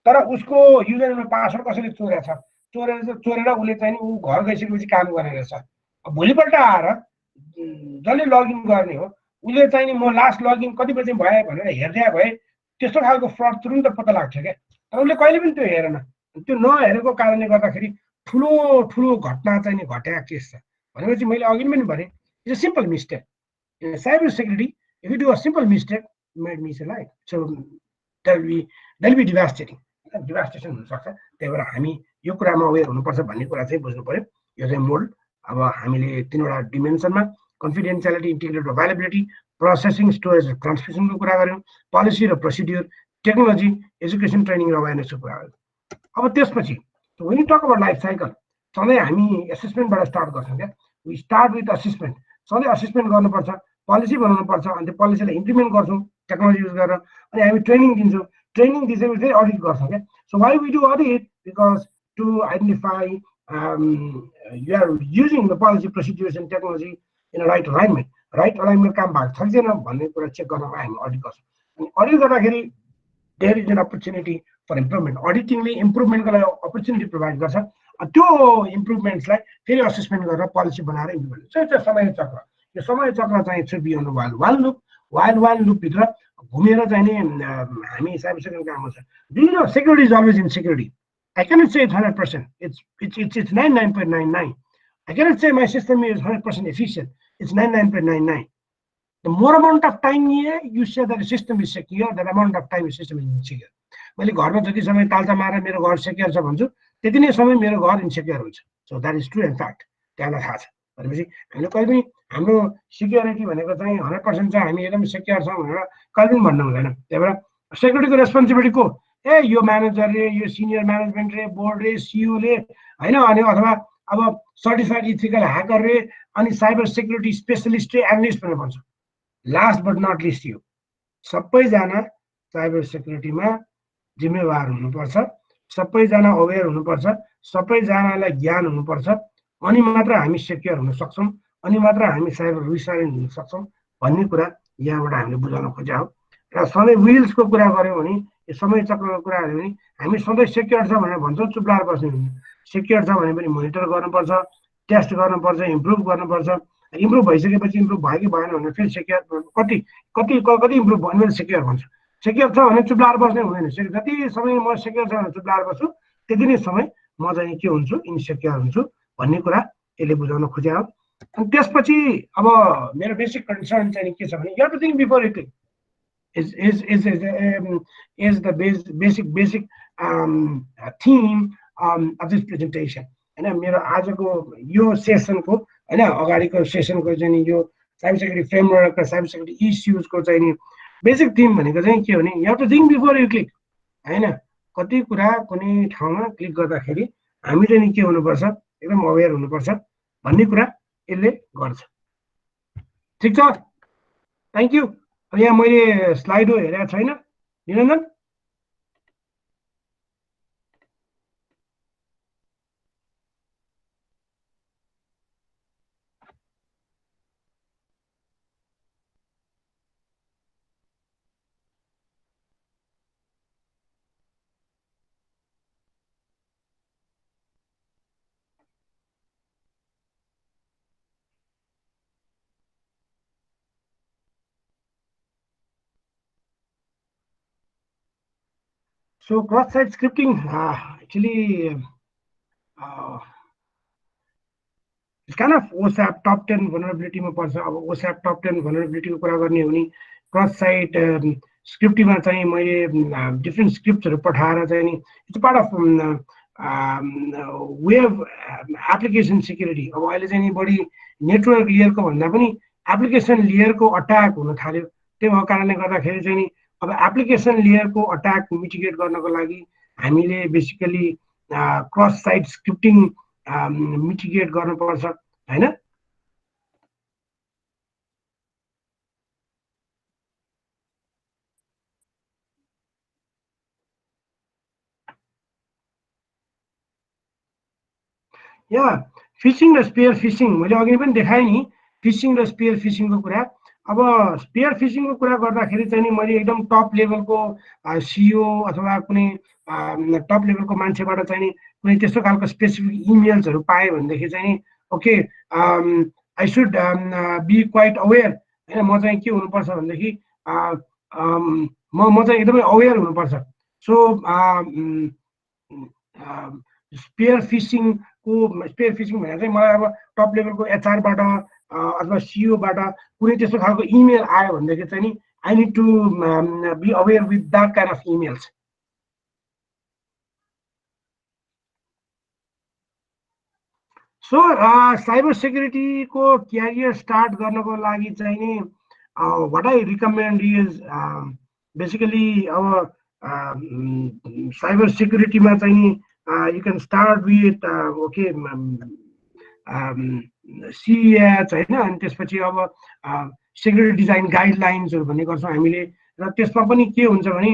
Speaker 1: तर उसको युजर नेम पासवर्ड कसैले चोरेछ, चोरेर उसले चाहिँ ऊ घर गइसकेपछि काम गर्ने रहेछ। भोलिपल्ट आएर जसले लगइन गर्ने हो उसले चाहिँ नि म लास्ट लगइन कति बजे भए भनेर हेर्दै भए त्यस्तो खालको फ्रड तुरुन्त पत्ता लाग्छ क्या। तर उसले कहिले पनि त्यो हेरेन। त्यो नहेरेको कारणले गर्दाखेरि ठुलो ठुलो घटना चाहिँ नि घटेको केस छ। भनेपछि मैले अघि पनि भने it's a simple mistake in cyber security. If you do a simple mistake made miss A life, so देल बी डिभास्टेसन हुनसक्छ। त्यही भएर हामी यो कुरामा अवेर हुनुपर्छ भन्ने कुरा चाहिँ बुझ्नु पर्यो। यो चाहिँ मोड अब हामीले 3वटा डिमेन्सनमा confidentiality, integrity, availability, processing, storage र ट्रान्समिसनको कुरा गऱ्यौँ, पोलिसी र प्रोसिड्युर, टेक्नोलोजी, एजुकेसन, ट्रेनिङ र अवेरनेसको कुरा गऱ्यौँ। अब त्यसपछि when you talk about life cycle, सधैँ हामी एसेसमेन्टबाट स्टार्ट गर्छौँ क्या। We start with assessment. सधैँ असेसमेन्ट गर्नुपर्छ, पोलिसी बनाउनुपर्छ, अनि त्यो पोलिसीलाई इम्प्लिमेन्ट गर्छौँ टेक्नोलोजी युज गरेर, अनि हामी ट्रेनिङ दिन्छौँ। ट्रेनिङ दिइसकेपछि फेरि अडिट गर्छौँ क्या। So why we do audit? Because to identify you are using the policy, procedures and technology in right alignment. Right alignment काम भएको छ कि छैन भन्ने कुरा चेक गर्नको हामी अडिट गर्छौँ। अनि अडिट गर्दाखेरि there is an opportunity for improvement. अडिटिङले इम्प्रुभमेन्टको लागि अपर्च्युनिटी प्रोभाइड गर्छ। त्यो इम्प्रुभमेन्ट्सलाई फेरि असेसमेन्ट गरेर पोलिसी बनाएर इम्प्लिमेन्ट चाहिँ त्यो समय चक्र। यो समय चक्र चाहिँ छ बियोन्ड वाइल्ड लुपभित्र घुमेर चाहिँ नि हामी साइबर सेक्युरिटी काम गर्छ। Do you know security is always in security. I cannot say it's 100%. It's 99.99. I cannot say my system is 100% efficient. It's 99.99. The more amount of time you say that the system is secure, that amount of time the system is insecure. मैले घरमा जति समय तालचा मारेर मेरो घर secure छ भन्छु त्यति नै समय मेरो घर इन्सेक्योर हुन्छ। So that is true and fact. त्यहाँलाई थाहा छ। भनेपछि हामीले कहिले पनि हाम्रो सिक्योरिटी भनेको चाहिँ 100% छ, हामी एकदम सेक्योर छौँ भनेर कहिले पनि भन्नु हुँदैन। त्यही भएर सेक्युरिटीको रेस्पोन्सिबिलिटी को? यो म्यानेजरले, यो सिनियर म्यानेजमेन्टले, बोर्डले, सिओले, होइन, अनि अथवा अब सर्टिफाइड इथिकल ह्याकरले, अनि साइबर सेक्युरिटी स्पेसलिस्ट, एनालिस्ट भनेर भन्छ। लास्ट बट नट लिस्ट यो सबैजना साइबर सेक्युरिटीमा जिम्मेवार हुनुपर्छ, सबैजना अवेर हुनुपर्छ, सबैजनालाई ज्ञान हुनुपर्छ, अनि मात्र हामी सेक्योर हुन सक्छौँ, अनि मात्र हामी साइबर रिसाइलेन्ट हुन सक्छौँ भन्ने कुरा यहाँबाट हामीले बुझाउन खोजेका हो। र सधैँ विल्सको कुरा गऱ्यौँ भने, यो समय चक्रको कुरा गऱ्यौँ भने हामी सधैँ सेक्योर छ भनेर भन्छौँ, चुप लाएर बस्ने हुँदैन। सेक्योर छ भने पनि मोनिटर गर्नुपर्छ, टेस्ट गर्नुपर्छ, इम्प्रुभ गर्नुपर्छ। इम्प्रुभ भइसकेपछि इम्प्रुभ भयो कि भएन भने फेरि सेक्योर कति इम्प्रुभ भयो भने सेक्योर भन्छ। सेक्योर छ भने चुप लाएर बस्ने हुँदैन। जति समय म सेक्योर छ भने चुप लाएर बस्छु त्यति नै समय म चाहिँ के हुन्छु, इन्सेक्योर हुन्छु भन्ने कुरा यसले बुझाउन खोजेको हो। अनि त्यसपछि अब मेरो बेसिक कन्सर्न चाहिँ के छ भने you have to think before you click is the basic theme of this presentation. हैन, मेरो आजको यो सेसनको हैन अगाडिको सेसनको चाहिँ यो साइबर सेक्युरिटी फ्रेमवर्क र साइबर सेक्युरिटी इस्युजको चाहिँ नि बेसिक थीम भनेको चाहिँ के हो भने you have to think before you click. हैन, कति कुरा कुनै ठाउँमा क्लिक गर्दाखेरि हामी चाहिँ के हुनुपर्छ, एकदम अवेर हुनुपर्छ भन्ने कुरा यसले गर्छ। ठिक छ, थ्याङ्क यू। यहाँ मैले स्लाइडो हेरेको छैन निरञ्जन। So cross-site scripting actually it's kind of OSAP top 10 vulnerability ma पर्छ अब OSAP top 10 vulnerability को कुरा गर्ने हो भने क्रस साइट स्क्रिप्टिङमा चाहिँ मैले डिफ्रेन्ट स्क्रिप्ट्सहरू पठाएर चाहिँ नि it's part of web application security अब अहिले चाहिँ नि बढी नेटवर्क लेयरको भन्दा पनि एप्लिकेसन लेयरको अट्याक हुन थाल्यो त्यही भएको कारणले गर्दाखेरि चाहिँ नि अब एप्लिकेसन लेयरको अट्याक मिटिगेट गर्नको लागि हामीले basically cross site scripting mitigate गर्नुपर्छ हैन या फिसिङ र स्पेयर फिसिङ मैले अघि पनि देखाएँ नि फिसिङ र स्पेयर फिसिङको कुरा अब स्पेयर फिसिङको कुरा गर्दाखेरि चाहिँ नि मैले एकदम टप लेभलको सिओ अथवा कुनै टप लेभलको मान्छेबाट चाहिँ नि कुनै त्यस्तो खालको स्पेसिफिक इमेल्सहरू पाएँ भनेदेखि चाहिँ नि okay I should be quite aware होइन म चाहिँ के हुनुपर्छ भनेदेखि म चाहिँ एकदमै अवेर हुनुपर्छ सो स्पेयर फिसिङको स्पेयर फिसिङ भनेर चाहिँ मलाई अब टप लेभलको एचआरबाट अथवा सिओबाट कुनै त्यस्तो खालको इमेल आयो भनेदेखि चाहिँ नि I need to be aware with that kind of emails so cyber सेक्युरिटीको क्यारियर स्टार्ट गर्नको लागि चाहिँ नि what I recommend is basically अब साइबर सेक्युरिटीमा चाहिँ नि you can start with okay CEH होइन अनि त्यसपछि अब सेक्युरिटी डिजाइन गाइडलाइन्सहरू भन्ने गर्छौँ हामीले र त्यसमा पनि के हुन्छ भने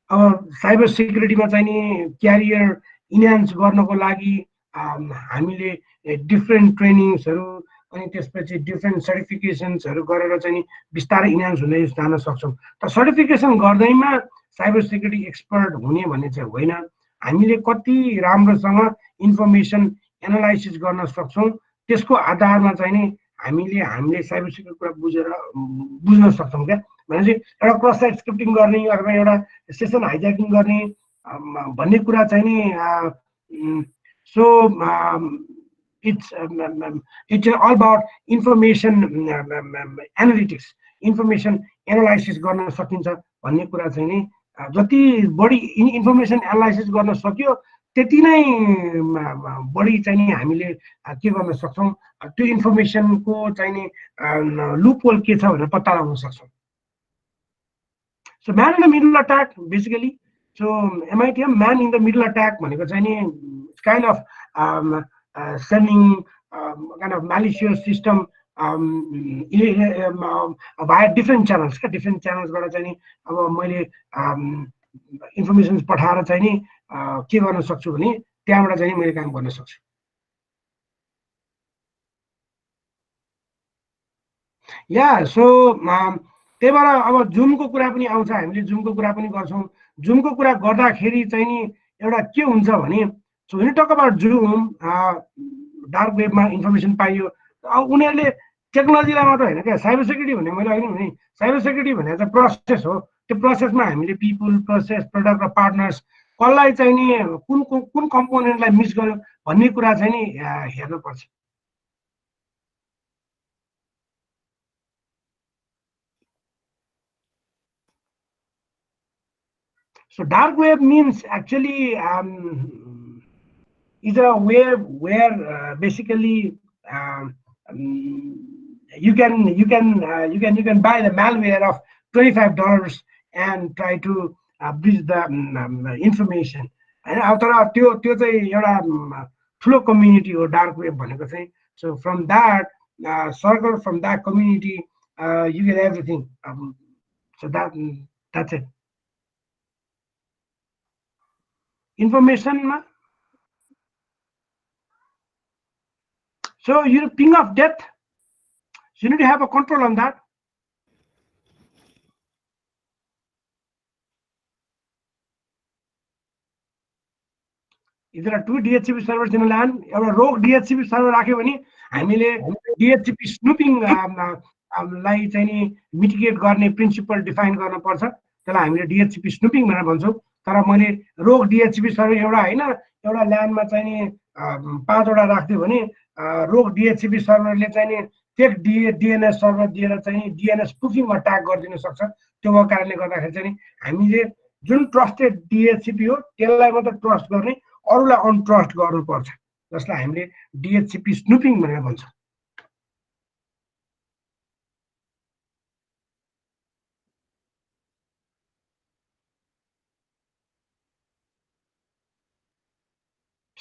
Speaker 1: अब साइबर सेक्युरिटीमा चाहिँ नि क्यारियर इन्हान्स गर्नको लागि हामीले डिफ्रेन्ट ट्रेनिङ्सहरू अनि त्यसपछि डिफ्रेन्ट सर्टिफिकेसन्सहरू गरेर चाहिँ नि बिस्तारै इन्हान्स हुँदै जान सक्छौँ तर सर्टिफिकेसन गर्दैमा साइबर सेक्युरिटी एक्सपर्ट हुने भन्ने चाहिँ होइन हामीले कति राम्रोसँग इन्फर्मेसन एनालाइसिस गर्न सक्छौँ त्यसको आधारमा चाहिँ नि हामीले साइबर सेक्युरिटी कुरा बुझ्न सक्छौँ क्या भनेपछि एउटा क्रस साइट स्क्रिप्टिङ गर्ने अथवा एउटा सेसन हाइज्याकिङ गर्ने भन्ने कुरा चाहिँ नि so it's all about information analytics information analysis गर्न सकिन्छ भन्ने कुरा चाहिँ नि जति बढी इन्फर्मेसन एनालाइसिस गर्न सक्यो त्यति नै बढी चाहिँ नि हामीले के गर्न सक्छौँ त्यो इन्फर्मेसनको चाहिँ नि लुप होल के छ भनेर पत्ता लगाउन सक्छौँ so man in the middle attack basically so MITM man in the middle attack भनेको चाहिँ नि kind of sending kind of malicious system via different channels क्या डिफ्रेन्ट च्यानल्सबाट चाहिँ नि अब मैले इन्फर्मेसन पठाएर चाहिँ नि के गर्न सक्छु भने त्यहाँबाट चाहिँ मैले काम गर्न सक्छु या सो त्यही भएर अब जुमको कुरा पनि आउँछ हामीले जुमको कुरा पनि गर्छौँ जुमको कुरा गर्दाखेरि चाहिँ नि एउटा के हुन्छ भने so when you talk about Zoom, dark वेबमा इन्फर्मेसन पाइयो अब उनीहरूले टेक्नोलोजीलाई मात्र होइन क्या साइबर सेक्युरिटी भन्ने मैले अघि भने साइबर सेक्युरिटी भनेर चाहिँ प्रोसेस हो त्यो प्रोसेसमा हामीले पिपुल प्रोसेस प्रडक्ट र पार्टनर्स कसलाई चाहिँ नि कुन कम्पोनेन्टलाई मिस गर्यो भन्ने कुरा चाहिँ नि हेर्नुपर्छ So dark web means actually is a web where basically you can buy the malware of $25 and try to breach the information. And after त्यो चाहिँ एउटा ठुलो कम्युनिटी हो डार्क वेब भनेको चाहिँ so from that circle from that community you get everything so that's it information so you ping of depth so you need to have a control on that there are two DHCP servers in a LAN एउटा रोग DHCP server राख्यो भने हामीले DHCP स्नुपिङ लाई चाहिँ नि mitigate गर्ने principal define गर्न पर्छ त्यसलाई हामीले डिएचसिपी स्नुपिङ भनेर भन्छौँ। तर मैले रोग डिएचसिपी सर्भर एउटा होइन, एउटा ल्यान्डमा चाहिँ नि 5वटा राख्दियो भने रोग डिएचसिपी सर्भरले चाहिँ नि फेक डिएनएस सर्भर दिएर चाहिँ डिएनएस प्रुफिङ अट्याक गरिदिन सक्छ। त्यो भएको कारणले गर्दाखेरि चाहिँ हामीले जुन ट्रस्टेड डिएचसिपी हो त्यसलाई मात्र ट्रस्ट गर्ने, अरूलाई अनट्रस्ट गर्नुपर्छ, जसलाई हामीले डिएचसिपी स्नुपिङ भनेर भन्छौँ।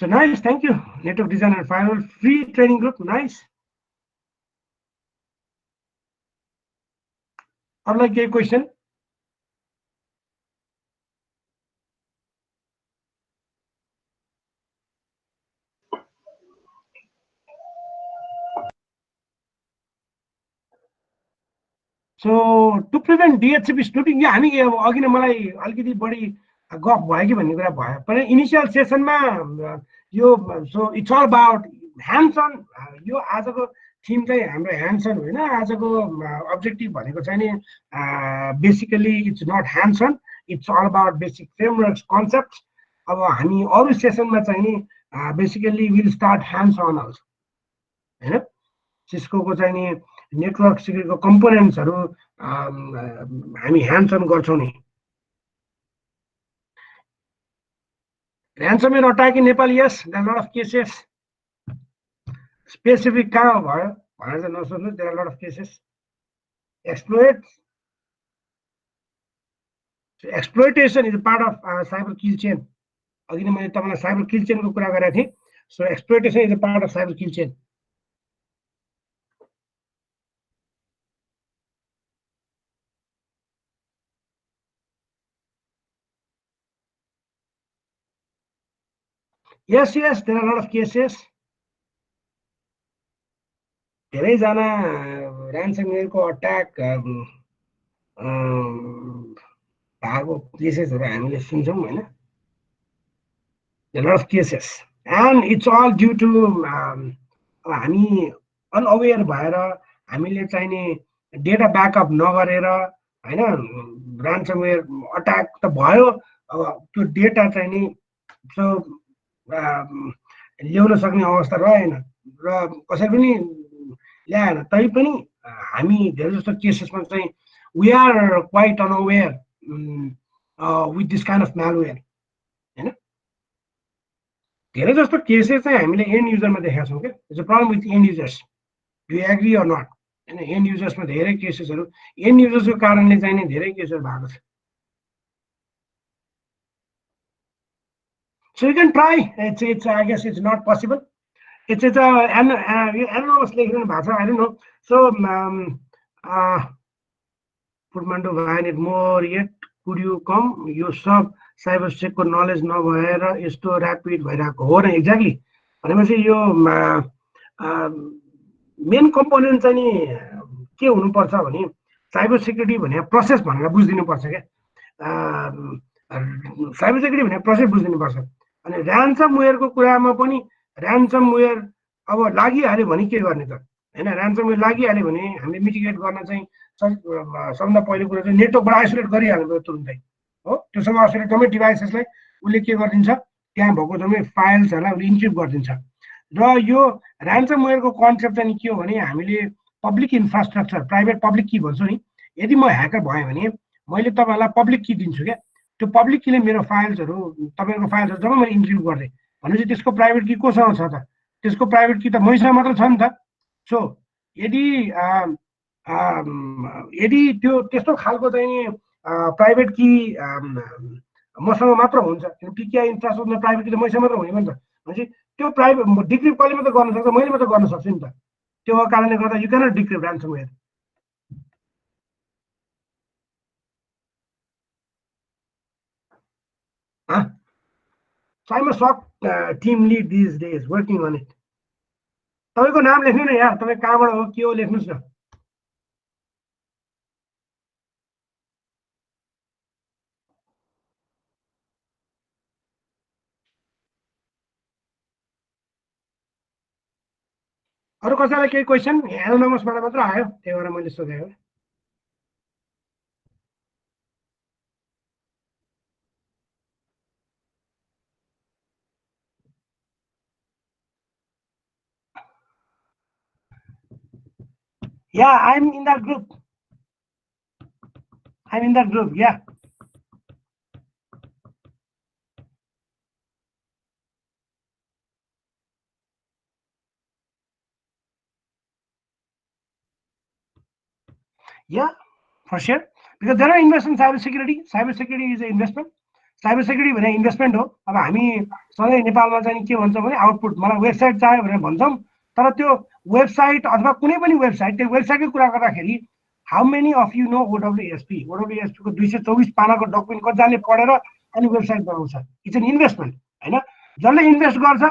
Speaker 1: So nice, thank you. Network design and firewall free training group, nice. अरूलाई केही question? So to prevent DHCP snooping, हामी अघि नै मलाई अलिकति बढी गफ भयो कि भन्ने कुरा भयो। पर इनिसियल सेसनमा यो so it's all about hands on. यो आजको थिम चाहिँ हाम्रो ह्यान्ड्स अन होइन, आजको अब्जेक्टिभ भनेको चाहिँ नि basically it's not hands on, it's all about basic frameworks concept. अब हामी अरू सेसनमा चाहिँ नि basically will start hands on also होइन। सिस्कोको चाहिँ नि नेटवर्क सिक्युरिटीको कम्पोनेन्ट्सहरू हामी ह्यान्ड्स अन गर्छौँ नि। ransomware attack in Nepal, yes, there are a lot of cases. Specific कहाँ भयो भनेर चाहिँ नसोध्नु, there are a lot of cases. Exploitation is a part of cyber kill chain. अघि नै मैले तपाईलाई साइबर किल चेनको कुरा गरेको थिएँ। So exploitation is a part of cyber kill chain. Yes, yes, there are a lot of cases. धेरैजना ransomware-को attack भएको केसेसहरू हामीले सुन्छौँ होइन। There are a lot of cases and it's all due to हामी अनअवेयर भएर हामीले चाहिने डेटा ब्याकअप नगरेर हैन ransomware अट्याक त भयो। अब त्यो डेटा चाहिँ नि सो ल्याउन सक्ने अवस्था रहेन र कसैले पनि ल्याएन। तै पनि हामी धेरै जस्तो केसेसमा चाहिँ we are quite unaware with this kind of malware हैन। धेरै जस्तो केसेस चाहिँ हामीले एन्ड युजरमा देखेका छौँ के। It's a problem with end users, you agree or not हैन। एन्ड युजर्समा धेरै केसेसहरू एन्ड युजर्सको कारणले चाहिँ नि धेरै केसहरू भएको छ। So you can try. It's I guess it's not possible. It's anonymous लेखिरहनु भएको छ, I don't know. So Purmandu Vahan it more yet could you come, यो सब साइबर सेकको नलेज नभएर यस्तो ऱ्यापिड भइरहेको हो नि। एक्ज्याक्टली भनेपछि यो मेन कम्पोनेन्ट चाहिँ नि के हुनुपर्छ भने साइबर सेक्युरिटी भने प्रोसेस भनेर बुझिदिनुपर्छ क्या। साइबर सेक्युरिटी भने प्रोसेस बुझिदिनुपर्छ। अनि ऱ्यान्समवेयरको कुरामा पनि ऱ्यान्समवेयर अब लागिहाल्यो भने के गर्ने त हैन। ऱ्यान्समवेयर लागिहाल्यो भने हामीले मिटिगेट गर्न चाहिँ सबभन्दा पहिलो कुरा चाहिँ नेटवर्कबाट आइसोलेट गरिहाल्नु पर्यो तुरुन्तै हो। त्योसँग आइसोलेट गर्ने डिभाइसेसलाई उसले के गरिदिन्छ, त्यहाँ भएको जम्मै फाइल्सहरूलाई उसले इन्क्रिप्ट गरिदिन्छ। र यो ऱ्यान्समवेयरको कन्सेप्ट चाहिँ के हो भने हामीले पब्लिक इन्फ्रास्ट्रक्चर प्राइभेट पब्लिक की भन्छौँ नि। यदि म ह्याकर भएँ भने मैले तपाईँहरूलाई पब्लिक की दिन्छु क्या। त्यो पब्लिक कीले मेरो फाइल्सहरू तपाईँको फाइल्सहरू जब मैले इन्क्रिप्ट गरेँ भनेपछि त्यसको प्राइभेट की कोसँग छ त? त्यसको प्राइभेट की त मैसँग मात्र छ नि त। सो यदि यदि त्यो त्यस्तो खालको चाहिँ प्राइभेट की मसँग मात्र हुन्छ, पिकिआई इन्फ्रास्ट्रक्चर प्राइभेट की त मैसँग मात्र हुने नि त। भनेपछि त्यो प्राइभेट डिक्रिप्ट कसले मात्र गर्न सक्छ, मैले मात्र गर्न सक्छु नि त। त्यो कारणले गर्दा you cannot decrypt ransomware. So I'm a SOC team lead these days, working on it. तपाईँको नाम लेख्नु न यार, तपाईँ कहाँबाट हो के हो लेख्नुस् न। अरू कसैलाई केही क्वेसन? एनोनिमसबाट मात्र आयो, त्यही भएर मैले सोधेको। Yeah, I'm in that group. I'm in that group. Yeah. Yeah, for sure. Because there are investments in cybersecurity. Cybersecurity is an investment. Cyber भने इन्भेस्टमेन्ट हो। अब हामी सधैँ नेपालमा चाहिँ के भन्छौँ भने आउटपुट मलाई वेबसाइट चाहियो भनेर भन्छौँ, तर त्यो वेबसाइट अथवा कुनै पनि वेबसाइट त्यो वेबसाइटकै कुरा गर्दाखेरि how many of you know OWASP को 224 पानाको डकुमेन्ट कतिजनाले पढेर अनि वेबसाइट बनाउँछ। इट्स एन इन्भेस्टमेन्ट होइन, जसले इन्भेस्ट गर्छ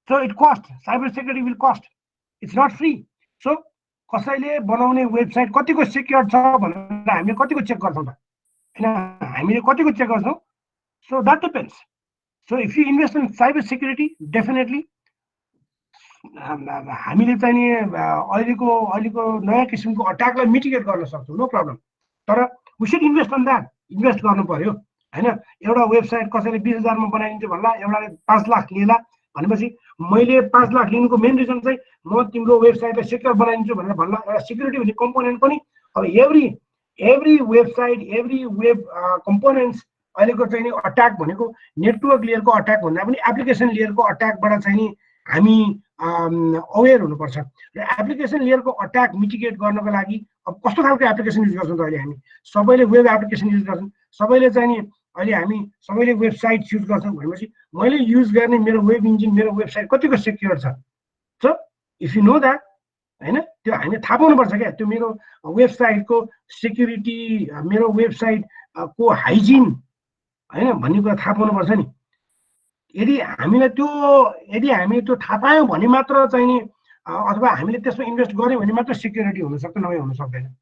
Speaker 1: so it cost, cyber security will cost, it's not free. सो कसैले बनाउने वेबसाइट कतिको सिक्योर छ भनेर हामीले कतिको चेक गर्छौँ त होइन, हामीले कतिको चेक गर्छौँ। So that depends. So if you invest in cyber security, definitely हामीले चाहिँ नि अहिलेको नयाँ किसिमको अट्याकलाई मिटिगेट गर्न सक्छौँ, नो प्रब्लम। तर we should invest on that, invest गर्नु पर्यो होइन। एउटा वेबसाइट कसैले 20,000 मा बनाइदिन्छ भन्ला, एउटाले 5 लाख लिएला भनेपछि मैले 5 लाख लिनुको मेन रिजन चाहिँ म तिम्रो वेबसाइटलाई सेक्योर बनाइदिन्छु भनेर भन्ला। एउटा सिक्युरिटी भन्ने कम्पोनेन्ट पनि अब every website every web components अहिलेको चाहिँ नि अट्याक भनेको नेटवर्क लेयरको अट्याक भन्दा पनि एप्लिकेसन लेयरको अट्याकबाट चाहिँ नि हामी अवेर हुनुपर्छ। र एप्लिकेसन लेयरको अट्याक मिटिगेट गर्नको लागि अब कस्तो खालको एप्लिकेसन युज गर्छौँ त अहिले हामी सबैले वेब एप्लिकेसन युज गर्छौँ, सबैले चाहिँ नि अहिले हामी सबैले वेबसाइट युज गर्छौँ भनेपछि मैले युज गर्ने मेरो वेब इन्जिन मेरो वेबसाइट कतिको सेक्योर छ। So if you know that होइन, त्यो हामीले थाहा पाउनुपर्छ क्या, त्यो मेरो वेबसाइटको सेक्युरिटी मेरो वेबसाइटको हाइजिन होइन भन्ने कुरा थाहा पाउनुपर्छ नि। यदि हामीले त्यो थाहा पायौँ भने मात्र चाहिँ नि अथवा हामीले त्यसमा इन्भेस्ट गऱ्यौँ भने मात्र सिक्युरिटी हुनसक्छ, नभए हुन सक्दैन।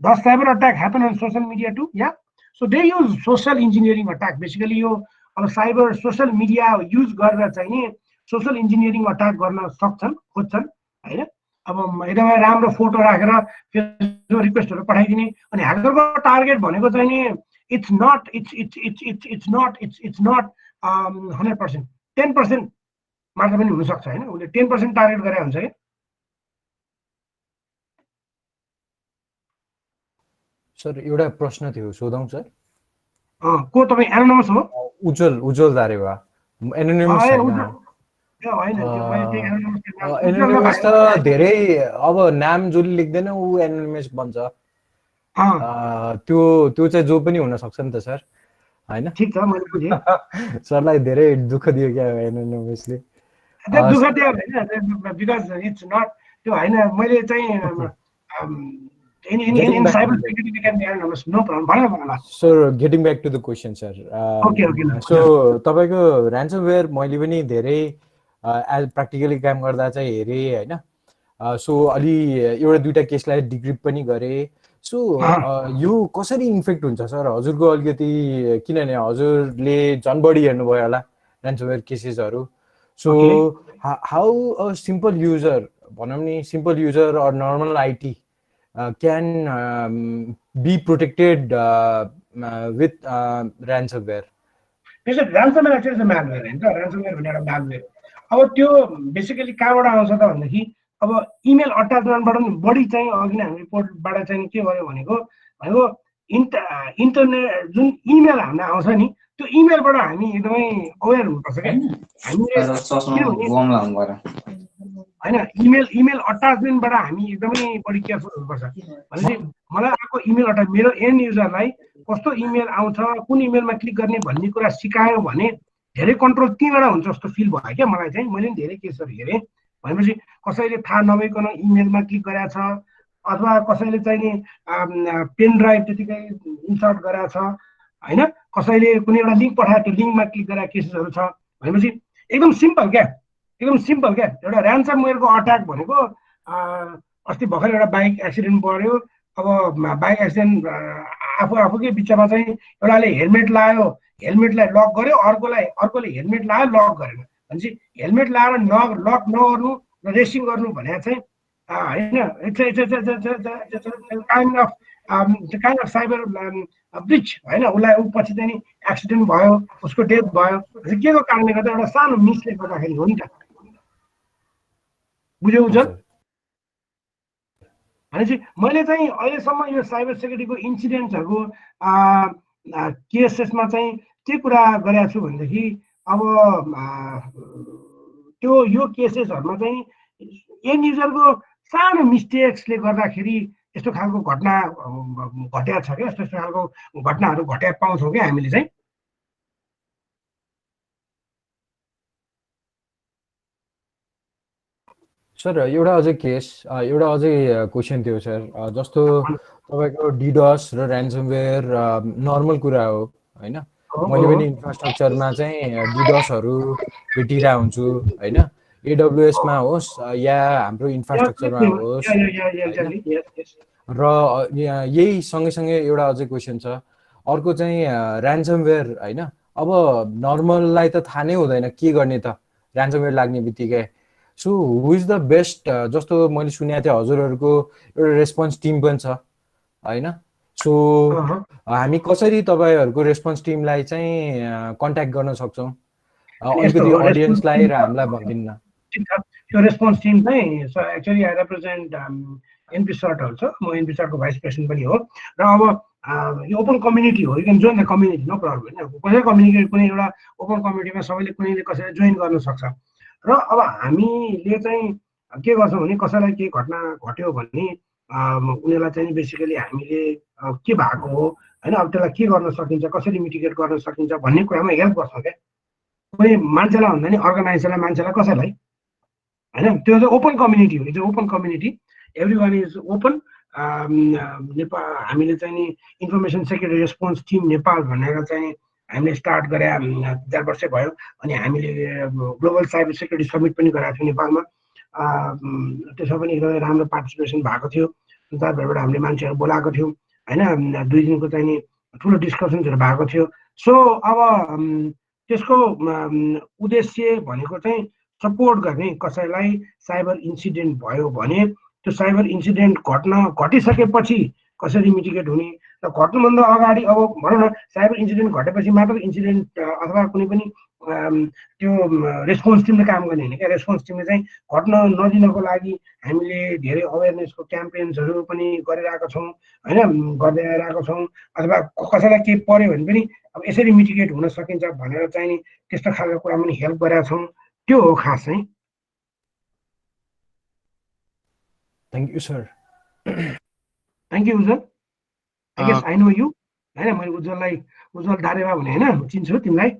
Speaker 1: The cyber attack happen on social media too, या so they use social engineering attack. Basically यो अब साइबर सोसल मिडिया युज गरेर चाहिँ नि सोसल इन्जिनियरिङ अट्याक गर्न सक्छन्, खोज्छन् होइन। अब एकदमै राम्रो फोटो राखेर फेसबुक रिक्वेस्टहरू पठाइदिने, अनि ह्याकरको टार्गेट भनेको चाहिँ नि it's not 100%, 10% मात्र पनि हुनसक्छ होइन। उसले 10% टार्गेट गरे हुन्छ क्या।
Speaker 3: सर एउटा प्रश्न थियो, सोधौँ सर?
Speaker 1: को तपाईँ एनोनिमस हो?
Speaker 3: उज्जवल दारेवा एनोनिमस छैन। एनोनिमस त धेरै अब नाम जसले लेख्दैन ऊ एनोनिमस बन्छ। त्यो चाहिँ जो पनि हुन सक्छ नि त सर हैन?
Speaker 1: ठीक छ, मैले बुझेँ।
Speaker 3: सरलाई धेरै दुःख दियो क्या एनोनिमसले?
Speaker 1: दुःख दियो हैन, बिकज इट्स नट त्यो हैन। मैले चाहिँ in cyber security we can be anonymous, no problem.
Speaker 3: Sir, getting back to the question, sir.
Speaker 1: Okay.
Speaker 3: So तपाईको ransomware मैले पनि धेरै practically काम गर्दा चाहिँ हेरे हैन। सो अलि एउटा दुईटा केसलाई डिक्रिप्ट पनि गरे। सो यो कसरी इन्फेक्ट हुन्छ सर हजुरको? अलिकति किनभने हजुरले झन् बढी हेर्नुभयो होला ransomware केसेसहरु। So how a simple user, भनौँ नि simple user or normal IT can be protected with ransomware?
Speaker 1: Ransomware actually is a malware हैन त। ransomware भन्ने एउटा malware। अब त्यो बेसिकली कहाँबाट आउँछ त भन्दाखेरि अब इमेल अट्याचमेन्टबाट पनि बढी चाहिँ अघि नै हामी रिपोर्टबाट चाहिँ के भयो भनेको इन्टरनेट जुन इमेल हामीलाई आउँछ नि त्यो इमेलबाट हामी एकदमै अवेर हुनुपर्छ क्या। हामीले होइन इमेल अट्याचमेन्टबाट हामी एकदमै बढी केयरफुल हुनुपर्छ। भनेपछि मलाई आएको इमेल अट्याच मेरो एन्ड युजरलाई कस्तो इमेल आउँछ, कुन इमेलमा क्लिक गर्ने भन्ने कुरा सिकायो भने धेरै कन्ट्रोल त्यहीँबाट हुन्छ जस्तो फिल भयो क्या मलाई चाहिँ। मैले पनि धेरै केसहरू हेरेँ। भनेपछि कसैले थाहा नभइकन इमेलमा क्लिक गरेको छ अथवा कसैले चाहिँ नि पेन ड्राइभ त्यतिकै इन्सर्ट गरेको छ होइन, कसैले कुनै एउटा लिङ्क पठायो त्यो लिङ्कमा क्लिक गरेको केसेसहरू छ। भनेपछि एकदम सिम्पल क्या, एउटा ऱ्यान्समवेयरको अट्याक भनेको अस्ति भर्खर एउटा बाइक एक्सिडेन्ट पर्यो। अब बाइक एक्सिडेन्ट आफूकै बिचमा चाहिँ एउटाले हेलमेट लायो, हेलमेटलाई लक गर्यो, अर्कोले हेलमेट लायो लक गरेन। भनेपछि हेलमेट लाएर लक नगर्नु र रेसिङ गर्नु भने चाहिँ होइन काइन्ड अफ साइबर ब्रिच होइन। उसलाई पछि चाहिँ एक्सिडेन्ट भयो, उसको डेथ भयो। के को कारणले गर्दा एउटा सानो मिसले गर्दाखेरि हो नि त। बुझ्यौ उज्जवल? भनेपछि मैले चाहिँ अहिलेसम्म यो साइबर सेक्युरिटीको इन्सिडेन्ट्सहरूको केसेसमा चाहिँ के कुरा गरेको छु भनेदेखि अब त्यो यो केसेसहरूमा चाहिँ एन्ड युजरको सानो मिस्टेक्सले गर्दाखेरि यस्तो खालको घटना घटेको छ क्या, यस्तो यस्तो खालको घटनाहरू घटेको पाउँछौँ क्या हामीले चाहिँ।
Speaker 3: सर एउटा अझै केस एउटा अझै क्वेसन थियो सर, जस्तो तपाईँको डिडस र ऱ्यान्समवेयर नर्मल कुरा हो होइन। मैले पनि इन्फ्रास्ट्रक्चरमा चाहिँ डिडसहरू भेटिरहेको हुन्छु होइन, एडब्लुएसमा होस् या हाम्रो इन्फ्रास्ट्रक्चरमा होस् र यही सँगैसँगै एउटा अझै क्वेसन छ। अर्को चाहिँ ऱ्यान्समवेयर होइन। अब नर्मललाई त थाहा नै हुँदैन के गर्ने त ऱ्यान्समवेयर लाग्ने बित्तिकै। So who is the best, जस्तो मैले सुनेको थिएँ हजुरहरूको एउटा रेस्पोन्स टिम पनि छ होइन। सो हामी कसरी तपाईँहरूको रेस्पोन्स टिमलाई चाहिँ कन्ट्याक्ट गर्न सक्छौँ, अलिकति अडियन्सलाई र हामीलाई भनिदिनु न।
Speaker 1: त्यो रेस्पोन्स टिम चाहिँ एक्चुअली आई रिप्रेजेन्ट एनपी सर्टहरू छ, म एनपी सर्टको भाइस प्रेसिडेन्ट पनि हो। र अब यो ओपन कम्युनिटी हो, you can join the community, no problem होइन। कसै कम्युनिटी कुनै एउटा ओपन कम्युनिटीमा सबैले कुनैले कसैले जोइन गर्न सक्छ। र अब हामीले चाहिँ के गर्छौँ भने कसैलाई केही घटना घट्यो भने उनीहरूलाई चाहिँ बेसिकली हामीले के भएको हो होइन, अब त्यसलाई के गर्न सकिन्छ, कसरी मिटिगेट गर्न सकिन्छ भन्ने कुरामा हेल्प गर्छौँ क्या। कुनै मान्छेलाई भन्दा नि अर्गनाइजरलाई, मान्छेलाई, कसैलाई होइन। त्यो चाहिँ ओपन कम्युनिटी हो, त्यो open community, everyone is open. Nepal हामीले चाहिँ नि information security response team Nepal भनेर चाहिँ हामीले स्टार्ट गरे 4 वर्ष भयो। अनि हामीले ग्लोबल साइबर सेक्युरिटी समिट पनि गराएको थियौँ नेपालमा। त्यसमा पनि एकदमै राम्रो पार्टिसिपेसन भएको थियो। संसारभरबाट हामीले मान्छेहरू बोलाएको थियौँ होइन। 2 दिनको चाहिँ नि ठुलो डिस्कसन्सहरू भएको थियो। सो अब त्यसको उद्देश्य भनेको चाहिँ सपोर्ट गर्ने, कसैलाई साइबर इन्सिडेन्ट भयो भने त्यो साइबर इन्सिडेन्ट घटिसकेपछि कसरी मिटिगेट हुने र घट्नुभन्दा अगाडि अब भनौँ न साइबर इन्सिडेन्ट घटेपछि मात्र इन्सिडेन्ट अथवा कुनै पनि त्यो रेस्पोन्स टिमले काम गर्ने होइन क्या। रेस्पोन्स टिमले चाहिँ घट्न नदिनको लागि हामीले धेरै अवेरनेसको क्याम्पेन्सहरू पनि गरिरहेका छौँ होइन, गर्दै आइरहेको छौँ। अथवा कसैलाई केही पर्यो भने पनि अब यसरी मिटिगेट हुन सकिन्छ भनेर चाहिँ नि त्यस्तो खालको कुरा पनि हेल्प गरेका छौँ। त्यो हो खास चाहिँ।
Speaker 3: Thank you sir.
Speaker 1: Thank you Ujjwal. I guess I know you होइन, मैले उज्जवल दारेवा भने होइन, चिन्छु तिमीलाई।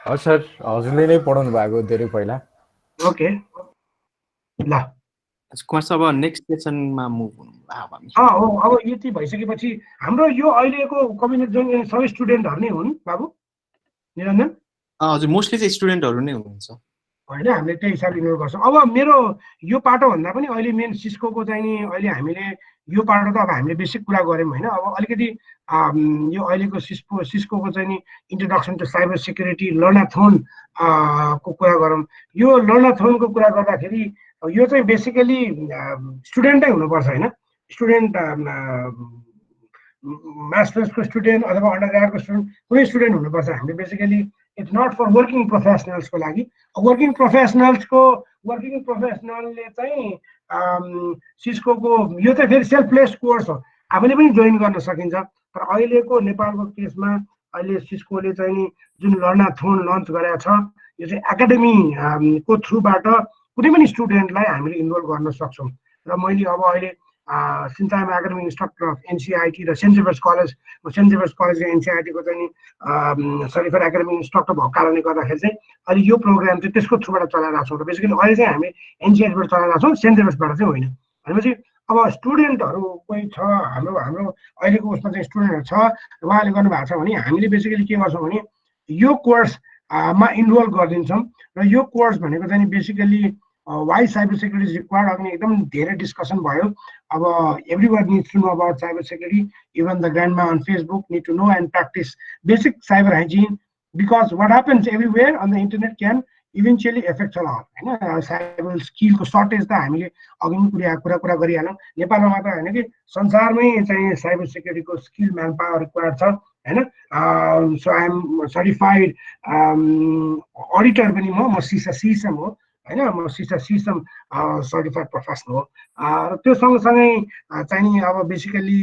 Speaker 3: हजुर सर, हजुरले नै पढाउनु भएको धेरै पहिला।
Speaker 1: ओके ल
Speaker 2: कुमार सर, अब नेक्स्ट सेसनमा मुभ हुनु हामी।
Speaker 1: हो, अब यति भइसकेपछि हाम्रो यो अहिलेको कम्युनिटी जोइन सबै स्टुडेन्टहरू नै हुन् बाबु निरञ्जन?
Speaker 2: हजुर, मोस्टली चाहिँ स्टुडेन्टहरू नै हुनुहुन्छ
Speaker 1: होइन, हामीले त्यही हिसाबले इग्नोर गर्छौँ। अब मेरो यो पाटोभन्दा पनि अहिले मेन सिस्कोको चाहिँ नि अहिले हामीले यो पाटो त अब हामीले बेसिक कुरा गऱ्यौँ होइन। अब अलिकति यो अहिलेको सिस्कोको चाहिँ नि इन्ट्रोडक्सन टु साइबर सेक्युरिटी लर्न-A-थोन को कुरा गरौँ। यो लर्न-A-थोनको कुरा गर्दाखेरि यो चाहिँ बेसिकली स्टुडेन्टै हुनुपर्छ होइन। स्टुडेन्ट मास्टर्सको स्टुडेन्ट अथवा अन्डरग्रेडको स्टुडेन्ट, कुनै स्टुडेन्ट हुनुपर्छ। हामीले basically it's not for working प्रोफेसनल्सको लागि। वर्किङ प्रोफेसनलले चाहिँ सिस्कोको यो चाहिँ फेरि सेल्फ प्लेस्ड कोर्स हो, आफूले पनि जोइन गर्न सकिन्छ। तर अहिलेको नेपालको केसमा अहिले सिस्कोले चाहिँ नि जुन लर्न-A-थोन लन्च गरेको छ, यो चाहिँ एकाडेमी को थ्रुबाट कुनै पनि स्टुडेन्टलाई हामीले इन्भल्भ गर्न सक्छौँ। र मैले अब अहिले since I'm academic instructor of NCIT र सेन्ट जेभियर्स कलेज र एनसिआइटीको चाहिँ सर्टिफाइड एकाडेमिक इन्स्ट्रक्टर भएको कारणले गर्दाखेरि चाहिँ अहिले यो प्रोग्राम चाहिँ त्यसको थ्रुबाट चलाइरहेको छौँ। र बेसिकली अहिले चाहिँ हामी एनसिआइटीबाट चलाइरहेको छौँ, सेन्ट जेभियर्सबाट चाहिँ होइन। भनेपछि अब स्टुडेन्टहरू कोही छ हाम्रो अहिलेको उसमा चाहिँ स्टुडेन्टहरू छ, उहाँले गर्नुभएको छ भने हामीले बेसिकली के गर्छौँ भने यो कोर्समा इन्भल्भ गरिदिन्छौँ। र यो कोर्स भनेको चाहिँ basically why cyber security is required. अघि एकदम धेरै डिस्कसन भयो। अब everyone needs to know about cyber security, even the grandma on Facebook need to know and practice basic cyber hygiene, because what happens everywhere on the internet can eventually affect all होइन। Cyber स्किलको shortage त हामीले अघि पनि कुरा गरिहाल्यौँ। नेपालमा मात्र होइन कि संसारमै चाहिँ साइबर सेक्युरिटीको स्किल म्यान पावर रिक्वायर्ड छ होइन। So I am certified auditor पनि म सिसम हो, होइन, म सिस्टम सर्टिफाइड प्रोफेसनल हो। र त्यो सँगसँगै चाहिँ नि अब बेसिकली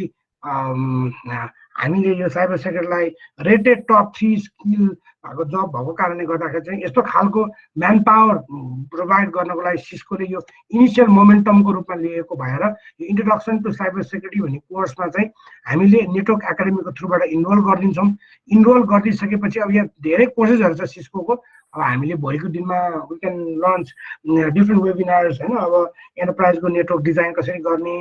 Speaker 1: हामीले यो साइबर सेक्युरिटीलाई रेटेड टप 3 स्किल भएको जब भएको कारणले गर्दाखेरि चाहिँ यस्तो खालको म्यान पावर प्रोभाइड गर्नको लागि सिस्कोले यो इनिसियल मोमेन्टमको रूपमा लिएको भएर यो इन्ट्रोडक्सन टु साइबर सेक्युरिटी भन्ने कोर्समा चाहिँ हामीले नेटवर्क एकाडेमीको थ्रुबाट इनरोल गरिदिन्छौँ। इनरोल गरिदिइसकेपछि अब यहाँ धेरै कोर्सेसहरू छ सिस्कोको। अब हामीले भोलिको दिनमा we can launch different webinars होइन। अब एन्टरप्राइजको नेटवर्क डिजाइन कसरी गर्ने,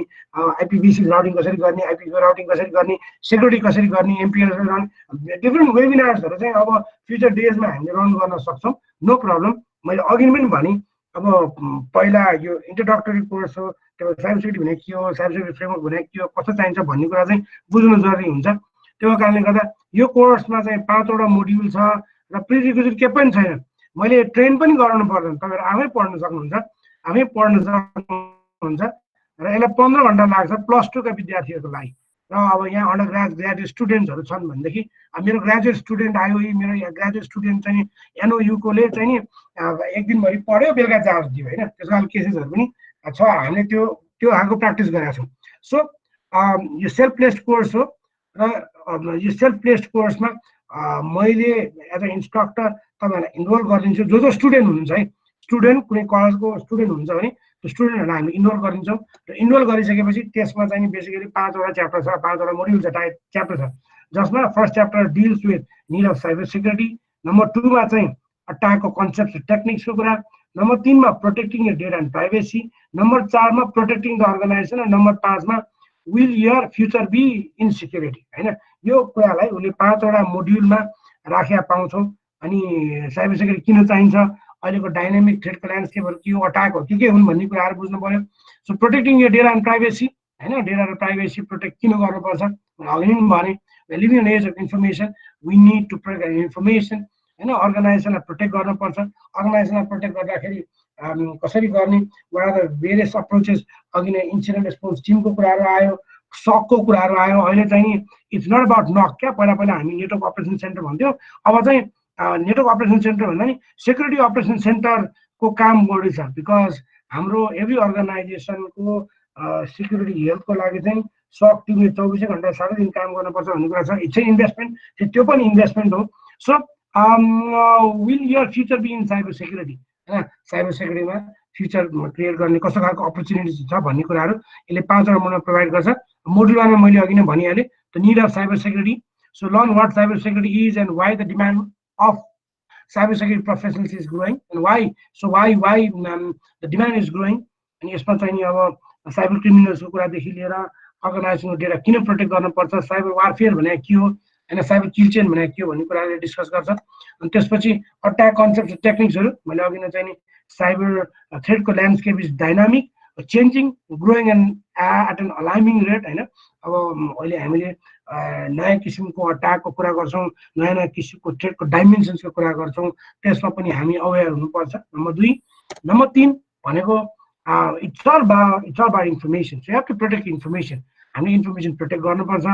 Speaker 1: आइपिभी6 राउटिङ कसरी गर्ने, आइपिभी राउटिङ कसरी गर्ने, सेक्युरिटी कसरी गर्ने, एमपिएल कसरी गर्ने, डिफ्रेन्ट वेबिनार्सहरू चाहिँ अब फ्युचर डेजमा हामीले रन गर्न सक्छौँ। No problem. मैले अघि पनि भने अब पहिला यो इन्ट्रोडक्टरी कोर्स हो, त्यो साइबर सेक्युरिटी भने के हो, साइबर सेक्युरिटी फ्रेमवर्क भने के हो, कस्तो चाहिन्छ भन्ने कुरा चाहिँ बुझ्नु जरुरी हुन्छ। त्यो कारणले गर्दा यो कोर्समा चाहिँ 5 वटा मोड्युल छ र प्रिरिक्विजिट के पनि छैन। मैले ट्रेन पनि गराउनु पर्दैन, तपाईँहरू आफै पढ्न सक्नुहुन्छ, आफै पढ्न सक्नुहुन्छ र यसलाई 15 घन्टा लाग्छ +2 का विद्यार्थीहरूको लागि। र अब यहाँ अन्डर ग्रेजुएट स्टुडेन्ट्सहरू छन् भनेदेखि मेरो ग्रेजुएट स्टुडेन्ट आयो, मेरो ग्रेजुएट स्टुडेन्ट चाहिँ एनओयुकोले चाहिँ नि एक दिनभरि पढ्यो, बेलुका चार्ज दियो होइन। त्यस्तो खालको केसेसहरू पनि छ। हामीले त्यो खालको प्र्याक्टिस गरेका छौँ। सो यो सेल्फ प्लेस्ड कोर्स हो र यो सेल्फ प्लेस्ड कोर्समा मैले एज अ इन्स्ट्रक्टर तपाईँहरूलाई इनरोल गरिदिन्छु। जो स्टुडेन्ट हुनुहुन्छ है, स्टुडेन्ट कुनै कलेजको स्टुडेन्ट हुन्छ भने त्यो स्टुडेन्टहरूलाई हामी इनरोल गरिदिन्छौँ। र इनरोल गरिसकेपछि त्यसमा चाहिँ बेसिकली 5 वटा च्याप्टर छ, 5 वटा मोड्युल छ, च्याप्टर छ, जसमा first chapter deals with need of cyber security, number 2 मा चाहिँ अट्याकको कन्सेप्ट टेक्निक्सको कुरा, नम्बर 3 मा protecting your data and privacy, number 4 मा प्रोटेक्टिङ द अर्गनाइजेसन, र नम्बर 5 मा will your future be in security होइन। यो कुरालाई उसले 5 वटा मोड्युलमा राखेर पाउँछौँ। अनि साइबर सेक्युरिटी किन चाहिन्छ, अहिलेको डाइनामिक थ्रेटको ल्यान्डस्केपहरू के हो, अट्याकहरू के हुन् भन्ने कुराहरू बुझ्नु पर्यो। So protecting your data and privacy होइन, डेटा र प्राइभेसी प्रोटेक्ट किन गर्नुपर्छ अघि पनि भने, living in age of information we need to protect information होइन। अर्गनाइजेसनलाई प्रोटेक्ट गर्नुपर्छ। अर्गनाइजेसनलाई प्रोटेक्ट गर्दाखेरि कसरी गर्ने, what are the various approaches. अघि नै इन्सिडेन्ट रेस्पोन्स टिमको कुराहरू आयो, सकको कुराहरू आयो। अहिले चाहिँ इट्स नट अबाउट नक क्या, पहिला हामी नेटवर्क अपरेसन सेन्टर भन्थ्यो, अब चाहिँ नेटवर्क अपरेसन सेन्टर भन्दा नि सेक्युरिटी अपरेसन सेन्टरको काम बढी छ। बिकज हाम्रो एभ्री अर्गनाइजेसनको सेक्युरिटी हेल्थको लागि चाहिँ सक टिमले 24 घन्टा 7 दिन काम गर्नुपर्छ भन्ने कुरा छ। इट्स इन्भेस्टमेन्ट, त्यो पनि इन्भेस्टमेन्ट हो। So will your future be in cyber security होइन। साइबर सेक्युरिटीमा फ्युचर क्रिएट गर्ने कस्तो खालको अपर्च्युनिटिज छ भन्ने कुराहरू यसले 5 वटा मोडल प्रोभाइड गर्छ। मोडुल 1 मा मैले अघि नै भनिहालेँ, the need of cyber security. So learn what cyber security is and why the demand of cybersecurity professionals is growing and why. So why the demand is growing. अनि यसमा चाहिँ नि अब साइबर क्रिमिनल्सको कुरादेखि लिएर अर्गनाइजेसनको डेटा किन प्रोटेक्ट गर्नुपर्छ, cyber warfare भने के हो होइन, साइबर किल चेन भने के हो भन्ने कुराले डिस्कस गर्छ। अनि त्यसपछि अट्याक कन्सेप्ट टेक्निक्सहरू मैले अघि नै चाहिँ नि साइबर थ्रेटको landscape is dynamic, changing, growing and at an alarming rate होइन। अब अहिले हामीले नयाँ किसिमको अट्याकको कुरा गर्छौँ, नयाँ किसिमको थ्रेटको डाइमेन्सन्सको कुरा गर्छौँ, त्यसमा पनि हामी अवेर हुनुपर्छ। नम्बर 2। नम्बर 3 भनेको it's all about information. So you have to protect information. हामीले इन्फर्मेसन प्रोटेक्ट गर्नुपर्छ।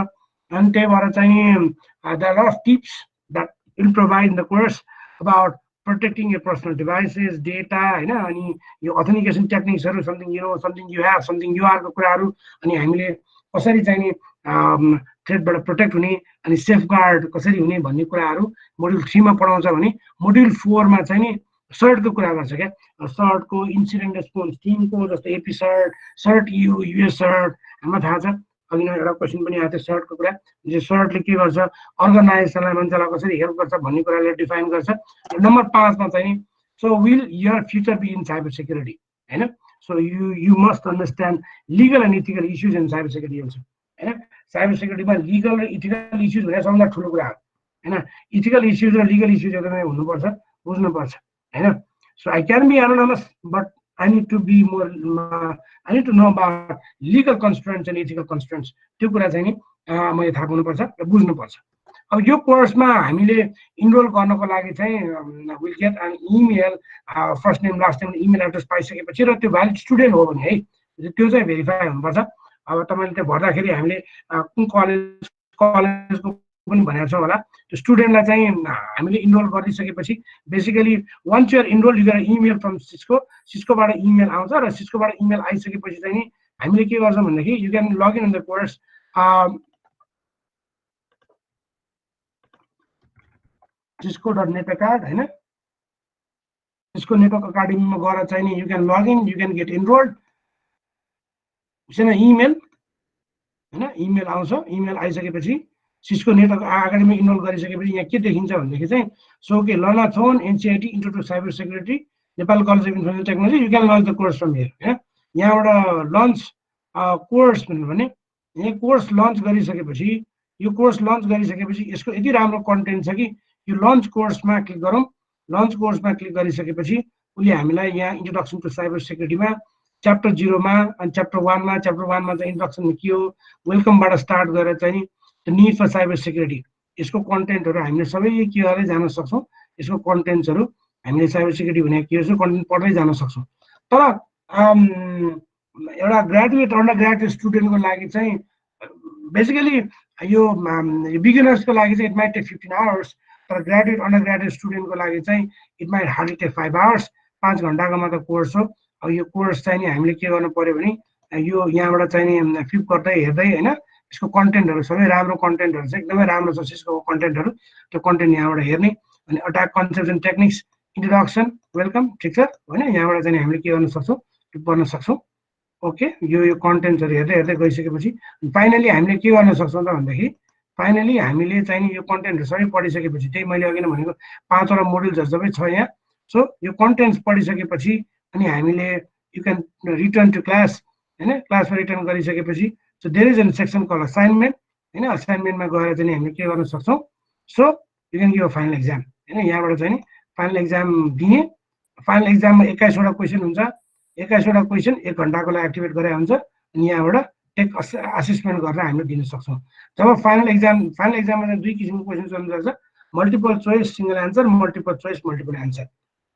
Speaker 1: अनि त्यही भएर चाहिँ there are lot of tips that will provide in the course about protecting your personal devices, data होइन। अनि यो अथेन्टिकेसन टेक्निक्सहरू, something you know, something you have, something you आरको कुराहरू, अनि हामीले कसरी चाहिँ नि थ्रेटबाट प्रोटेक्ट हुने अनि सेफगार्ड कसरी हुने भन्ने कुराहरू मोड्युल 3 मा पढाउँछ भने मोड्युल 4 मा चाहिँ नि सर्टको कुरा गर्छ क्या। सर्टको इन्सिडेन्ट रेस्पोन्स टिमको जस्तो एपी सर्ट युएस सर्ट हामीलाई थाहा छ। अघि नै एउटा क्वेसन पनि आएको थियो सर्टको कुरा। जो सर्टले के गर्छ, अर्गनाइजेसनलाई मान्छेलाई कसरी हेल्प गर्छ भन्ने कुराले डिफाइन गर्छ। नम्बर 5 मा चाहिँ so will your future be in cyber security होइन। So you must understand legal and ethical issues in cyber security हुन्छ होइन। साइबर सेक्युरिटीमा लिगल र इथिकल इस्युज भनेर सबभन्दा ठुलो कुरा हो होइन। इथिकल इस्युज र लिगल इस्युज एकदमै हुनुपर्छ, बुझ्नुपर्छ होइन। So I can be anonymous but I need to be more, I need to know about legal constraints and ethical constraints. त्यो कुरा चाहिँ नि मैले थाहा पाउनुपर्छ र बुझ्नुपर्छ। अब यो कोर्समा हामीले इनरोल गर्नको लागि चाहिँ will get an email, first name last name email address पाइसकेपछि र त्यो भ्यालिड स्टुडेन्ट हो भने है त्यो चाहिँ भेरिफाई हुनुपर्छ। अब तपाईँले त्यो भर्दाखेरि हामीले कुन कलेजको पनि भनेको छौँ होला त्यो स्टुडेन्टलाई चाहिँ हामीले इनरोल गरिसकेपछि basically once you're enrol you get email from सिस्कोबाट इमेल आउँछ र सिस्कोबाट इमेल आइसकेपछि चाहिँ नि हामीले के गर्छौँ भनेदेखि you can login in the course cisco.net account होइन cisco network academy गएर चाहिँ नि you can login you can get enrolled email होइन इमेल आउँछ इमेल आइसकेपछि सिस्को नेटवर्क एकाडेमी इनरोल गरिसकेपछि यहाँ के देखिन्छ भनेदेखि चाहिँ सो के Learn-A-Thon NCIT intro to cyber security Nepal college of information technology you can launch the course from here होइन यहाँबाट लन्च कोर्स भने यहाँ कोर्स लन्च गरिसकेपछि यो कोर्स लन्च गरिसकेपछि यसको यति राम्रो कन्टेन्ट छ कि यो लन्च कोर्समा क्लिक गरौँ लन्च कोर्समा क्लिक गरिसकेपछि उसले हामीलाई यहाँ इन्ट्रोडक्सन टु साइबर सेक्युरिटीमा च्याप्टर 0मा अनि च्याप्टर 1मा चाहिँ इन्ट्रोडक्सन के हो वेलकमबाट स्टार्ट गरेर चाहिँ नि the need for cyber security यसको कन्टेन्टहरू हामीले सबै के गर्दै जान सक्छौँ यसको कन्टेन्ट्सहरू हामीले साइबर सेक्युरिटी भनेको के हो कन्टेन्ट पढ्दै जान सक्छौँ तर एउटा ग्रेजुएट अन्डर ग्रेजुएट स्टुडेन्टको लागि चाहिँ बेसिकली यो बिगिनर्सको लागि चाहिँ इट माइट टेक 15 आवर्स तर ग्रेजुएट अन्डर ग्रेजुएट स्टुडेन्टको लागि चाहिँ it might hardly take 5 hours 5 घन्टाको मात्र कोर्स हो अब यो कोर्स चाहिँ नि हामीले के गर्नु पर्यो भने यो यहाँबाट चाहिँ नि फ्लिप गर्दै हेर्दै होइन यसको कन्टेन्टहरू सबै राम्रो कन्टेन्टहरू छ एकदमै राम्रो छ सिस्को कन्टेन्टहरू त्यो कन्टेन्ट यहाँबाट हेर्ने अनि attack concept and techniques introduction welcome ठिक छ होइन यहाँबाट चाहिँ हामीले के गर्न सक्छौँ पढ्न सक्छौँ ओके यो कन्टेन्टहरू हेर्दै हेर्दै गइसकेपछि फाइनली हामीले के गर्न सक्छौँ त भन्दाखेरि फाइनली हामीले चाहिँ नि यो कन्टेन्टहरू सबै पढिसकेपछि त्यही मैले अघि नै भनेको 5वटा मोड्युल्सहरू सबै छ यहाँ सो यो कन्टेन्ट्स पढिसकेपछि अनि हामीले you can return to class होइन क्लासमा रिटर्न गरिसकेपछि so there is an section call assignment होइन असाइनमेन्टमा गएर चाहिँ हामीले के गर्न सक्छौँ so you can give a final exam होइन यहाँबाट चाहिँ नि फाइनल एक्जाम दिने फाइनल एक्जाममा 21वटा क्वेसन हुन्छ 21वटा क्वेसन 1 घन्टाको लागि एक्टिभेट गरे हुन्छ अनि यहाँबाट टेक असेसमेन्ट गरेर हामीले दिन सक्छौँ जब फाइनल एक्जाममा चाहिँ 2 किसिमको क्वेसन हुँदो रहेछ multiple choice single answer multiple choice multiple answer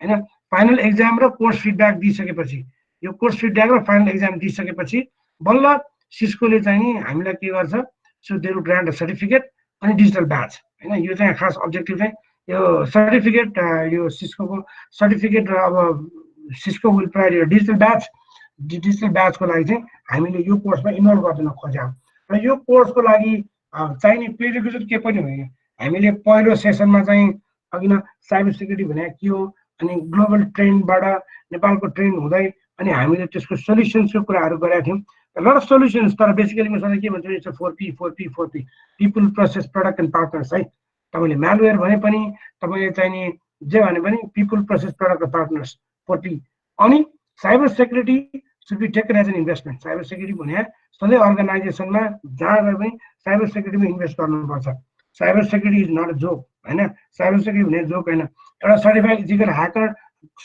Speaker 1: होइन फाइनल एक्जाम र कोर्स फिडब्याक दिइसकेपछि यो कोर्स फिडब्याक र फाइनल एक्जाम दिइसकेपछि बल्ल सिस्कोले चाहिँ नि हामीलाई के गर्छ so they will grant a certificate अनि डिजिटल ब्याच होइन यो चाहिँ खास अब्जेक्टिभ चाहिँ यो सर्टिफिकेट यो सिस्कोको सर्टिफिकेट र अब सिस्को विल प्रोभाइड यो डिजिटल ब्याचको लागि चाहिँ हामीले यो कोर्समा इनरोल गरिदिन खोज्यौँ र यो कोर्सको लागि चाहिने प्रिरिक्विजिट के पनि हो हामीले पहिलो सेसनमा चाहिँ अघि न साइबर सेक्युरिटी भनेको के हो अनि ग्लोबल ट्रेन्डबाट नेपालको ट्रेन्ड हुँदै अनि हामीले त्यसको सोल्युसन्सको कुराहरू गरेका थियौँ लट अफ सोल्युसन्स तर बेसिकली म सधैँ के भन्छु it's 4P people process product and partners है तपाईँले म्यालवेयर भने पनि तपाईँले चाहिँ नि जे भने पनि पिपल प्रोसेस प्रडक्ट र पार्टनर्स 4P अनि cyber security should be taken as an investment cyber security भने सधैँ अर्गनाइजेसनमा जहाँ गए पनि साइबर सेक्युरिटीमा इन्भेस्ट गर्नुपर्छ cyber security is not a joke होइन साइबर सेक्युरिटी भने जोक होइन एउटा सर्टिफाइड इथिकल ह्याकर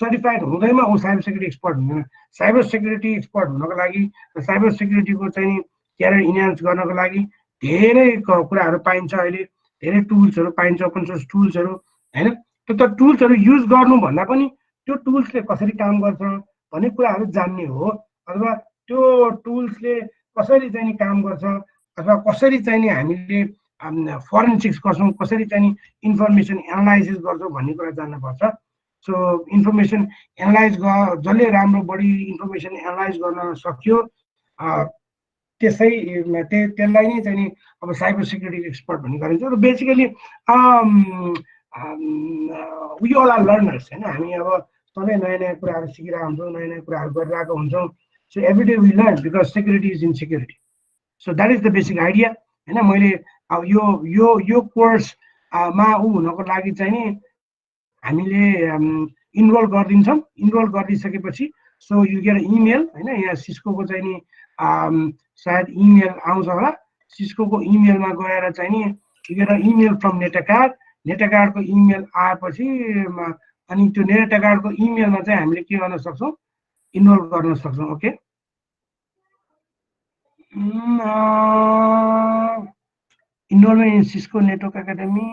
Speaker 1: सर्टिफाइड हुँदैमा ऊ साइबर सेक्युरिटी एक्सपर्ट हुँदैन साइबर सेक्युरिटी एक्सपर्ट हुनको लागि साइबर सेक्युरिटीको चाहिँ क्यारियर इन्हान्स गर्नको लागि धेरै कुराहरू पाइन्छ अहिले धेरै टुल्सहरू पाइन्छ ओपन सोर्स टुल्सहरू होइन त्यो त टुल्सहरू युज गर्नुभन्दा पनि त्यो टुल्सले कसरी काम गर्छ भन्ने कुराहरू जान्ने हो अथवा त्यो टुल्सले कसरी चाहिँ काम गर्छ अथवा कसरी चाहिँ हामीले फरेन्सिक्स गर्छौँ कसरी चाहिँ इन्फर्मेसन एनालाइसिस गर्छौँ भन्ने कुरा जान्नुपर्छ सो इन्फर्मेसन एनालाइज जसले राम्रो बढी इन्फर्मेसन एनालाइज गर्न सक्यो त्यसलाई नै चाहिँ अब साइबर सेक्युरिटी एक्सपर्ट भन्ने गरिन्छ र basically we all are learners होइन हामी अब सधैँ नयाँ नयाँ कुराहरू सिकिरहेको हुन्छौँ नयाँ नयाँ कुराहरू गरिरहेको हुन्छौँ so every day we learn because security is in security so that is the basic idea होइन मैले अब यो कोर्समा हुनको लागि चाहिँ नि हामीले इनरोल गरिदिन्छौँ इनरोल गरिदिइसकेपछि सो यु गेट इमेल होइन यहाँ सिस्कोको चाहिँ नि सायद इमेल आउँछ होला सिस्कोको इमेलमा गएर चाहिँ नि यु गेट इमेल फ्रम नेटाकार्डको इमेल आएपछि अनि त्यो नेटाकार्डको इमेलमा चाहिँ हामीले के गर्न सक्छौँ इनरोल गर्न सक्छौँ okay enrolment in Cisco network academy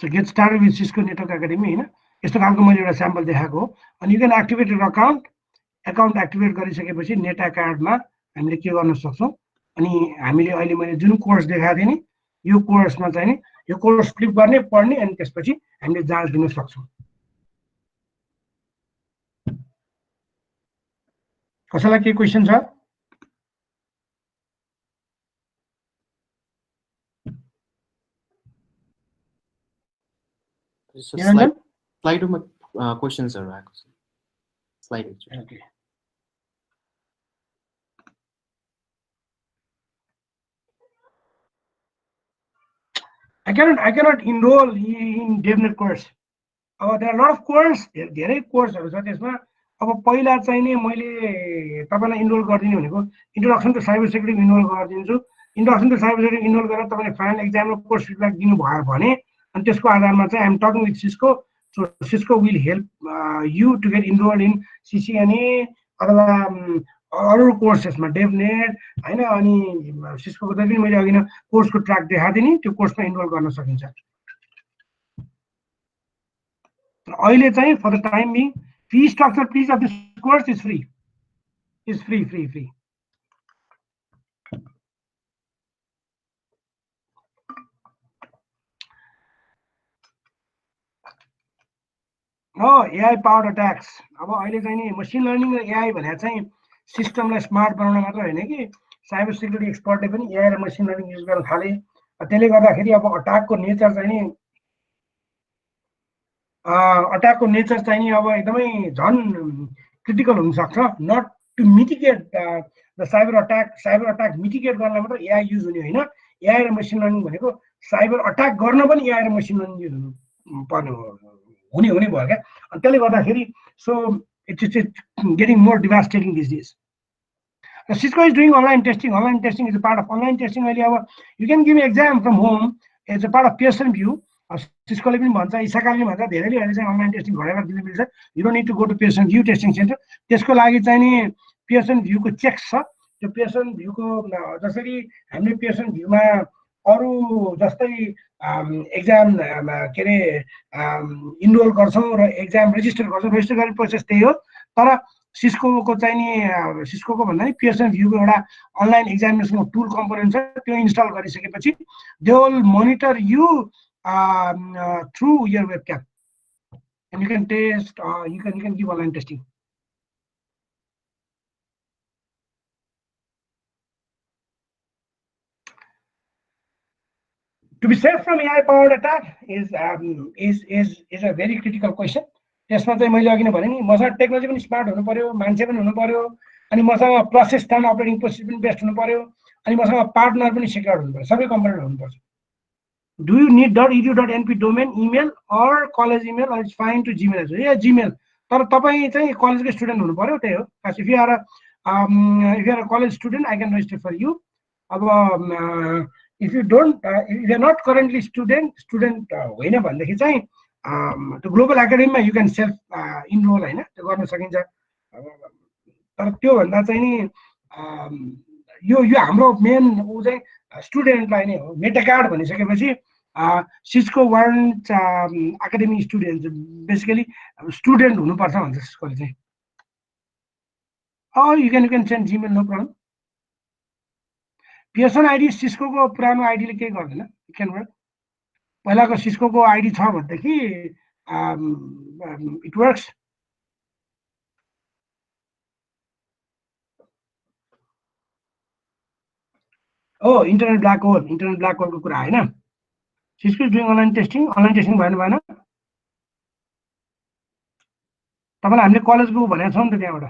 Speaker 1: so get started with Cisco network academy हैन यस्तो खालको मैले एउटा स्याम्पल देखाएको हो अनि you can activate your account activate गरिसकेपछि नेट कार्डमा हामीले के गर्न सक्छौँ अनि हामीले अहिले मैले जुन कोर्स देखाएको थिएँ नि यो कोर्समा चाहिँ नि यो कोर्स क्लिक गर्ने पढ्ने अनि त्यसपछि हामीले जाँच दिन सक्छौँ कसैलाई के क्वेसन छ निरञ्जन
Speaker 2: स्लाइडमा क्वेसन्सहरु आएको छ slide
Speaker 1: okay I cannot enroll in DevNet course. There are a lot of course, धेरै कोर्सहरु छ त्यसमा अब पहिला चाहिँ नि मैले तपाईलाई इनरोल गर्दिनु भनेको introduction to cyber security enrol गरिदिन्छु introduction to cyber security enrol गरेर तपाईले फाइनल एक्जाममा कोर्स फिडब्याक दिनु भयो भने अनि त्यसको आधारमा चाहिँ I am talking with Cisco so Cisco will help you to get enrolled in CCNA अथवा अरू कोर्सेसमा डेभनेट हैन अनि सिस्कोको जति मैले अघि नै कोर्सको ट्र्याक देखाएको थिएँ नि त्यो कोर्समा इनरोल गर्न सकिन्छ अहिले चाहिँ for the time being fee structure please of this course is free AI powered attacks अब अहिले चाहिँ नि मसिन लर्निङ र AI भनेर चाहिँ सिस्टमलाई स्मार्ट बनाउन मात्र हैन कि साइबर सिक्युरिटी एक्सपर्टले पनि AI र मसिन लर्निङ युज गर्न थाले त्यसले गर्दाखेरि अब अट्याकको नेचर चाहिँ नि अब एकदमै झन क्रिटिकल हुन सक्छ not to mitigate the cyber attack mitigate गर्न मात्र AI युज हुने हैन AI र मसिन लर्निङ भनेको साइबर अट्याक गर्न पनि AI र मसिन लर्निङ युज हुनु पर्ने हुने भयो क्या अनि त्यसले गर्दाखेरि so it's getting more devastating this days Cisco is doing online testing. Online testing is a part of online testing. You can give exam from home. It's a part of Pearson view. Cisco le पनि भन्छ इसाकाले भन्छ धेरैले अहिले चाहिँ online testing गरेर दिन मिल्छ you don't need to go to Pearson VUE testing centre त्यसको लागि चाहिँ नि पियर्सन भ्यूको चेक्स छ त्यो पियर्सन भ्यूको जसरी हामीले पियर्सन भ्यूमा अरू जस्तै एक्जाम के अरे इनरोल गर्छौँ र एक्जाम रेजिस्टर गर्छौँ रेजिस्टर गर्ने प्रोसेस त्यही हो तर सिस्कोको चाहिँ नि सिस्कोको भन्दा नि पियर्सन भ्यूको एउटा अनलाइन एक्जामिनेसनको टुल कम्पोनेन्ट छ त्यो इन्स्टल गरिसकेपछि they will monitor you through your webcam and you can test you can give online testing to be safe from AI powered attack is a very critical question त्यसमा चाहिँ मैले अघि नै भने नि मसँग टेक्नोलोजी पनि स्मार्ट हुनु पर्यो मान्छे पनि हुनु पर्यो अनि मसँग प्रोसेस स्ट्यान्ड अपरेटिङ प्रोसेस पनि बेस्ट हुनु पर्यो अनि मसँग पार्टनर पनि सिक्योर हुनु पर्यो सबै कम्पोनेन्ट हुनुपर्छ Do you need .edu.np domain email or college email or it's fine to Gmail as well? Yeah, Gmail. तर तपाईं चाहिँ कलेजको स्टुडेन्ट हुनु पर्यो त्यही हो if you are a college student I can register for you अब if you don't if you are not currently student होइन भनेदेखि चाहिँ त्यो global एकाडेमीमा you can self enroll हैन त्यो गर्न सकिन्छ तर त्यो भन्दा चाहिँ नि यो हाम्रो मेन उ चाहिँ स्टुडेन्टलाई नै हो मेटा कार्ड भनिसकेपछि Cisco want academy student basically student हुनुपर्छ भन्छ सिस्कोले चाहिँ you can send Gmail no problem Pearson ID सिस्कोको पुरानो आइडीले केही गर्दैन यु क्यान वर्क पहिलाको सिस्कोको आइडी छ भनेदेखि इट वर्क्स इन्टरनेट ब्ल्याक होलको कुरा हैन सिस्को डुइङ अनलाइन टेस्टिङ भएन तपाईलाई हामीले कलेजको भनेको छौं नि त त्यहाँबाट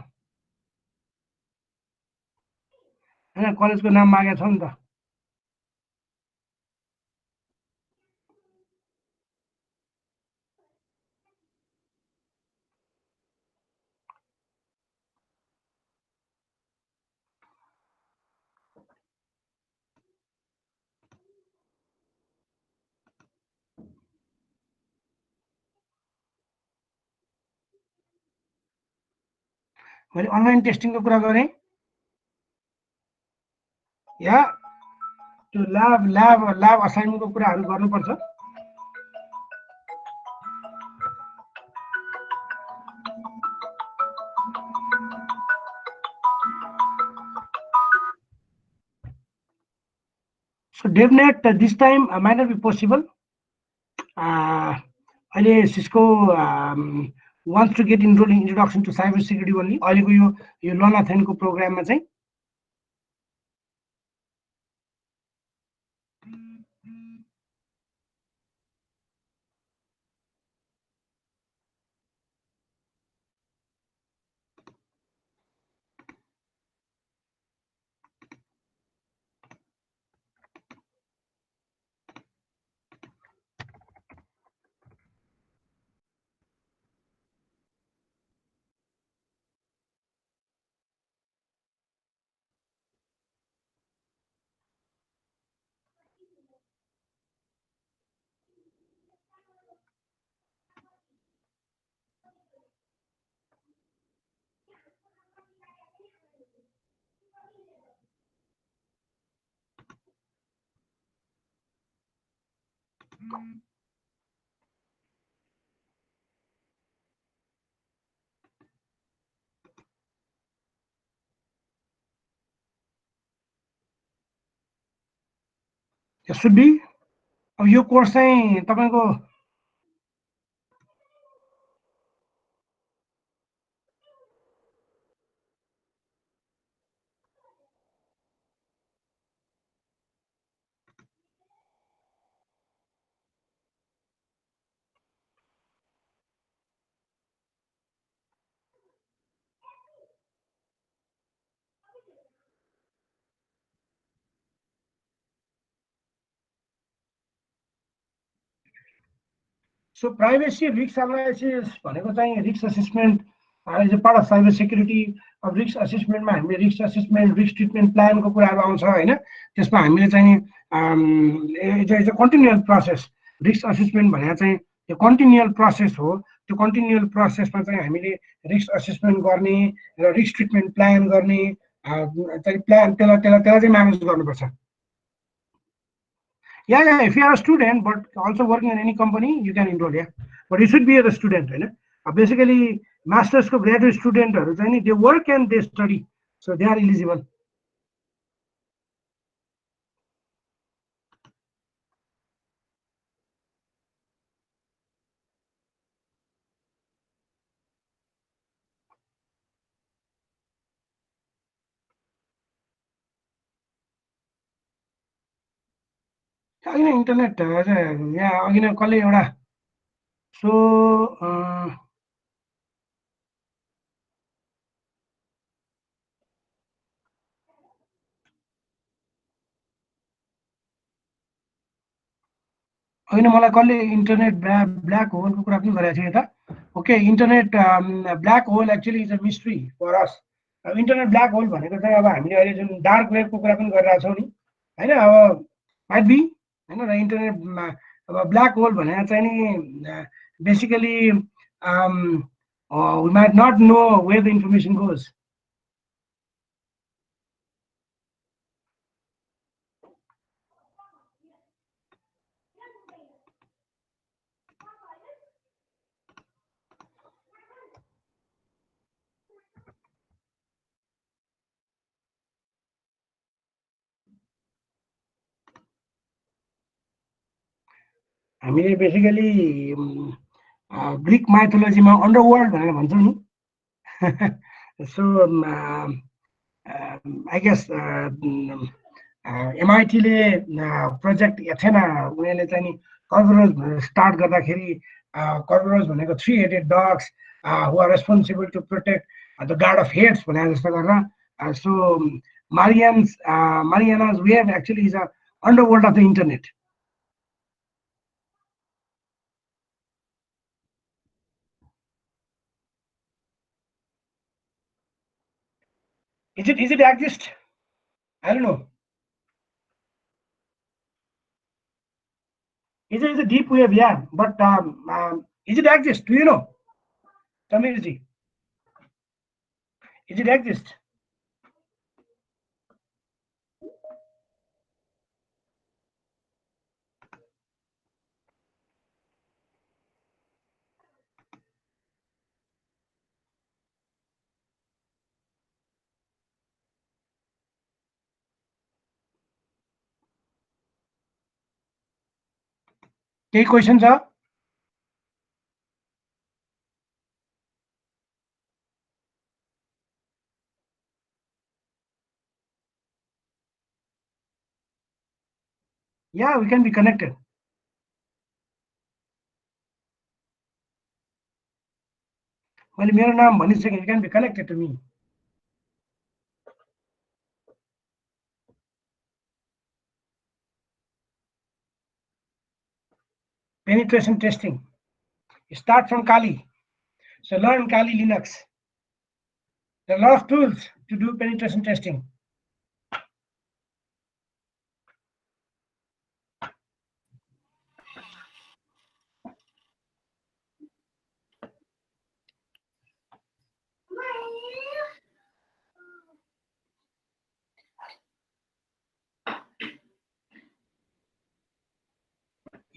Speaker 1: हैन कलेजको नाम मागेको छौं नि त मैले अनलाइन टेस्टिङको कुरा गरेँ या त्यो ल्याब असाइनमेन्टको कुराहरु गर्नुपर्छ So DevNet this time might not be possible. अहिले Cisco wants to get enrolled in introduction to cyber security only. अहिलेको यो Learn-A-Thon को प्रोग्राममा चाहिँ should be अब यो कोर्स चाहिँ तपाईको So privacy risk analysis भनेको चाहिँ risk assessment is a part of cyber security. अब risk assessment मा हामीले risk assessment, risk treatment plan को कुराहरु आउँछ हैन, त्यसमा हामीले चाहिँ it's a continual process. Risk assessment भनेको चाहिँ त्यो continual process हो. त्यो continual process मा चाहिँ हामीले risk assessment गर्ने र risk treatment plan गर्ने चाहिँ plan त्यसलाई चाहिँ म्यानेज गर्नुपर्छ. Yeah, if you are a student but also working in any company, you can enroll, yeah. But you should be a student, right? Basically, masters ko graduate student, they work and they study, so they are eligible. Again, internet, yeah, again, कल्ले एउटा so होइन मलाई कसले internet black होलको कुरा पनि गरेको थियो यता. Okay, internet black hole actually is a mystery for us. अब इन्टरनेट ब्ल्याक होल भनेको चाहिँ अब हामीले अहिले जुन डार्क वेबको कुरा पनि गरिरहेछौँ नि हैन, अब माइट बी हैन, र इन्टरनेटमा अब ब्ल्याक होल भनेको चाहिँ नि basically we might not know where the information goes. हामीले बेसिकली ग्रीक माइथोलोजीमा अन्डरवर्ल्ड भनेर भन्छौँ नि. So I guess MIT ले प्रोजेक्ट एथेना उनीहरूले चाहिँ नि कर्बरोज भनेर स्टार्ट गर्दाखेरि कर्बरोज भनेको 3-headed dogs who are responsible to protect the god of hates भने जस्तो गरेर. So Mariana's web actually is a underworld of the internet. Is it exist? I don't know. Is it a deep web? Yeah, but is it exist? Do you know, Tamirji? Is it exist? केही question छ? Yeah, we can be connected. मैले मेरो नाम भनिसकेँ, you can be connected to me. Penetration testing. Start from Kali. So learn Kali Linux. There are a lot of tools to do penetration testing.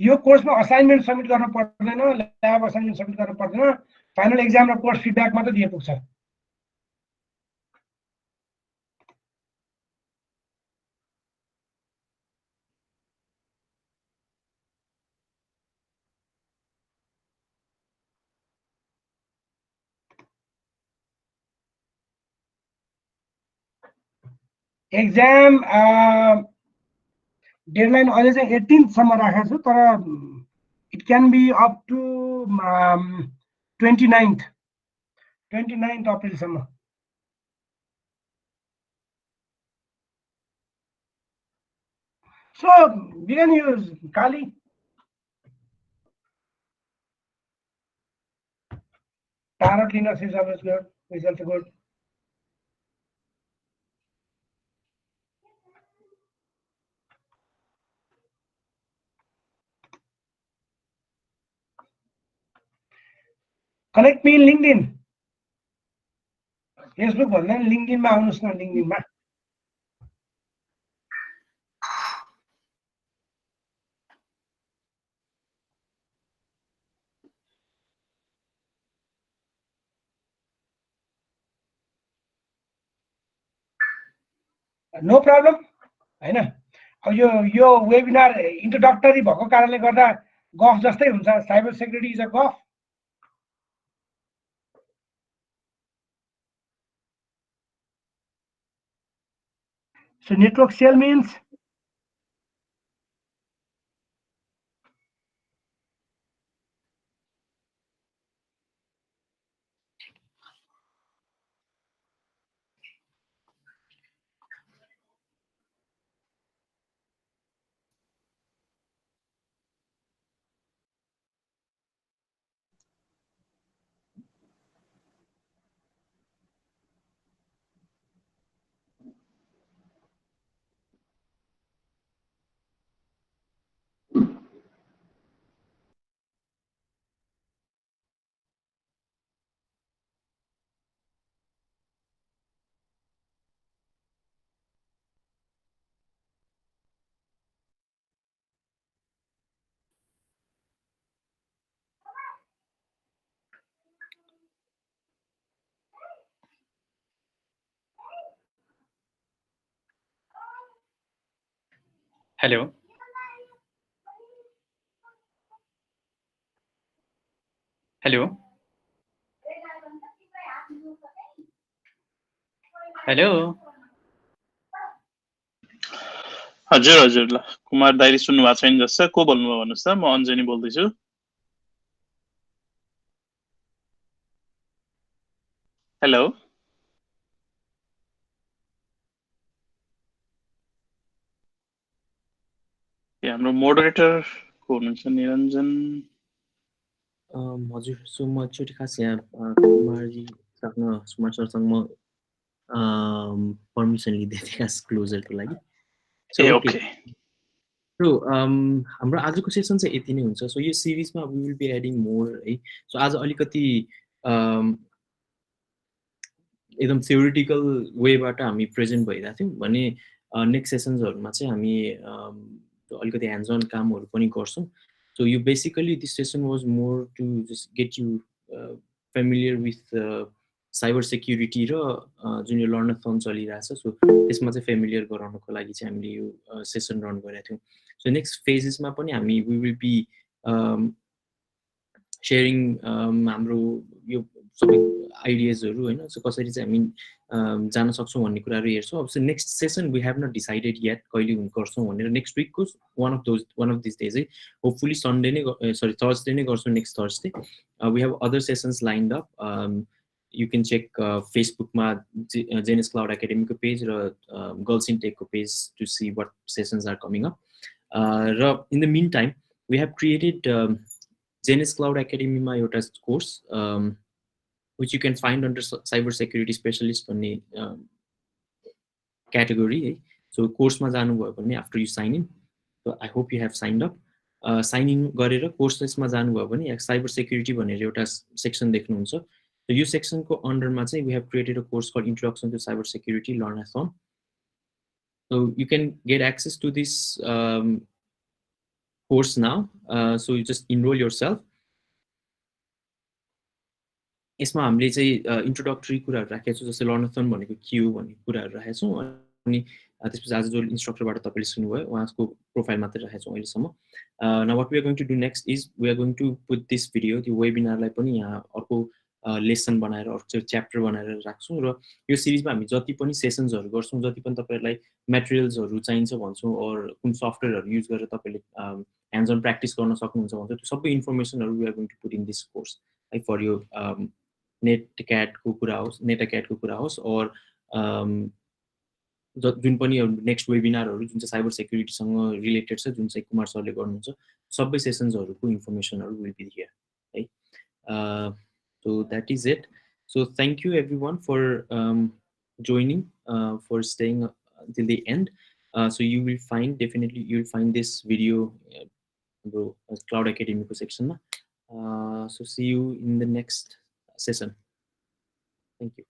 Speaker 1: यो कोर्समा assignment submit गर्न पर्दैन, lab assignment submit गर्न पर्दैन, final exam र course feedback मात्र दिए पुग्छ। Exam deadline अहिले चाहिँ 18 सम्म राखेको छु, तर it can be up to 29 अप्रिलसम्म। So we can use Kali. Parrot Linux is always good. Is also good. Connect me in LinkedIn. Facebook भन्दा LinkedIn मा आउनुस् न, LinkedIn मा। नो प्रब्लम हैन। अब यो वेबिनार इन्ट्रोडक्टरी भएको कारणले गर्दा गफ जस्तै हुन्छ। साइबर सेक्युरिटी इज अ गफ। So network shell means
Speaker 4: Hello. Hello. Hello.
Speaker 5: हजुर हजुर ल कुमार दाइले सुन्नु भएको छैन जस्तो को बोल्नुभयो भन्नुस् त। म अञ्जनी बोल्दैछु। हेलो हाम्रो मोडरेटर को हुनुहुन्छ निरञ्जन।
Speaker 2: हजुर, सो म एकचोटि खास यहाँ कुमारजीसँग सुमार सरसँग म पर्मिसन लिँदै थिएँ खास क्लोजरको लागि।
Speaker 5: ओके
Speaker 2: सो हाम्रो आजको सेसन चाहिँ यति नै हुन्छ। सो यो सिरिजमा we will be adding more है। सो आज अलिकति एकदम थ्योरिटिकल वेबाट हामी प्रेजेन्ट भइरहेको थियौँ भने नेक्स्ट सेसन्सहरूमा चाहिँ हामी अलिकति ह्यान्ड्स अन कामहरू पनि गर्छौँ। सो यो basically this session was more to just get you familiar with cyber security र जुन यो लर्न-अ-थन चलिरहेछ। सो त्यसमा चाहिँ फेमिलियर गराउनको लागि चाहिँ हामीले यो सेसन रन गरेका थियौँ। सो नेक्स्ट फेजेसमा पनि हामी वी विल बी सेयरिङ हाम्रो यो सबै आइडियाजहरू होइन सो कसरी चाहिँ हामी जान सक्छौँ भन्ने कुराहरू हेर्छौँ अब next session we have not decided yet कहिले गर्छौँ भनेर नेक्स्ट विकको वान अफ दिस डेज है होपफुली सन्डे नै सरी थर्सडे नै गर्छौँ next Thursday we have other sessions lined up you can check Facebook ma Genese Cloud Academy ko page ra Girls in Tech ko page to see what sessions are coming up. In the meantime, we have created Genese Cloud Academy ma euta course which you can find under cyber security specialist bhanne category. So course ma janu bhayo bhane after you sign in, so I hope you have signed up. Sign in garera courses ma janu bhayo bhane cyber security bhanera euta section dekhnu huncha. So this section ko under ma we have created a course called Introduction to Cyber Security Learn-A-Thon. So you can get access to this course now. So you just enroll yourself. यसमा हामीले चाहिँ introductory कुराहरु राखेको छौं जस्तै लर्न-A-थन भनेको के हो भन्ने कुराहरु राखेको छौं अनि त्यसपछि आज जो इन्स्ट्रक्टरबाट तपाईले सुन्नुभयो उहाँको प्रोफाइल मात्र राखेको छौं अहिले सम्म now what we are going to do next is we are going to put this video त्यो वेबिनारलाई पनि यहाँ अर्को लेसन बनाएर अर्को च्याप्टर बनाएर राख्छौं र यो सिरिजमा हामी जति पनि सेसन्सहरु गर्छौं जति पनि तपाईहरुलाई मटेरियल्सहरु चाहिन्छ भन्छौं अर कुन सफ्टवेयरहरु युज गरेर तपाईले ह्यान्ड्स अन प्र्याक्टिस गर्न सक्नुहुन्छ भन्छ त्यो सबै इन्फर्मेसनहरु we are going to put in this course like for यो नेटक्याट को कुरा होस् नेटाक्याट को कुरा होस् और जुन पनि नेक्स्ट वेबिनारहरु जुन चाहिँ साइबर सेक्युरिटीसँग रिलेटेड छ जुन चाहिँ कुमार सरले गर्नुहुन्छ सबै सेसन्सहरुको इन्फर्मेसनहरु विल बी हियर है so that is it. So thank you everyone for joining, for staying till the end. So you will find definitely you will find this video Cloud Academy section. So see you in the next session. Thank you.